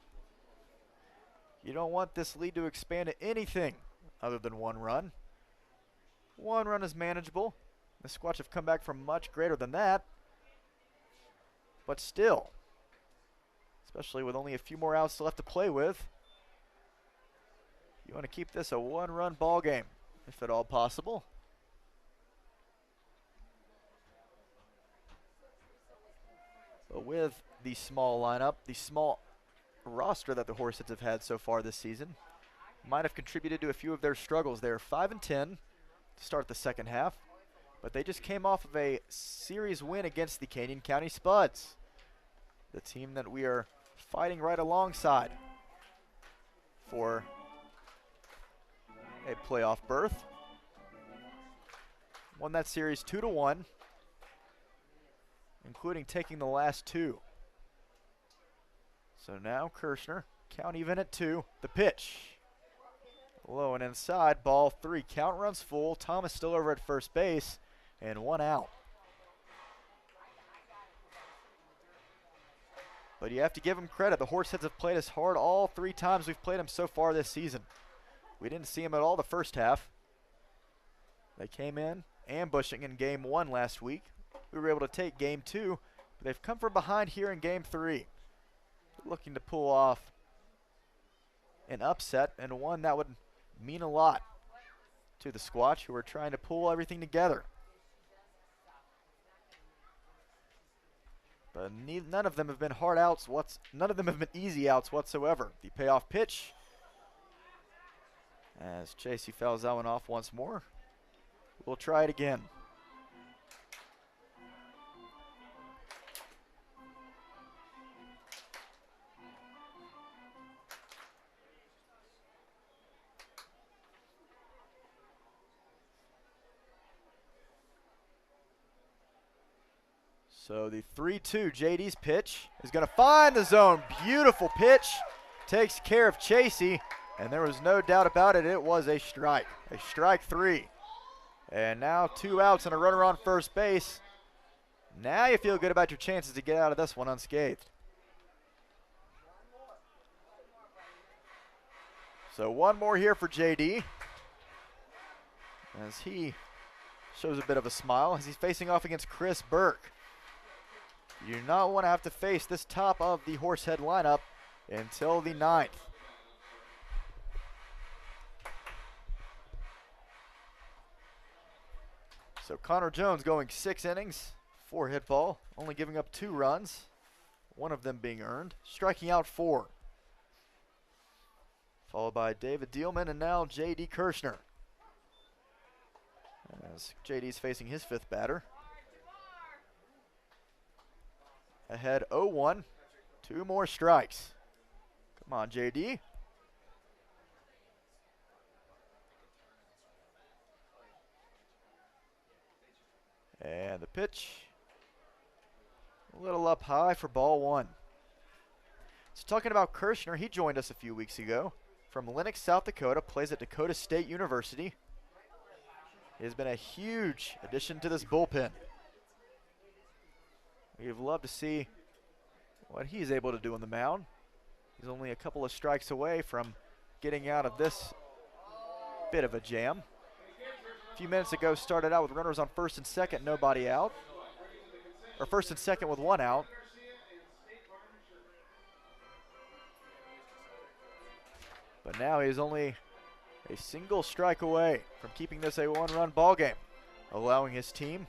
You don't want this lead to expand to anything other than 1 run. 1 run is manageable. The Squatch have come back from much greater than that. But still, especially with only a few more outs left to play with, you want to keep this a 1-run ball game, if at all possible. But with the small lineup, the small roster that the Horseheads have had so far this season, might have contributed to a few of their struggles. They are 5-10 to start the second half, but they just came off of a series win against the Canyon County Spuds, the team that we are fighting right alongside for a playoff berth. Won that series 2-1, including taking the last 2. So now Kirshner, count even at 2. The pitch, low and inside, ball 3. Count runs full. Thomas still over at first base, and 1 out. But you have to give them credit. The Horseheads have played us hard all 3 times we've played them so far this season. We didn't see them at all the first half. They came in ambushing in game 1 last week. We were able to take game 2, but they've come from behind here in game 3. Looking to pull off an upset, and one that would mean a lot to the Squatch, who are trying to pull everything together. But none of them have been hard outs. None of them have been easy outs whatsoever. The payoff pitch, as Chasey fouls that one off once more. We'll try it again. So the 3-2 JD's pitch is going to find the zone. Beautiful pitch. Takes care of Chasey, and there was no doubt about it. It was a strike. A strike 3. And now 2 outs and a runner on first base. Now you feel good about your chances to get out of this one unscathed. So 1 more here for JD, as he shows a bit of a smile as he's facing off against Chris Burke. You do not want to have to face this top of the Horsehead lineup until the 9th. So Connor Jones going 6 innings, 4 hit ball, only giving up 2 runs, 1 of them being earned, striking out 4. Followed by David Dielman and now J.D. Kirshner, as J.D.'s facing his 5th batter. Ahead 0-1, 2 more strikes. Come on, J.D. And the pitch, a little up high for ball 1. So talking about Kirshner, he joined us a few weeks ago from Lenox, South Dakota, plays at Dakota State University. He has been a huge addition to this bullpen. We'd love to see what he's able to do on the mound. He's only a couple of strikes away from getting out of this bit of a jam. A few minutes ago started out with runners on first and second, nobody out. Or first and second with one out. But now he's only a single strike away from keeping this a one-run ball game, allowing his team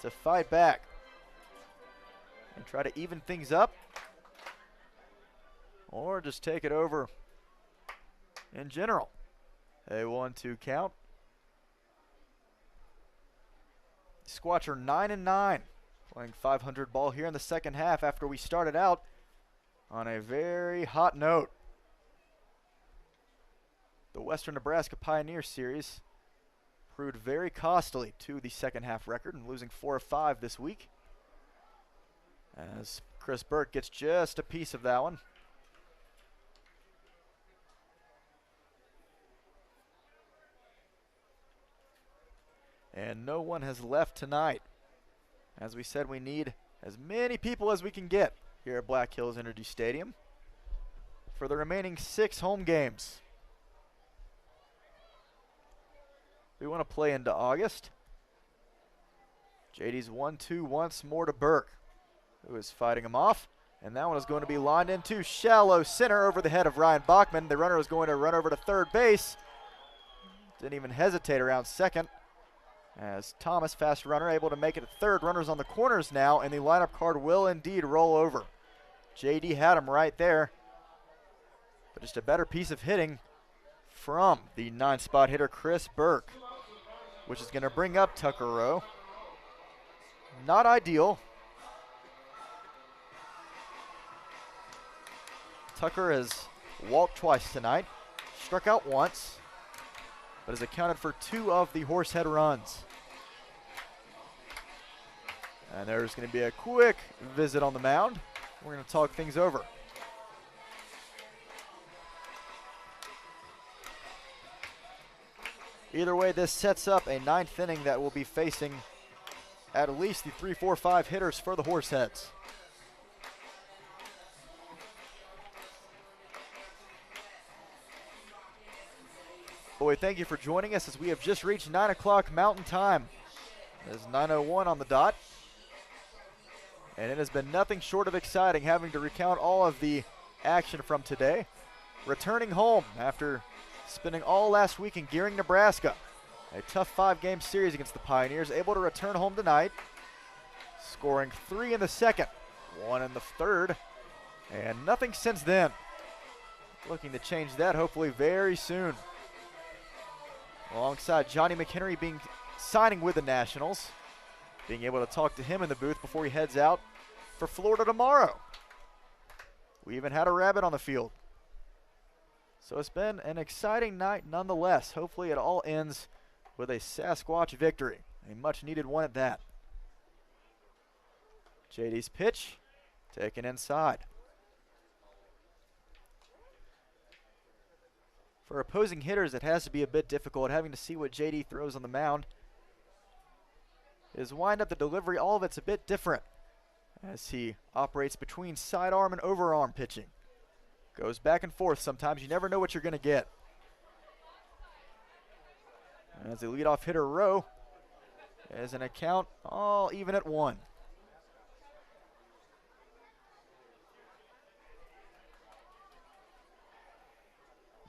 to fight back and try to even things up or just take it over in general. A 1-2 count. Squatch are 9-9, playing 500 ball here in the second half after we started out on a very hot note. The Western Nebraska Pioneer Series proved very costly to the second half record and losing 4 of 5 this week, as Chris Burke gets just a piece of that one. And no one has left tonight. As we said, we need as many people as we can get here at Black Hills Energy Stadium for the remaining 6 home games. We want to play into August. JD's 1-2 once more to Burke, who is fighting him off. And that one is going to be lined into shallow center over the head of Ryan Bachman. The runner is going to run over to third base. Didn't even hesitate around second, as Thomas, fast runner, able to make it to third. Runners on the corners now, and the lineup card will indeed roll over. JD had him right there, but just a better piece of hitting from the 9-spot hitter Chris Burke, which is going to bring up Tucker Rowe. Not ideal. Tucker has walked twice tonight, struck out once, but has accounted for 2 of the Horsehead runs. And there's going to be a quick visit on the mound. We're going to talk things over. Either way, this sets up a 9th inning that will be facing at least the 3, 4, 5 hitters for the Horseheads. Boy, thank you for joining us as we have just reached 9 o'clock Mountain Time. It is 9:01 on the dot. And it has been nothing short of exciting having to recount all of the action from today. Returning home after spending all last week in Gearing, Nebraska. A tough 5-game series against the Pioneers, able to return home tonight, scoring 3 in the second, 1 in the third, and nothing since then. Looking to change that hopefully very soon. Alongside Johnny McHenry signing with the Nationals, being able to talk to him in the booth before he heads out for Florida tomorrow. We even had a rabbit on the field. So it's been an exciting night nonetheless. Hopefully it all ends with a Sasquatch victory, a much needed one at that. JD's pitch taken inside. For opposing hitters, it has to be a bit difficult having to see what JD throws on the mound. His windup, the delivery, all of it's a bit different as he operates between sidearm and overarm pitching. Goes back and forth sometimes. You never know what you're going to get. As the leadoff hitter, Rowe, is an account all even at 1.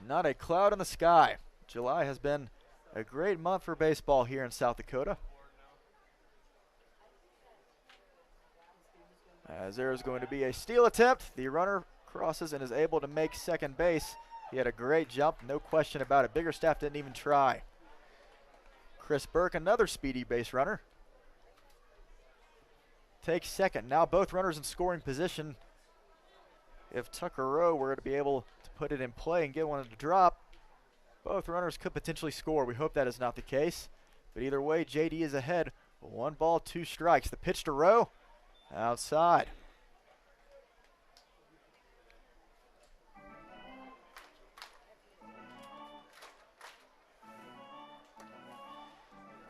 Not a cloud in the sky. July has been a great month for baseball here in South Dakota. As there is going to be a steal attempt. The runner crosses and is able to make second base. He had a great jump, no question about it. Biggerstaff didn't even try. Chris Burke, another speedy base runner, takes second. Now both runners in scoring position. If Tucker Rowe were to be able to put it in play and get one to drop, both runners could potentially score. We hope that is not the case. But either way, JD is ahead. 1 ball, 2 strikes. The pitch to Rowe, outside.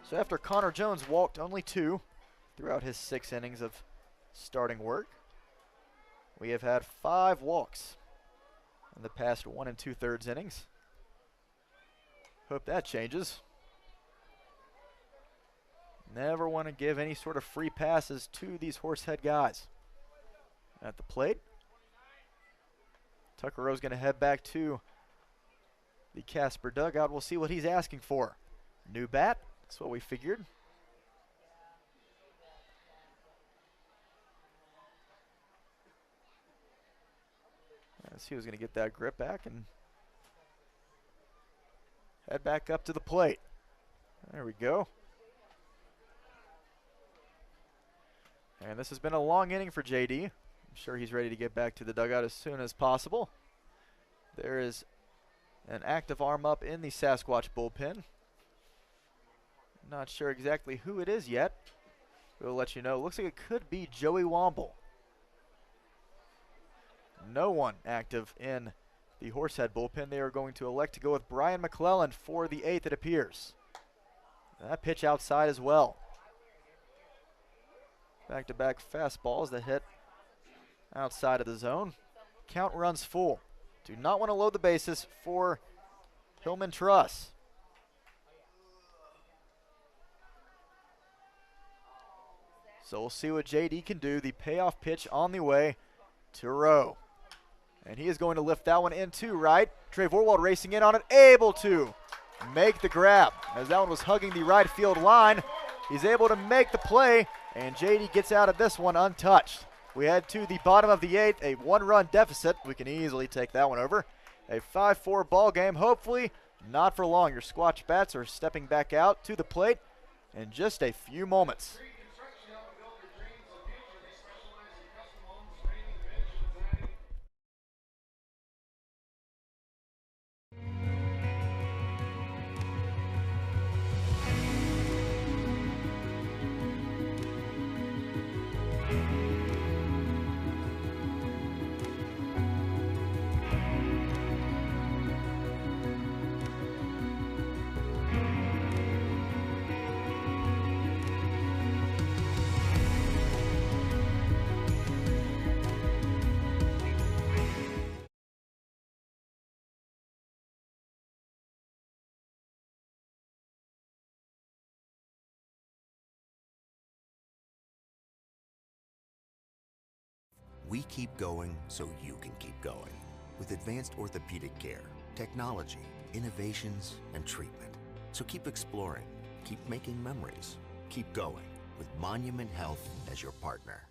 So after Connor Jones walked only 2 throughout his 6 innings of starting work, we have had 5 walks in the past 1 2/3 innings. Hope that changes. Never want to give any sort of free passes to these Horsehead guys. At the plate, Tucker Rowe's going to head back to the Casper dugout. We'll see what he's asking for. New bat, that's what we figured. Let's see who's going to get that grip back and head back up to the plate. There we go. And this has been a long inning for JD. I'm sure he's ready to get back to the dugout as soon as possible. There is an active arm up in the Sasquatch bullpen. Not sure exactly who it is yet. We'll let you know. Looks like it could be Joey Womble. No one active in the Horsehead bullpen. They are going to elect to go with Brian McClellan for the 8th, it appears. That pitch outside as well. Back-to-back fastballs that hit outside of the zone. Count runs full. Do not want to load the bases for Hillman Truss. So we'll see what JD can do. The payoff pitch on the way to Rowe. And he is going to lift that one into right. Trey Vorwald racing in on it, able to make the grab. As that one was hugging the right field line, he's able to make the play, and JD gets out of this one untouched. We head to the bottom of the 8th, a 1-run deficit. We can easily take that one over. A 5-4 ball game, hopefully not for long. Your Squatch bats are stepping back out to the plate in just a few moments. We keep going so you can keep going. With advanced orthopedic care, technology, innovations, and treatment. So keep exploring, keep making memories, keep going with Monument Health as your partner.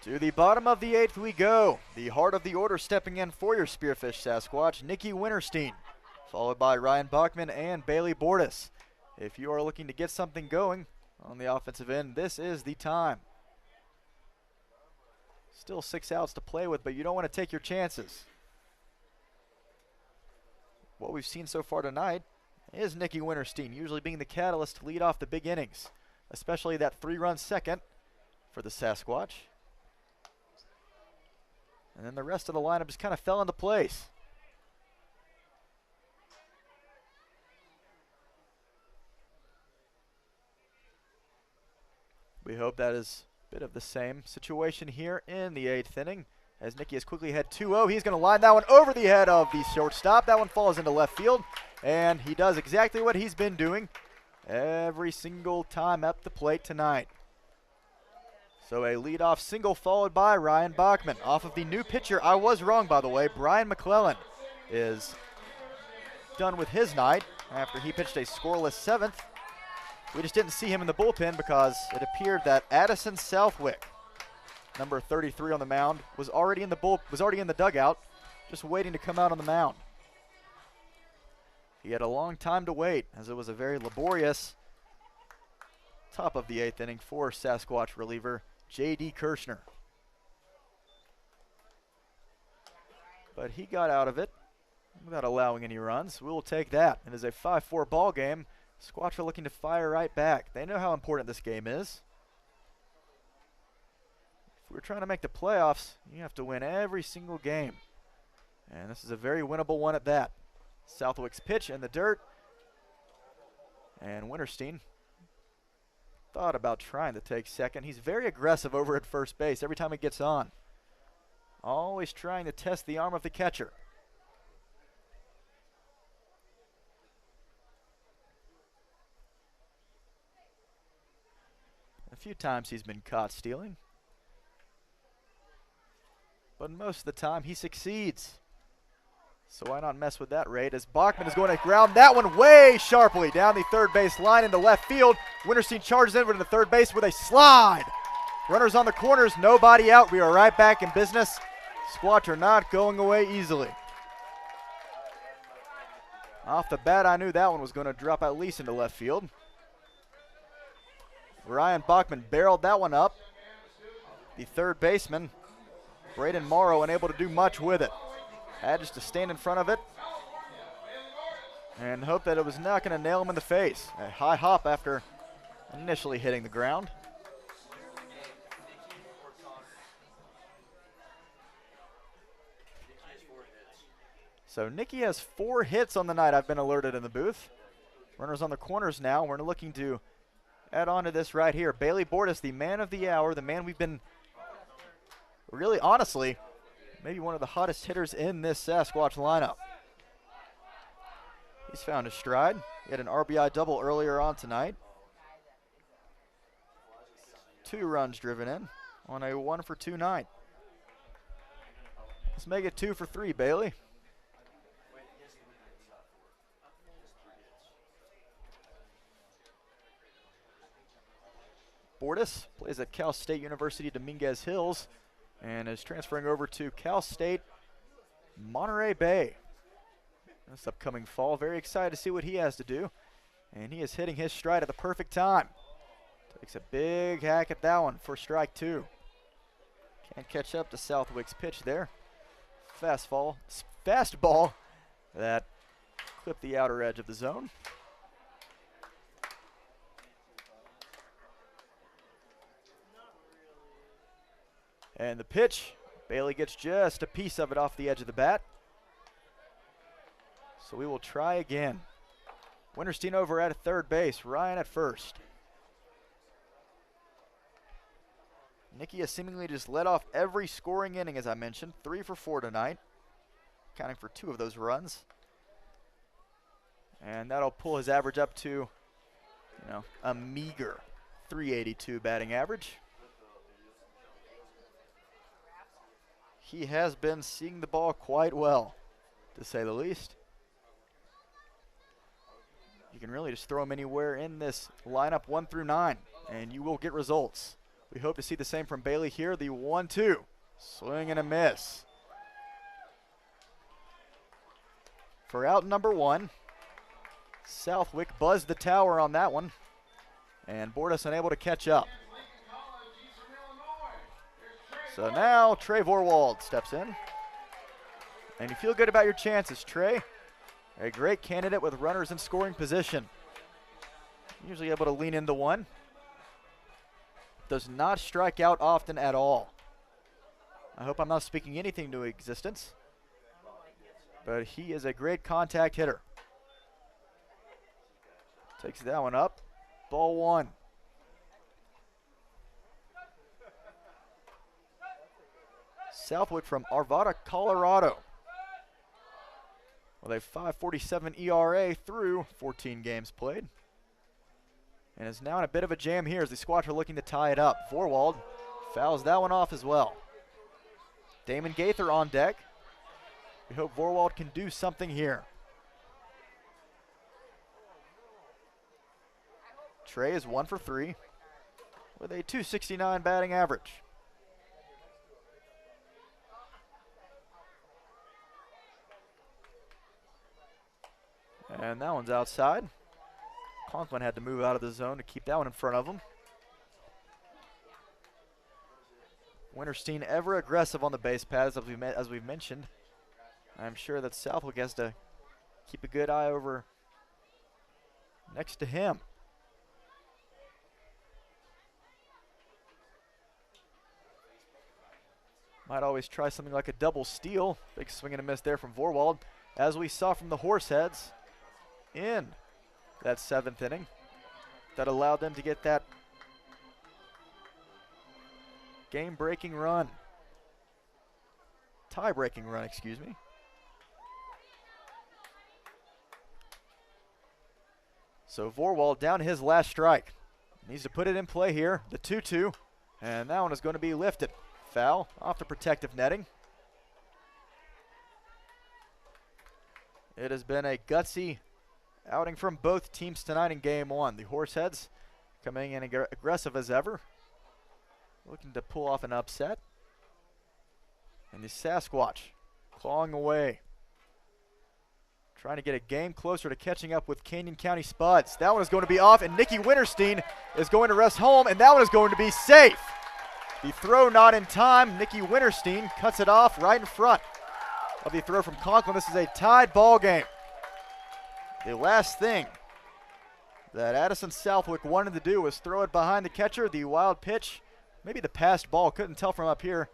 To the bottom of the 8th we go. The heart of the order stepping in for your Spearfish Sasquatch, Nikki Winterstein, followed by Ryan Bachman and Bailey Bordas. If you are looking to get something going on the offensive end, this is the time. Still 6 outs to play with, but you don't want to take your chances. What we've seen so far tonight is Nikki Winterstein usually being the catalyst to lead off the big innings, especially that 3-run second for the Sasquatch. And then the rest of the lineup just kind of fell into place. We hope that is a bit of the same situation here in the 8th inning, as Nikki has quickly had 2-0. He's going to line that one over the head of the shortstop. That one falls into left field, and he does exactly what he's been doing every single time up the plate tonight. So a leadoff single followed by Ryan Bachman. Off of the new pitcher, I was wrong by the way, Brian McClellan is done with his night after he pitched a scoreless 7th. We just didn't see him in the bullpen because it appeared that Addison Southwick, number 33 on the mound, was already in the dugout, just waiting to come out on the mound. He had a long time to wait, as it was a very laborious top of the 8th inning for Sasquatch reliever J.D. Kirshner. But he got out of it without allowing any runs. We will take that. It is a 5-4 ball game. Squatch are looking to fire right back. They know how important this game is. If we're trying to make the playoffs, you have to win every single game. And this is a very winnable one at that. Southwick's pitch in the dirt. And Winterstein thought about trying to take second. He's very aggressive over at first base every time he gets on. Always trying to test the arm of the catcher. A few times he's been caught stealing, but most of the time he succeeds. So why not mess with that rate, as Bachman is going to ground that one way sharply down the third base line into left field. Winterstein charges in to the third base with a slide. Runners on the corners, nobody out. We are right back in business. Squatch are not going away easily. Off the bat, I knew that one was going to drop at least into left field. Ryan Bachman barreled that one up. The third baseman, Braden Morrow, unable to do much with it. Had just to stand in front of it and hope that it was not going to nail him in the face. A high hop after initially hitting the ground. So Nicky has 4 hits on the night, I've been alerted in the booth. Runners on the corners now. We're looking to add on to this right here. Bailey Bordas, the man of the hour, the man we've been really, honestly, maybe one of the hottest hitters in this Sasquatch lineup. He's found his stride. He had an RBI double earlier on tonight. 2 runs driven in on a 1-for-2 night. Let's make it 2 for 3, Bailey. Bordas plays at Cal State University Dominguez Hills and is transferring over to Cal State Monterey Bay this upcoming fall. Very excited to see what he has to do. And he is hitting his stride at the perfect time. Takes a big hack at that one for strike 2. Can't catch up to Southwick's pitch there. Fastball that clipped the outer edge of the zone. And the pitch, Bailey gets just a piece of it off the edge of the bat. So we will try again. Winterstein over at third base, Ryan at first. Nicky has seemingly just led off every scoring inning, as I mentioned. 3 for 4 tonight, accounting for 2 of those runs. And that'll pull his average up to, a meager 382 batting average. He has been seeing the ball quite well, to say the least. You can really just throw him anywhere in this lineup 1 through 9, and you will get results. We hope to see the same from Bailey here. The 1-2, swing and a miss. For out number 1, Southwick buzzed the tower on that one, and Bordas unable to catch up. So now Trey Vorwald steps in. And you feel good about your chances, Trey. A great candidate with runners in scoring position. Usually able to lean into one. Does not strike out often at all. I hope I'm not speaking anything to existence. But he is a great contact hitter. Takes that one up. Ball 1. Southwick from Arvada, Colorado, with a 5.47 ERA through 14 games played. And is now in a bit of a jam here as the Squatch are looking to tie it up. Vorwald fouls that one off as well. Damon Gaither on deck. We hope Vorwald can do something here. Trey is 1 for 3 with a .269 batting average. And that one's outside. Conklin had to move out of the zone to keep that one in front of him. Winterstein ever aggressive on the base paths, as we've mentioned. I'm sure that Southwick has to keep a good eye over next to him. Might always try something like a double steal. Big swing and a miss there from Vorwald, as we saw from the Horseheads in that 7th inning. That allowed them to get that game-breaking run. Tie-breaking run, excuse me. So Vorwald down to his last strike. Needs to put it in play here. The 2-2. And that one is going to be lifted. Foul off the protective netting. It has been a gutsy outing from both teams tonight in game 1. The Horseheads coming in aggressive as ever, looking to pull off an upset. And the Sasquatch clawing away, trying to get a game closer to catching up with Canyon County Spuds. That one is going to be off, and Nikki Winterstein is going to rest home, and that one is going to be safe. The throw not in time. Nikki Winterstein cuts it off right in front of the throw from Conklin. This is a tied ball game. The last thing that Addison Southwick wanted to do was throw it behind the catcher. The wild pitch, maybe the passed ball, couldn't tell from up here.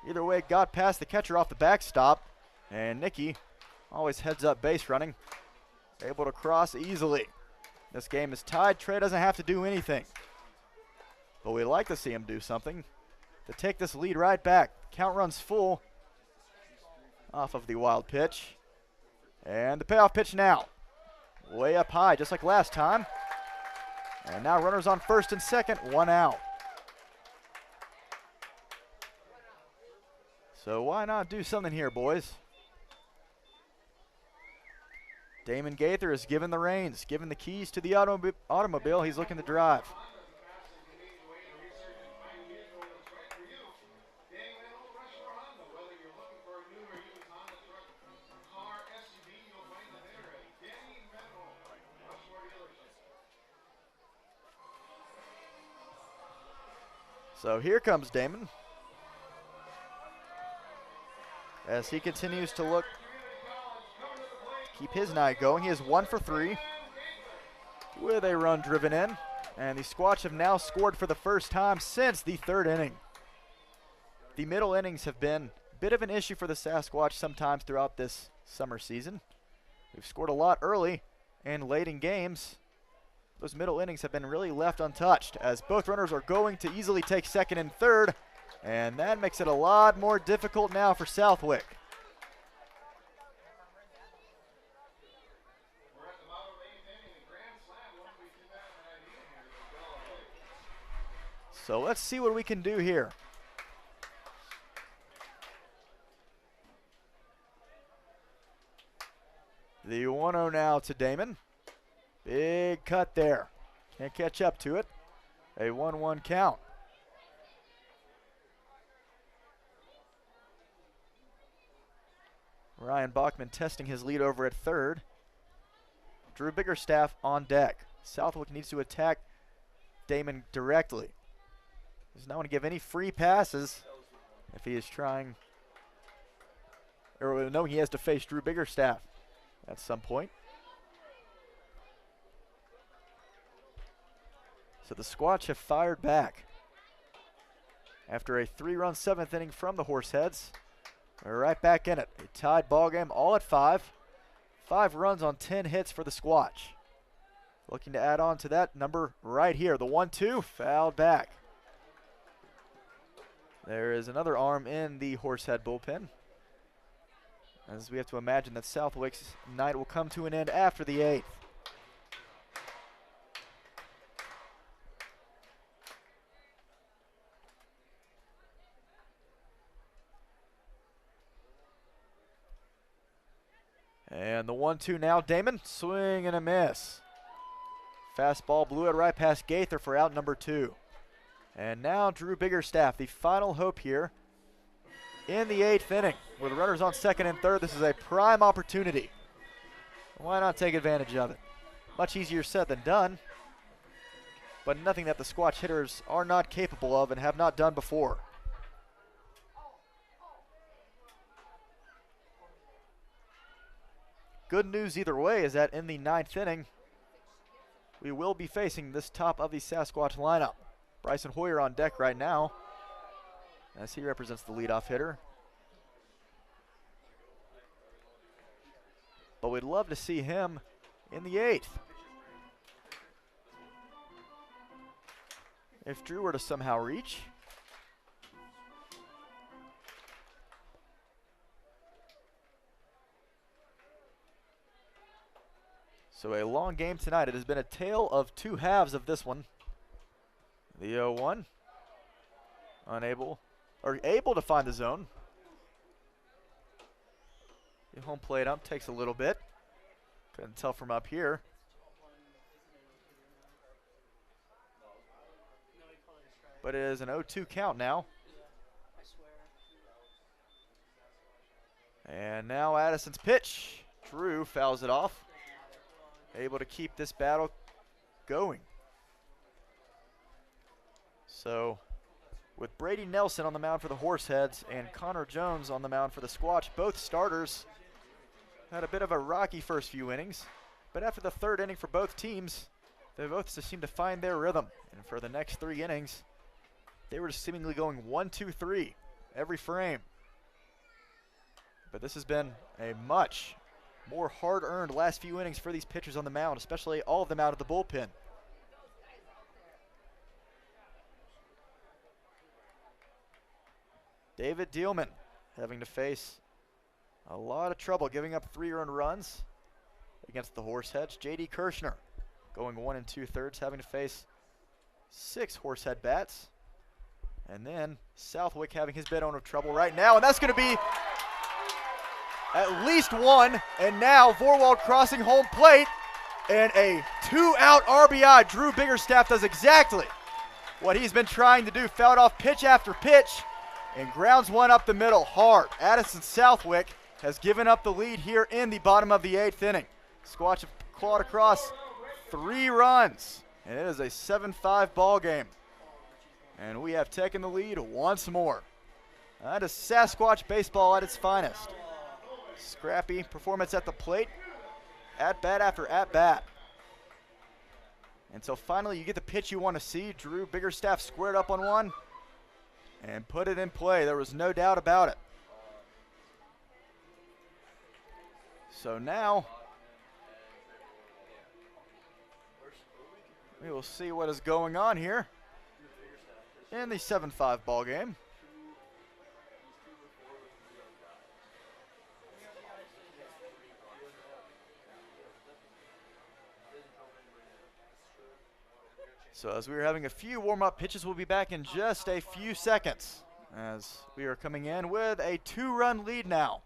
Either way, it got past the catcher off the backstop, and Nikki, always heads up base running, able to cross easily. This game is tied. Trey doesn't have to do anything, but we'd like to see him do something to take this lead right back. Count runs full off of the wild pitch. And the payoff pitch now. Way up high, just like last time. And now runners on first and second, 1 out. So why not do something here, boys? Damon Gaither is given the reins, given the keys to the automobile he's looking to drive. So here comes Damon, as he continues to look to keep his night going. He is 1 for 3 with a run driven in, and the Squatch have now scored for the first time since the 3rd inning. The middle innings have been a bit of an issue for the Sasquatch sometimes throughout this summer season. We've scored a lot early and late in games. Those middle innings have been really left untouched, as both runners are going to easily take second and third, and that makes it a lot more difficult now for Southwick. So let's see what we can do here. The 1-0 now to Damon. Big cut there. Can't catch up to it. A 1-1 count. Ryan Bachman testing his lead over at third. Drew Biggerstaff on deck. Southwick needs to attack Damon directly. Does not want to give any free passes if he is trying, or knowing he has to face Drew Biggerstaff at some point. So the Squatch have fired back after a 3-run 7th inning from the Horseheads. They're right back in it. A tied ball game, all at 5. 5 runs on 10 hits for the Squatch. Looking to add on to that number right here. The 1-2 fouled back. There is another arm in the Horsehead bullpen, as we have to imagine that Southwick's night will come to an end after the 8th. And the 1-2 now, Damon, swing and a miss. Fastball blew it right past Gaither for out number 2. And now Drew Biggerstaff, the final hope here in the 8th inning. With runners on second and third, this is a prime opportunity. Why not take advantage of it? Much easier said than done, but nothing that the Squatch hitters are not capable of and have not done before. Good news either way is that in the 9th inning, we will be facing this top of the Sasquatch lineup. Bryson Hoyer on deck right now, as he represents the leadoff hitter. But we'd love to see him in the 8th. If Drew were to somehow reach. So a long game tonight. It has been a tale of two halves of this one. The 0-1, able to find the zone. The home plate ump takes a little bit. Couldn't tell from up here. But it is an 0-2 count now. And now Addison's pitch. Drew fouls it off. Able to keep this battle going. So, with Brady Nelson on the mound for the Horseheads and Connor Jones on the mound for the Squatch, both starters had a bit of a rocky first few innings. But after the 3rd inning for both teams, they both just seemed to find their rhythm. And for the next 3 innings, they were just seemingly going 1-2-3 every frame. But this has been a much more hard-earned last few innings for these pitchers on the mound, especially all of them out of the bullpen. David Dielman having to face a lot of trouble giving up 3 earned runs against the Horseheads. J.D. Kirshner going 1 2/3, having to face 6 Horsehead bats. And then Southwick having his bit on of trouble right now, and that's going to be at least 1. And now Vorwald crossing home plate, and a 2-out RBI. Drew Biggerstaff does exactly what he's been trying to do. Fouled off pitch after pitch and grounds one up the middle hard. Addison Southwick has given up the lead here in the bottom of the 8th inning. Squatch have clawed across 3 runs, and it is a 7-5 ball game. And we have taken the lead once more. That is Sasquatch baseball at its finest. Scrappy performance at the plate, at bat after at bat. Until finally you get the pitch you want to see. Drew Biggerstaff squared up on one and put it in play. There was no doubt about it. So now we will see what is going on here in the 7-5 ball game. So as we are having a few warm-up pitches, we'll be back in just a few seconds as we are coming in with a 2-run lead now.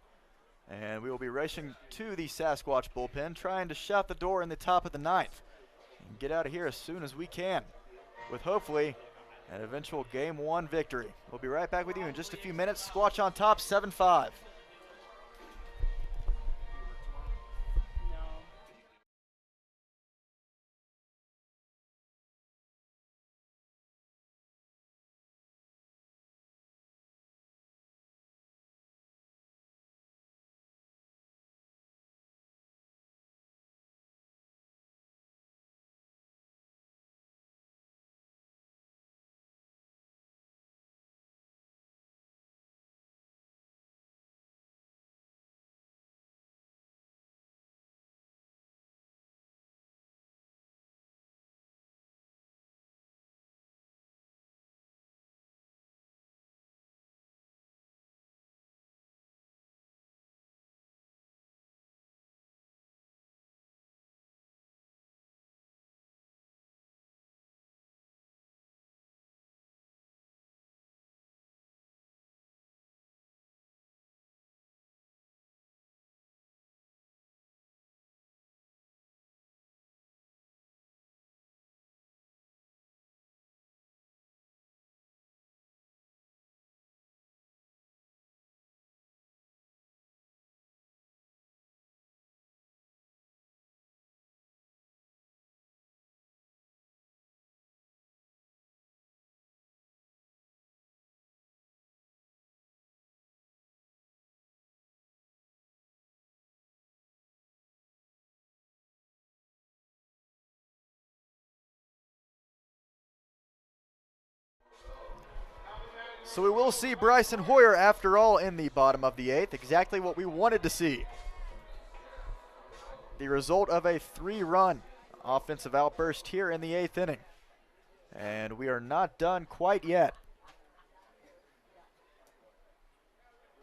And we will be racing to the Sasquatch bullpen, trying to shut the door in the top of the 9th and get out of here as soon as we can, with hopefully an eventual Game 1 victory. We'll be right back with you in just a few minutes. Squatch on top, 7-5. So we will see Bryson Hoyer after all in the bottom of the 8th, exactly what we wanted to see. The result of a 3-run offensive outburst here in the 8th inning. And we are not done quite yet.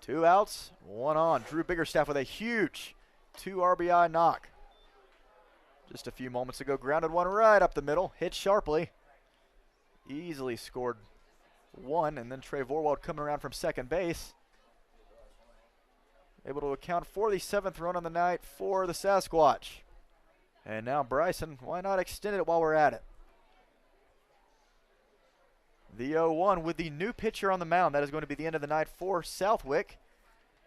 2 outs, 1 on. Drew Biggerstaff with a huge 2 RBI knock. Just a few moments ago, grounded one right up the middle, hit sharply. Easily scored 1, and then Trey Vorwald coming around from second base. Able to account for the 7th run on the night for the Sasquatch. And now Bryson, why not extend it while we're at it? The 0-1 with the new pitcher on the mound. That is going to be the end of the night for Southwick.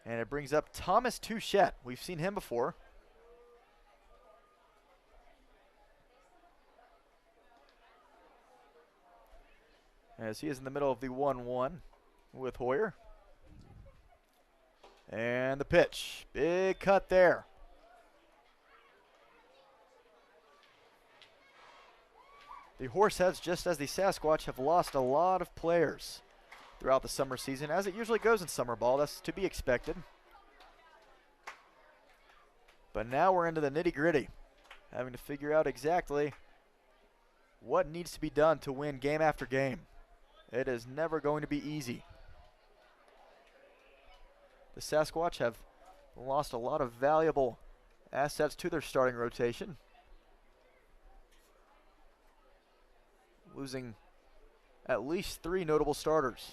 And it brings up Thomas Touchette. We've seen him before. As he is in the middle of the 1-1 with Hoyer. And the pitch. Big cut there. The Horseheads, just as the Sasquatch, have lost a lot of players throughout the summer season, as it usually goes in summer ball. That's to be expected. But now we're into the nitty-gritty, having to figure out exactly what needs to be done to win game after game. It is never going to be easy. The Sasquatch have lost a lot of valuable assets to their starting rotation, losing at least 3 notable starters.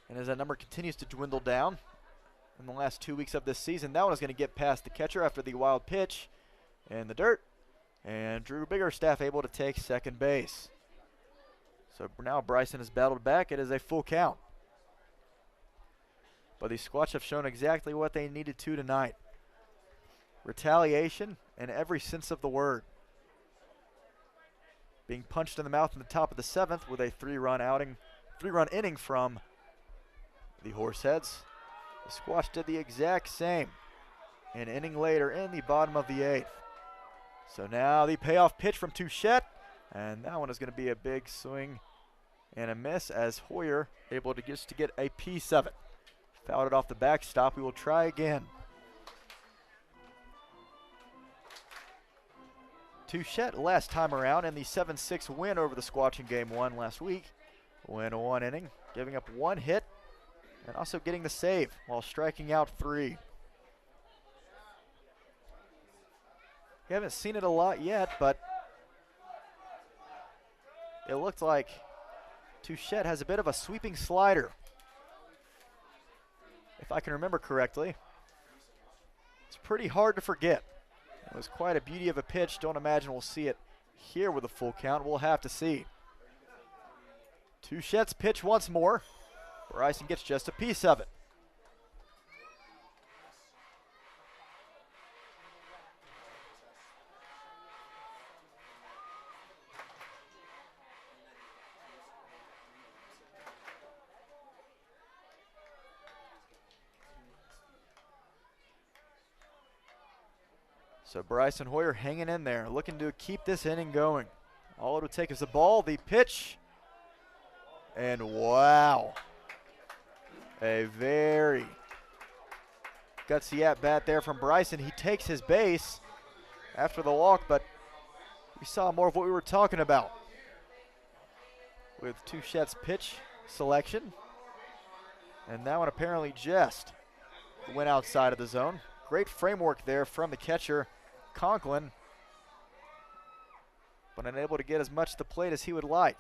And as that number continues to dwindle down in the last 2 weeks of this season, that one is going to get past the catcher after the wild pitch in the dirt. And Drew Biggerstaff able to take second base. So now Bryson has battled back. It is a full count. But the Squatch have shown exactly what they needed to tonight. Retaliation in every sense of the word. Being punched in the mouth in the top of the 7th with a 3-run inning from the Horseheads. The Squatch did the exact same an inning later in the bottom of the 8th. So now the payoff pitch from Touchette, and that one is going to be a big swing and a miss as Hoyer able to just to get a piece of it. Fouled it off the backstop. We will try again. Touchette last time around in the 7-6 win over the Squatch in Game 1 last week. Win 1 inning, giving up 1 hit, and also getting the save while striking out 3. We haven't seen it a lot yet, but it looked like Touchette has a bit of a sweeping slider, if I can remember correctly. It's pretty hard to forget. It was quite a beauty of a pitch. Don't imagine we'll see it here with a full count. We'll have to see. Touchette's pitch once more. Bryson gets just a piece of it. So Bryson Hoyer hanging in there, looking to keep this inning going. All it would take is the ball, the pitch, and wow. A very gutsy at-bat there from Bryson. He takes his base after the walk, but we saw more of what we were talking about with Touchette's pitch selection. And that one apparently just went outside of the zone. Great framework there from the catcher, Conklin, but unable to get as much to the plate as he would like.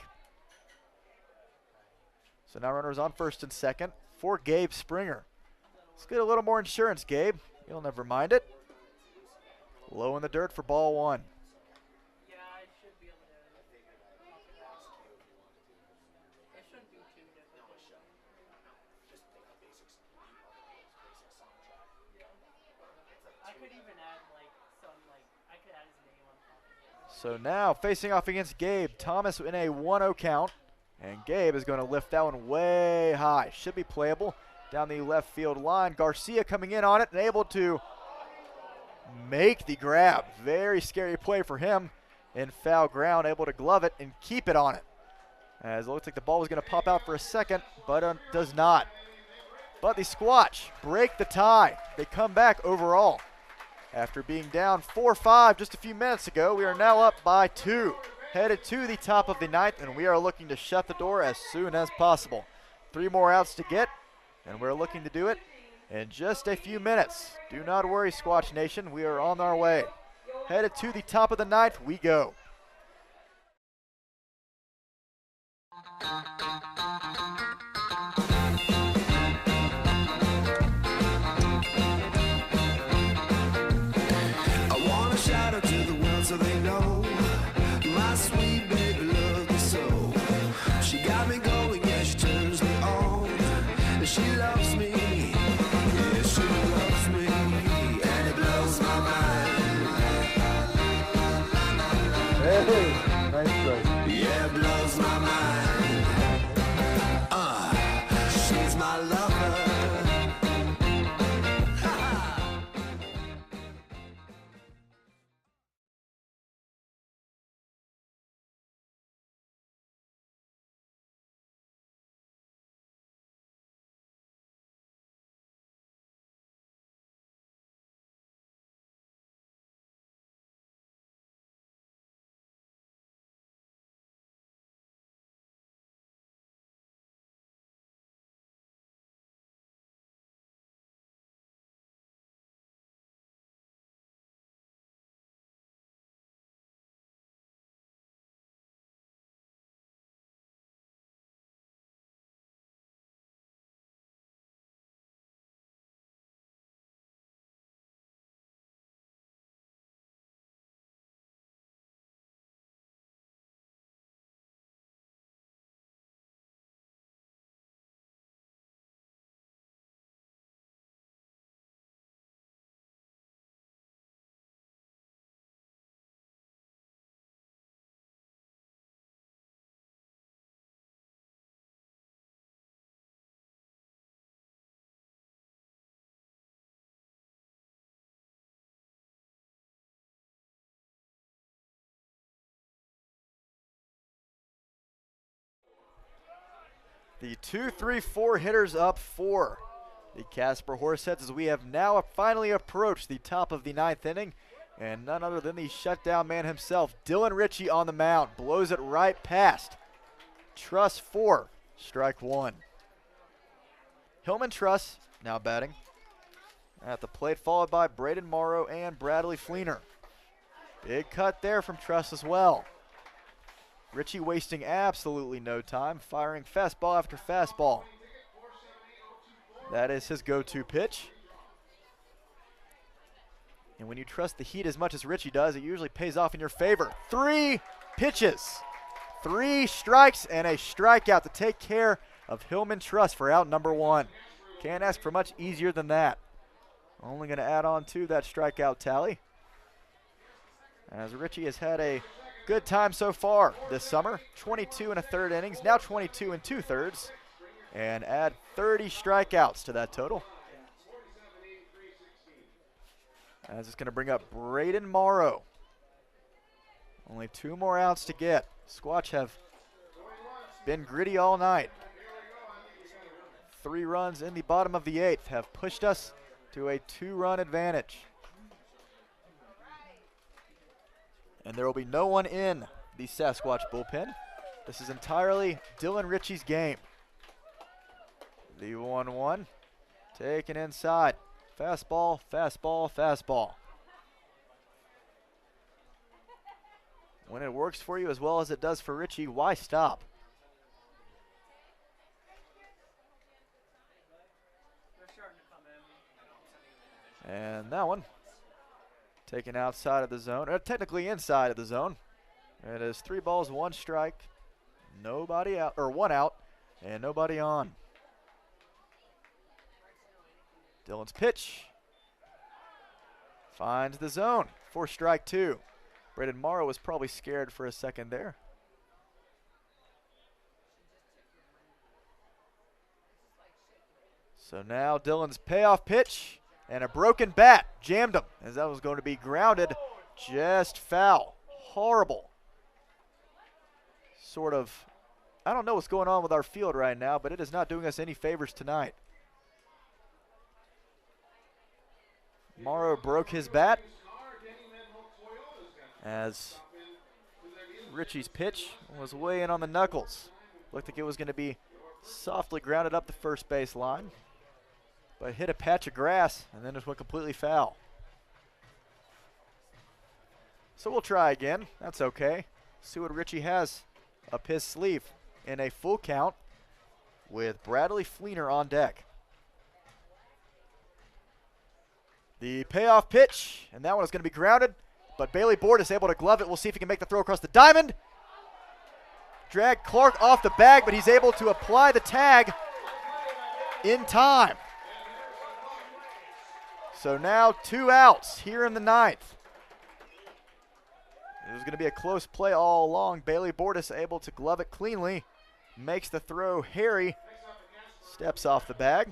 So now runners on first and second for Gabe Springer. Let's get a little more insurance, Gabe. You'll never mind it. Low in the dirt for ball 1. So now facing off against Gabe, Thomas in a 1-0 count. And Gabe is going to lift that one way high. Should be playable down the left field line. Garcia coming in on it and able to make the grab. Very scary play for him in foul ground, able to glove it and keep it on it. As it looks like the ball was going to pop out for a second, but does not. But the Squatch break the tie. They come back overall. After being down 4-5 just a few minutes ago, we are now up by 2. Headed to the top of the 9th, and we are looking to shut the door as soon as possible. 3 more outs to get, and we're looking to do it in just a few minutes. Do not worry, Squatch Nation. We are on our way. Headed to the top of the 9th, we go. I want to shout out to the world so they know my sweet baby loves me so. She got me going, yeah, she turns me on. She loves me, yeah, she loves me, and it blows my mind. Hey, nice strike. Yeah, it blows my mind. She's my lover. The 2-3-4 hitters up 4. The Casper Horseheads, as we have now finally approached the top of the 9th inning. And none other than the shutdown man himself, Dylan Ritchie on the mound. Blows it right past. Truss 4, strike 1. Hillman Truss now batting at the plate, followed by Braden Morrow and Bradley Fleener. Big cut there from Truss as well. Ritchie wasting absolutely no time, firing fastball after fastball. That is his go-to pitch. And when you trust the heat as much as Ritchie does, it usually pays off in your favor. 3 pitches, 3 strikes, and a strikeout to take care of Hillman Truss for out number 1. Can't ask for much easier than that. Only going to add on to that strikeout tally, as Ritchie has had a good time so far this summer. 22 1/3 innings, now 22 2/3, and add 30 strikeouts to that total. As it's going to bring up Braden Morrow. Only 2 more outs to get. Squatch have been gritty all night. 3 runs in the bottom of the 8th have pushed us to a 2-run advantage. And there will be no one in the Sasquatch bullpen. This is entirely Dylan Ritchie's game. The 1-1, taken inside. Fastball, fastball, fastball. When it works for you as well as it does for Ritchie, why stop? And that one taken outside of the zone, or technically inside of the zone. It is 3 balls, 1 strike, nobody out, or 1 out, and nobody on. Dylan's pitch finds the zone for strike 2. Braden Morrow was probably scared for a second there. So now Dylan's payoff pitch, and a broken bat jammed him, as that was going to be grounded just foul. Horrible sort of I don't know what's going on with our field right now, but it is not doing us any favors tonight. Morrow broke his bat as Richie's pitch was way in on the knuckles. Looked like it was going to be softly grounded up the first base line, but hit a patch of grass and then just went completely foul. So we'll try again. That's okay. See what Richie has up his sleeve in a full count with Bradley Fleener on deck. The payoff pitch, and that one is going to be grounded, but Bailey Board is able to glove it. We'll see if he can make the throw across the diamond. Drag Clark off the bag, but he's able to apply the tag in time. So now 2 outs here in the 9th. It was going to be a close play all along. Bailey Bordas able to glove it cleanly. Makes the throw. Harry steps off the bag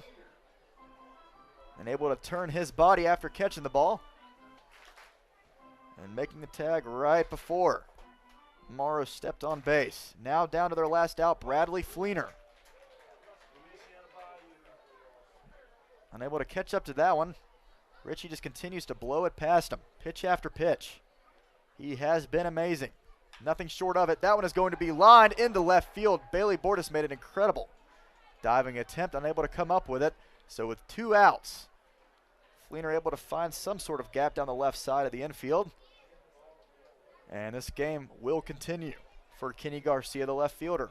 and able to turn his body after catching the ball and making the tag right before Morrow stepped on base. Now down to their last out, Bradley Fleener. Unable to catch up to that one. Richie just continues to blow it past him, pitch after pitch. He has been amazing. Nothing short of it. That one is going to be lined into left field. Bailey Bordas made an incredible diving attempt, unable to come up with it. So with 2 outs, Fleener able to find some sort of gap down the left side of the infield. And this game will continue for Kenny Garcia, the left fielder.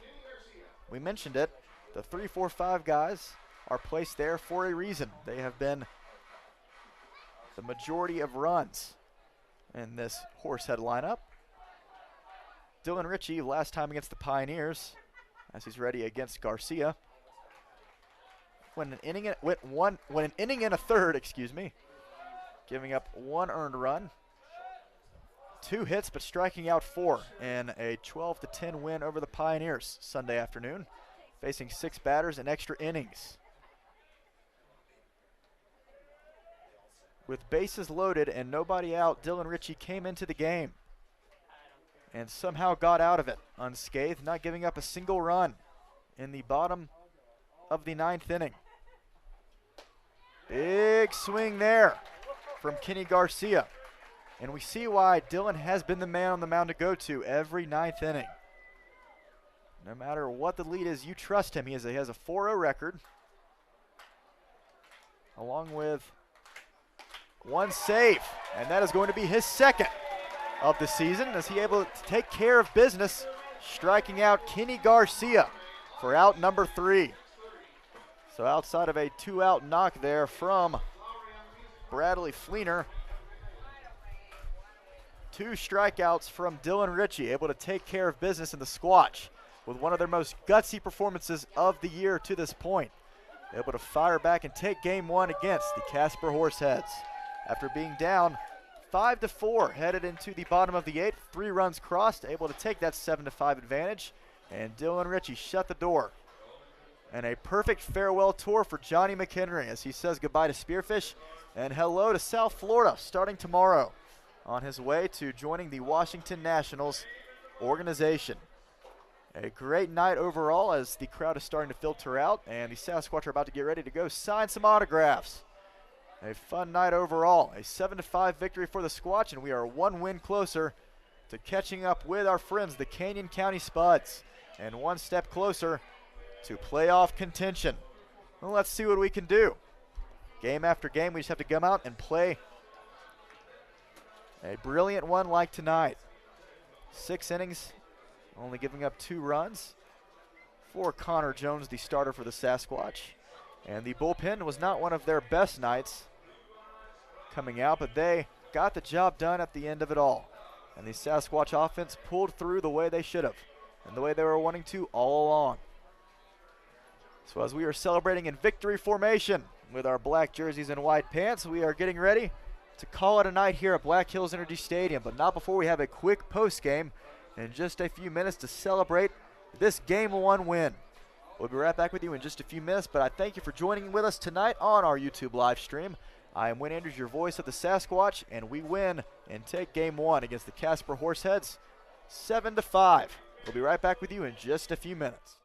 We mentioned it. The 3, 4, 5 guys are placed there for a reason. They have been the majority of runs in this Horsehead lineup. Dylan Ritchie last time against the Pioneers, as he's ready against Garcia. When an inning and a third, giving up 1 earned run, 2 hits, but striking out 4 in a 12-10 win over the Pioneers Sunday afternoon, facing 6 batters and extra innings. With bases loaded and nobody out, Dylan Ritchie came into the game and somehow got out of it unscathed, not giving up a single run in the bottom of the 9th inning. Big swing there from Kenny Garcia. And we see why Dylan has been the man on the mound to go to every 9th inning. No matter what the lead is, you trust him. He has a 4-0 record, along with 1 save, and that is going to be his 2nd of the season, as he able to take care of business, striking out Kenny Garcia for out number 3. So outside of a 2-out knock there from Bradley Fleener, 2 strikeouts from Dylan Ritchie, able to take care of business in the Squatch with one of their most gutsy performances of the year to this point. Able to fire back and take game 1 against the Casper Horseheads. After being down 5-4, headed into the bottom of the 8th, 3 runs crossed, able to take that 7-5 advantage, and Dylan Ritchie shut the door. And a perfect farewell tour for Johnny McHenry as he says goodbye to Spearfish and hello to South Florida starting tomorrow on his way to joining the Washington Nationals organization. A great night overall as the crowd is starting to filter out and the Sasquatch are about to get ready to go sign some autographs. A fun night overall. A 7-5 victory for the Squatch, and we are 1 win closer to catching up with our friends, the Canyon County Spuds, and 1 step closer to playoff contention. Well, let's see what we can do. Game after game, we just have to come out and play a brilliant one like tonight. 6 innings, only giving up 2 runs for Connor Jones, the starter for the Sasquatch. And the bullpen was not one of their best nights coming out, but they got the job done at the end of it all. And the Sasquatch offense pulled through the way they should have, and the way they were wanting to all along. So as we are celebrating in victory formation with our black jerseys and white pants, we are getting ready to call it a night here at Black Hills Energy Stadium, but not before we have a quick post game in just a few minutes to celebrate this Game 1 win. We'll be right back with you in just a few minutes, but I thank you for joining with us tonight on our YouTube live stream. I am Wayne Andrews, your voice of the Sasquatch, and we win and take Game 1 against the Casper Horseheads 7-5 We'll be right back with you in just a few minutes.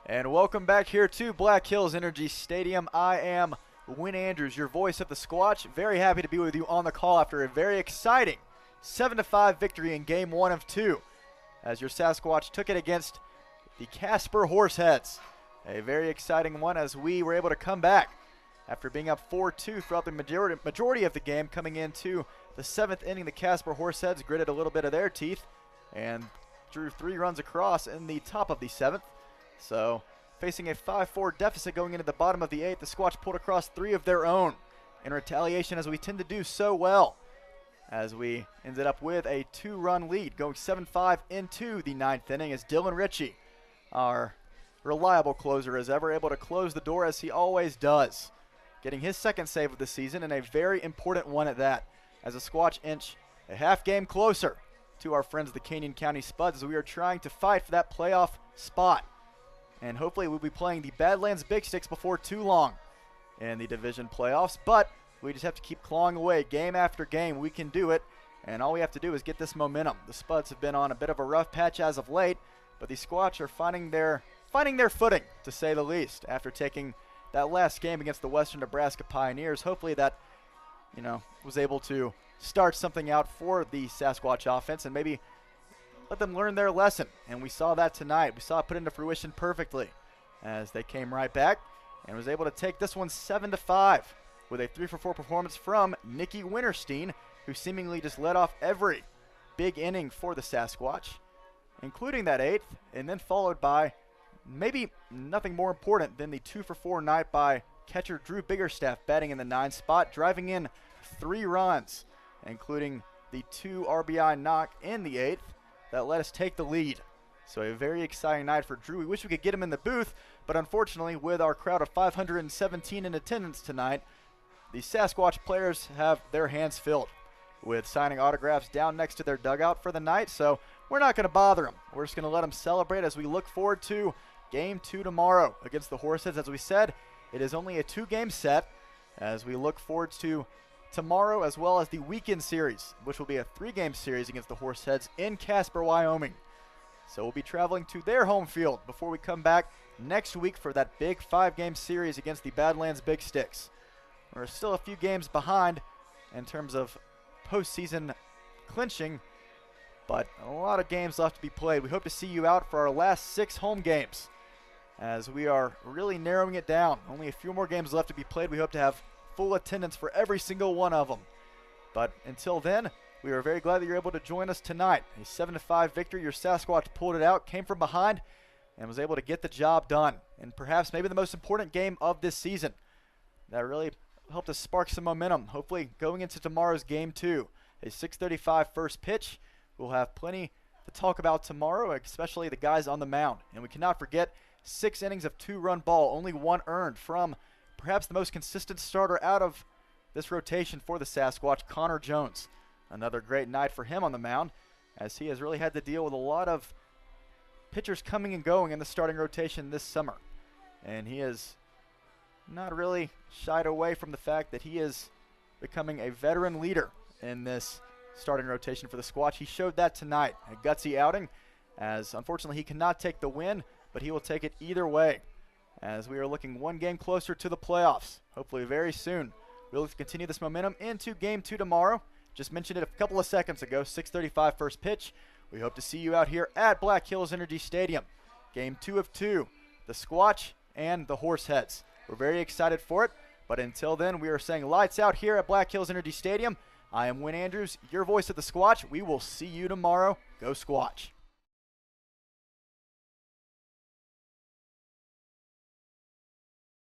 And welcome back here to Black Hills Energy Stadium. I am Win Andrews, your voice of the Squatch. Very happy to be with you on the call after a very exciting 7-5 victory in Game 1 of 2, as your Sasquatch took it against the Casper Horseheads. A very exciting one as we were able to come back after being up 4-2 throughout the majority of the game. Coming into the 7th inning, the Casper Horseheads gritted a little bit of their teeth and drew 3 runs across in the top of the 7th. So, facing a 5-4 deficit going into the bottom of the 8th, the Squatch pulled across 3 of their own in retaliation, as we tend to do so well, as we ended up with a 2-run lead going 7-5 into the 9th inning, as Dylan Ritchie, our reliable closer, is ever able to close the door as he always does, getting his 2nd save of the season, and a very important one at that, as the Squatch inch a half game closer to our friends the Canyon County Spuds, as we are trying to fight for that playoff spot. And hopefully we'll be playing the Badlands Big Sticks before too long in the division playoffs. But we just have to keep clawing away game after game. We can do it, and all we have to do is get this momentum. The Spuds have been on a bit of a rough patch as of late, but the Squatch are finding their footing, to say the least, after taking that last game against the Western Nebraska Pioneers. Hopefully that, was able to start something out for the Sasquatch offense and maybe let them learn their lesson, and we saw that tonight. We saw it put into fruition perfectly as they came right back and was able to take this one 7-5 with a 3-for-4 performance from Nikki Winterstein, who seemingly just led off every big inning for the Sasquatch, including that 8th, and then followed by maybe nothing more important than the 2-for-4 night by catcher Drew Biggerstaff, batting in the 9th spot, driving in 3 runs, including the 2 RBI knock in the 8th. That let us take the lead. So a very exciting night for Drew. We wish we could get him in the booth, but unfortunately with our crowd of 517 in attendance tonight, the Sasquatch players have their hands filled with signing autographs down next to their dugout for the night, so we're not going to bother them. We're just going to let them celebrate as we look forward to Game 2 tomorrow against the Horseheads. As we said, it is only a 2-game set as we look forward to tomorrow, as well as the weekend series, which will be a 3-game series against the Horseheads in Casper, Wyoming. So we'll be traveling to their home field before we come back next week for that big 5-game series against the Badlands Big Sticks. We're still a few games behind in terms of postseason clinching, but a lot of games left to be played. We hope to see you out for our last 6 home games, as we are really narrowing it down. Only a few more games left to be played. We hope to have full attendance for every single one of them. But until then, we are very glad that you're able to join us tonight. A 7-5 victory. Your Sasquatch pulled it out, came from behind, and was able to get the job done. And perhaps maybe the most important game of this season. That really helped us spark some momentum. Hopefully going into tomorrow's Game 2. A 6:35 first pitch. We'll have plenty to talk about tomorrow, especially the guys on the mound. And we cannot forget 6 innings of 2-run ball, only 1 earned from perhaps the most consistent starter out of this rotation for the Sasquatch, Connor Jones. Another great night for him on the mound, as he has really had to deal with a lot of pitchers coming and going in the starting rotation this summer. And he has not really shied away from the fact that he is becoming a veteran leader in this starting rotation for the Squatch. He showed that tonight, a gutsy outing, as unfortunately he cannot take the win, but he will take it either way, as we are looking 1 game closer to the playoffs, hopefully very soon. We'll look to continue this momentum into Game 2 tomorrow. Just mentioned it a couple of seconds ago, 6:35 first pitch. We hope to see you out here at Black Hills Energy Stadium. Game 2 of 2, the Squatch and the Horseheads. We're very excited for it, but until then, we are saying lights out here at Black Hills Energy Stadium. I am Win Andrews, your voice of the Squatch. We will see you tomorrow. Go Squatch.